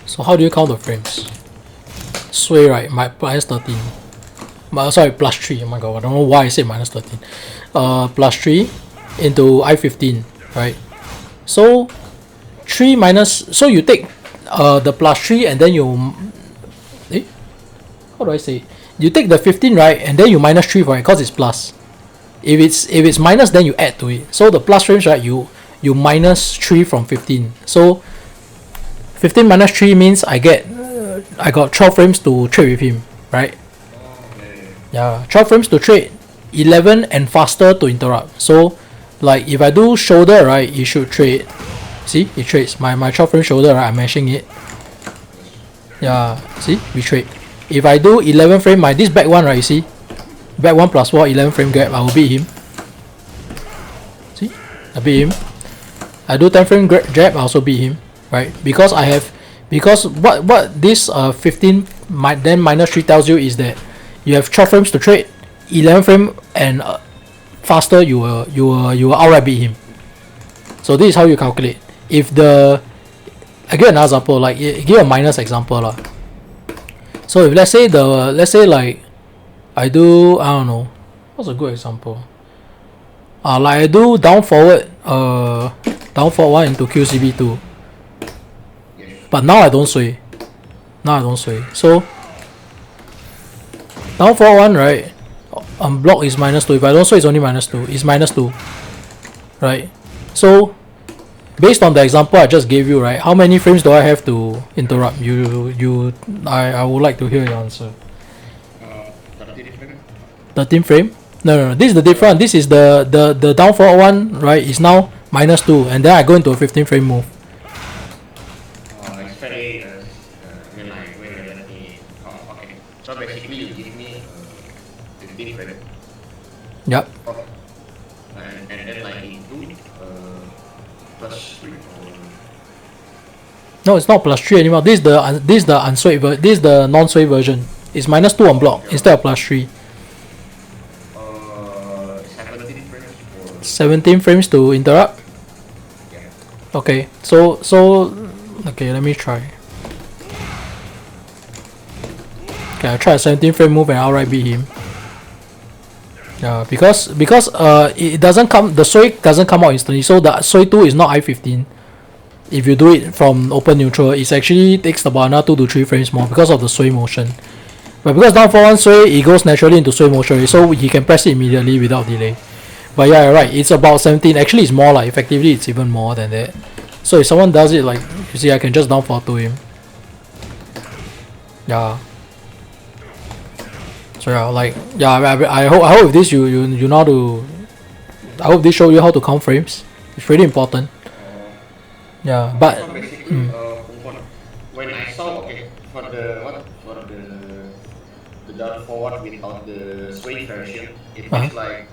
So how do you count the frames? Sway, right? -13. Sorry, +3. Oh my god, I don't know why I said -13. +3 into I15, right? So 3 minus. So you take the +3 and then you. How do I say? You take the 15, right, and then you -3 for it because it's plus. If it's minus, then you add to it. So the plus frames, right, you -3 from 15. So 15 -3 means I got 12 frames to trade with him, right? Yeah, 12 frames to trade, 11 and faster to interrupt. So like if I do shoulder, right, it should trade. See, it trades. My 12 frame shoulder, right, I'm mashing it. Yeah, see, we trade. If I do 11 frame, this back one, right, you see, back 1 + 4, 11 frame grab, I will beat him. See, I beat him. I do 10 frame jab, I also beat him, right? Because what this 15 then -3 tells you is that you have 12 frames to trade, 11 frame and faster, you will outright beat him. So this is how you calculate. If I give another example, like give a minus example lah. So if let's say like I do, I don't know, what's a good example? Like I do down forward 1 into QCB2. But now I don't sway. So down 4-1, right? On block is -2. If I don't sway, it's only -2. It's -2. Right? So based on the example I just gave you, right? How many frames do I have to interrupt? I would like to hear your answer. 13 frame. 13 frame? No. This is the different. This is the down forward one, right? Is now -2, and then I go into a 15 frame move. It's very when let me. Okay. So basically, you give me 15 frame. Yep. Okay. And then like into plus 3 or. No, it's not +3 anymore. This is the unswayed this is the non-sway version. It's -2 on block instead of +3. 17 frames for. 17 frames to interrupt. Yeah. Okay, so okay, let me try. Okay, I try a 17 frame move and outright beat him. Yeah, because it doesn't come, the sway doesn't come out instantly, so the sway 2 is not I-15. If you do it from open neutral, it actually takes about another 2 to 3 frames more because of the sway motion. But because down for one sway, it goes naturally into sway motion, so he can press it immediately without delay. But yeah, you're right, it's about 17. Actually, it's more, like effectively it's even more than that. So if someone does it, like you see, I can just down forward to him. Yeah. So yeah, like I hope with this you know how to. I hope this show you how to count frames. It's pretty important. Yeah, but So basically, when I saw for the down forward without the sway version, it Uh-huh. feels like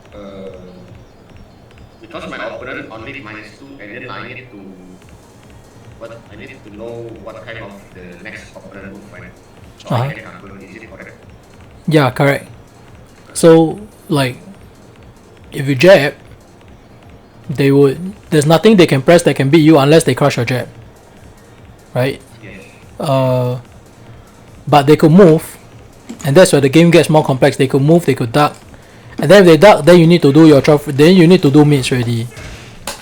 because my opponent only -2, and then I need to know what kind of the next opponent move, right? So Uh-huh. I can calculate, is it correct? yeah, correct. So like, if you jab, there's nothing they can press that can beat you unless they crush your jab, right? Yes. But they could move, and that's where the game gets more complex. They could move, they could duck, and then if they duck, then you need to do your then you need to do mids already,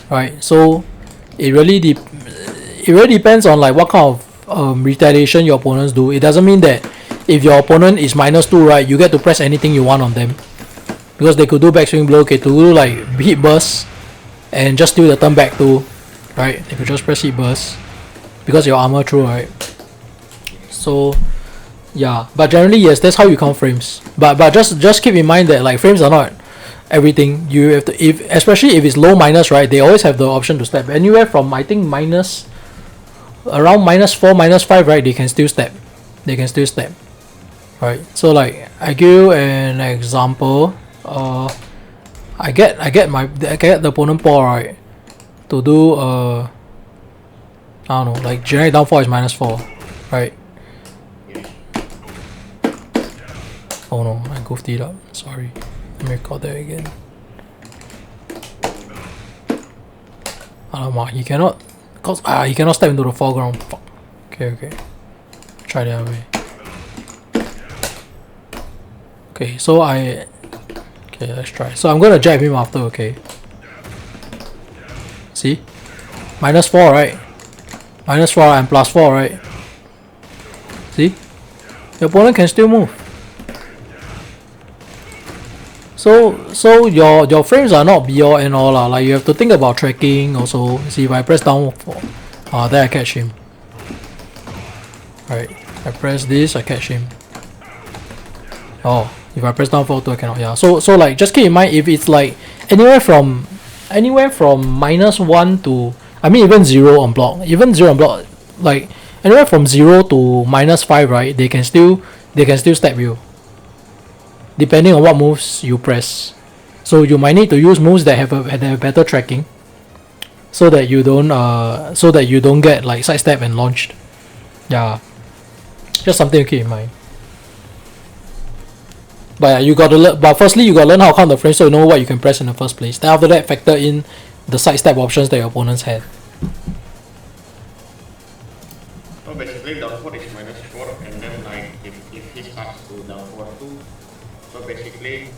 right? So it really depends on like what kind of retaliation your opponents do. It doesn't mean that if your opponent is -2, right, you get to press anything you want on them, because they could do backswing blow, okay, to do like hit burst, and just steal the turn back too, right? They could just press hit burst because your armor through, right? So yeah, but generally yes, that's how you count frames. But just keep in mind that like frames are not everything. You have to, especially if it's low minus, right? They always have the option to step anywhere from, I think, around -4, -5, right? They can still step. Right. So like I give you an example. I get the opponent paw, right, to do I don't know, like generic downfall is -4, right? Oh no, I goofed it up. Sorry. Let me record that again. Alamak, he cannot step into the foreground. Fuck. Okay. Try the other way. Okay, so okay, let's try. So I'm gonna jab him after, okay? See? -4, right? -4 and +4, right? See? Your opponent can still move. So your frames are not be all and all lah. Like you have to think about tracking also. See, if I press down for then I catch him. Right. I press this, I catch him. Oh, if I press down for 2, I cannot. Yeah. So like just keep in mind, if it's like anywhere from -1 to, I mean even 0 on block. Even 0 on block, like anywhere from 0 to -5, right? They can still stab you, depending on what moves you press. So you might need to use moves that have better tracking, so that you don't get like sidestep and launched. Yeah, just something to keep in mind. But you got to learn. But firstly, you got to learn how to count the frames so you know what you can press in the first place. Then after that, factor in the sidestep options that your opponents had. So basically, down forward is -4, and then like if he starts to down forward 2, so basically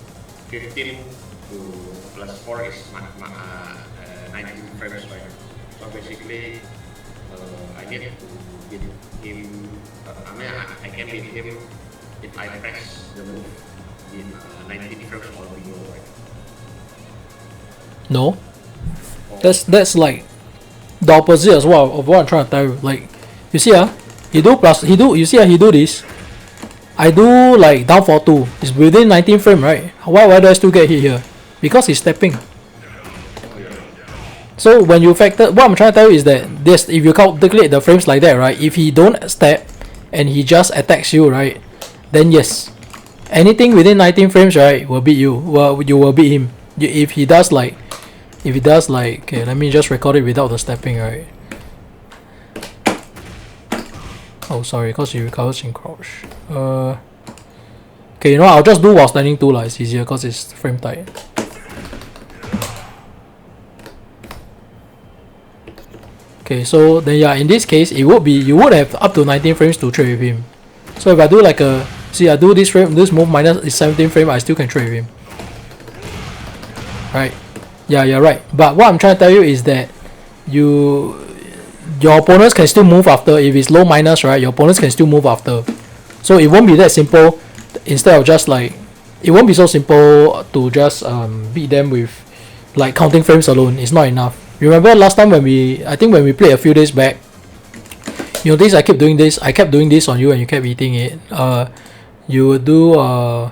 15 to +4 is 19 frames, right? So basically, I need to beat him. I mean, I can beat him if I press the move in 19 frames or below, right? No, that's like the opposite as well of what I'm trying to tell you. Like, you see, you see, he do this. I do like down for 2. It's within 19 frame, right? Why do I still get hit here? Because he's stepping. So when you factor, what I'm trying to tell you is that this, if you calculate the frames like that, right? If he don't step and he just attacks you, right? Then yes, anything within 19 frames, right, will beat you. Well, you will beat him. If he does like, okay, let me just record it without the stepping, right? Oh, sorry, because he recovers in crouch. Okay, you know, I'll just do while standing 2 lah. It's easier because it's frame tight. Okay, so then yeah, in this case, it would be, you would have up to 19 frames to trade with him. So if I do like a, see, I do this frame, this move minus 17 frame, I still can trade with him. Right? Yeah, you're right. But what I'm trying to tell you is that your opponents can still move after. If it's low minus, right, your opponents can still move after. So it won't be that simple. Instead of just like, it won't be so simple to just beat them with like counting frames alone. It's not enough. Remember last time when I think when we played a few days back, you notice I kept doing this on you and you kept eating it. You would do I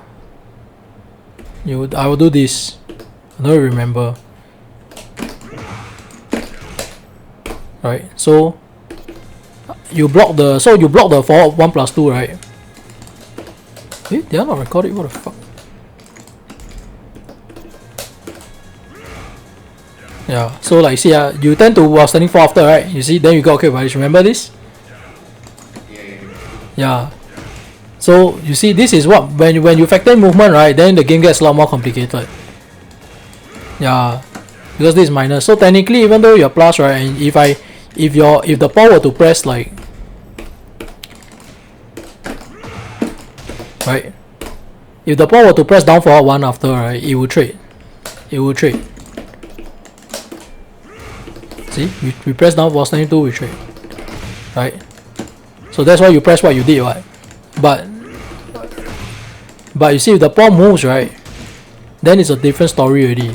will do this. I don't remember. Right, so you block the forward 1+2, right? Eh, they are not recorded. What the fuck? Yeah, so like see, you tend to while standing 4 after, right? You see, then you got okay advantage. Remember this? Yeah. So you see, this is what when you factor in movement, right? Then the game gets a lot more complicated. Yeah, because this is minus. So technically, even though you're plus, right, and if the pawn were to press like, right, if the pawn were to press down forward 1 after, right, it will trade. It will trade. See, we press down while standing 2, we trade. Right? So that's why you press what you did, right? But you see, if the pawn moves, right, then it's a different story already.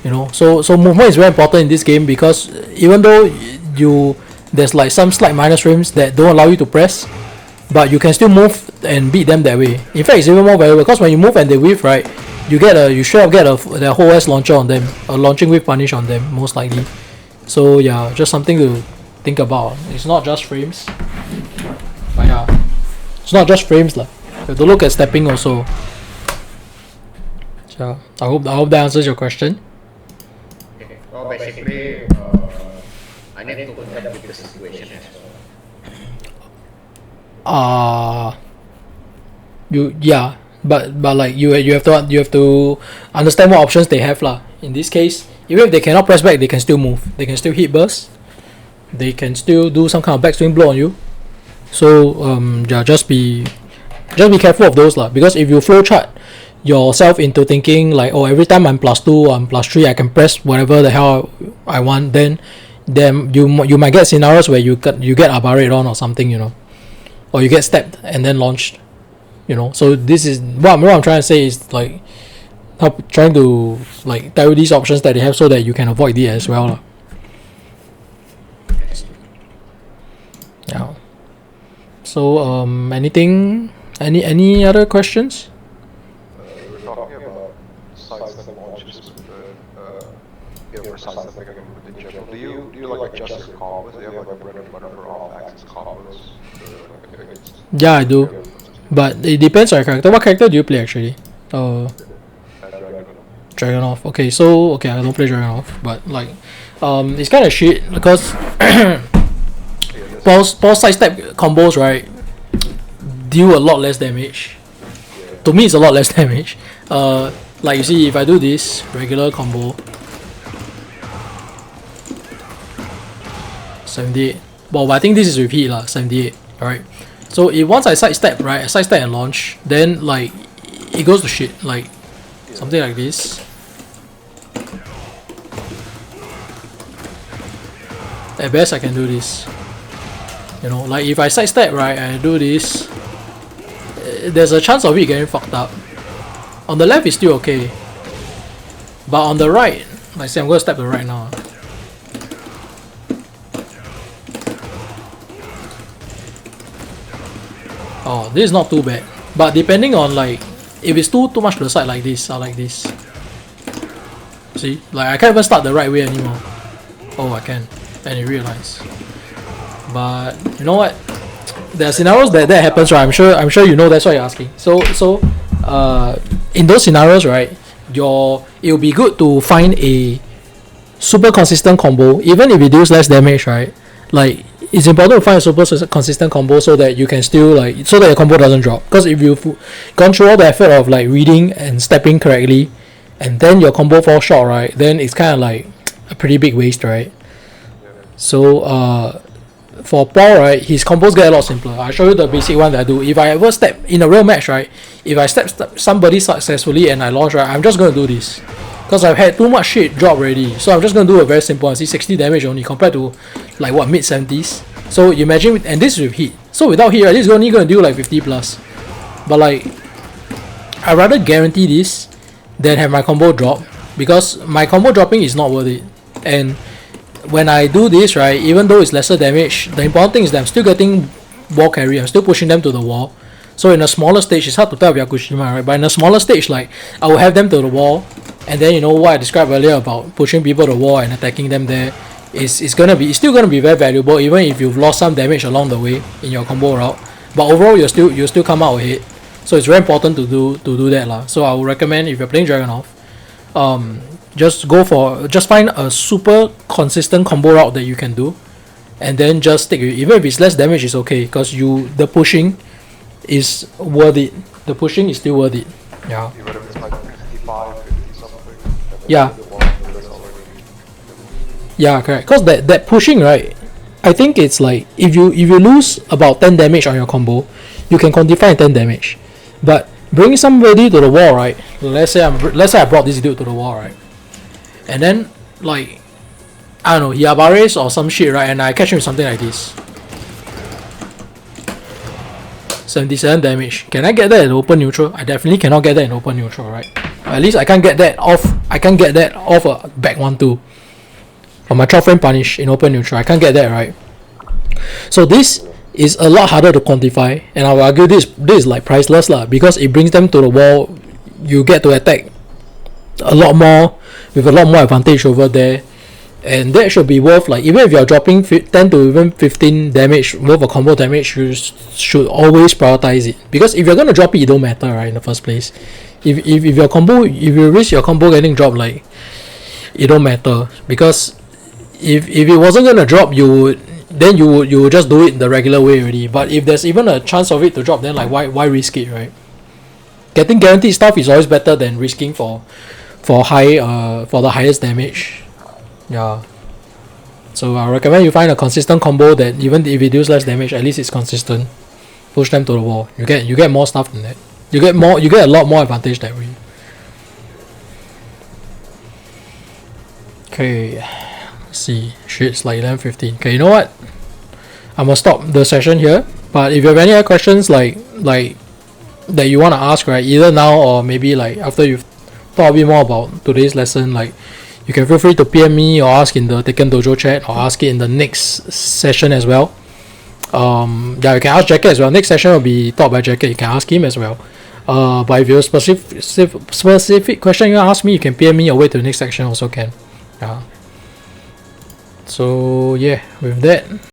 You know, so movement is very important in this game because even though there's like some slight minus frames that don't allow you to press, but you can still move and beat them that way. In fact, it's even more valuable because when you move and they whiff, right, you straight up get the whole S launcher on them, a launching whiff punish on them most likely. So yeah, just something to think about. It's not just frames, but yeah, it's not just frames lah. You have to look at stepping also. So I hope that answers your question. Okay. Well, basically, I need to adapt with the situation as well. But like you have to understand what options they have lah. In this case, even if they cannot press back, they can still move. They can still hit burst. They can still do some kind of backswing blow on you. So yeah, just be careful of those lah. Because if you flowchart yourself into thinking like, oh, every time I'm +2, I'm +3, I can press whatever the hell I want, then you might get scenarios where you get abarate on or something, you know, or you get stepped and then launched, you know. So this is what I'm trying to say is like trying to like tell you these options that they have so that you can avoid it as well. Yeah. So any other questions? We were talking about sidestep launches with the sidestep in general. Do you like adjust your combos? Do you have like bread and butter for off-axis combos? Yeah, I do. But it depends on your character. What character do you play actually? Dragunov. Okay, so I don't play Dragunov, but like it's kind of shit because pause sidestep combos, right, deal a lot less damage. To me, it's a lot less damage. Like you see, if I do this regular combo, 78. Well, I think this is with heat lah, 78. Alright. So if once I sidestep, right, I sidestep and launch, then like it goes to shit, like something like this. At best, I can do this. You know, like if I sidestep, right, and I do this, there's a chance of it getting fucked up. On the left, it's still okay, but on the right, like say I'm going to step the right now. Oh, this is not too bad. But depending on like, if it's too much to the side like this, or like this. See, like I can't even start the right way anymore. Oh, I can, and you realize. But you know what? There are scenarios that happens, right? I'm sure you know that's what you're asking. So in those scenarios, right, it'll be good to find a super consistent combo, even if it deals less damage, right? Like it's important to find a super consistent combo so that you can still like so that your combo doesn't drop. Because if you've gone through all the effort of like reading and stepping correctly, and then your combo falls short, right? Then it's kind of like a pretty big waste, right? So for Paul, right, his combos get a lot simpler. I'll show you the basic one that I do. If I ever step in a real match, right, if I step somebody successfully and I launch, right, I'm just gonna do this. Because I've had too much shit drop already. So I'm just gonna do a very simple one. See, 60 damage only compared to like what, mid 70s. So you imagine, and this is with heat. So without heat, right, this is only gonna do like 50 plus. But like, I'd rather guarantee this than have my combo drop. Because my combo dropping is not worth it. And when I do this, right, even though it's lesser damage, the important thing is that I'm still getting wall carry. I'm still pushing them to the wall. So in a smaller stage, it's hard to tell if Yakushima, right? But in a smaller stage, like I will have them to the wall, and then you know what I described earlier about pushing people to the wall and attacking them there. It's still gonna be very valuable, even if you've lost some damage along the way in your combo route. But overall, you'll still come out ahead. So it's very important to do that lah. So I would recommend if you're playing Dragunov, just find a super consistent combo route that you can do, and then just stick with it. Even if it's less damage, it's okay because the pushing is worth it. The pushing is still worth it. Yeah. Even if it's like 55, 50 something. Yeah. Yeah, correct. Because that pushing, right, I think it's like if you lose about 10 damage on your combo, you can quantify 10 damage. But bring somebody to the wall, right? Let's say I brought this dude to the wall, right? And then like I don't know, he Abares or some shit, right? And I catch him with something like this. 77 damage. Can I get that in open neutral? I definitely cannot get that in open neutral, right? At least I can't get that off. I can't get that off a back 1-2. Or my 12 frame punish in open neutral. I can't get that, right? So this is a lot harder to quantify, and I will argue this is like priceless lah, because it brings them to the wall. You get to attack a lot more with a lot more advantage over there, and that should be worth, like, even if you're dropping 10 to even 15 damage worth of combo damage, you should always prioritize it, because if you're gonna drop it, it don't matter, right, in the first place. If your combo, if you risk your combo getting dropped, like, it don't matter, because if it wasn't gonna drop, you would just do it the regular way already. But if there's even a chance of it to drop, then like why risk it, right? Getting guaranteed stuff is always better than risking for the highest damage. Yeah. So I recommend you find a consistent combo that even if it deals less damage, at least it's consistent. Push them to the wall. You get more stuff than that. You get a lot more advantage that way. Okay. Let's see. Shit, it's like 11:15. Okay, you know what? I'm gonna stop the session here. But if you have any other questions like that you wanna ask, right, either now or maybe like after you've thought a bit more about today's lesson, like, you can feel free to PM me or ask in the Tekken Dojo chat, or ask it in the next session as well. Yeah, you can ask Jacket as well. Next session will be taught by Jacket. You can ask him as well. But if you have specific question you want to ask me, you can PM me or wait to the next section also can. Yeah. So yeah, with that,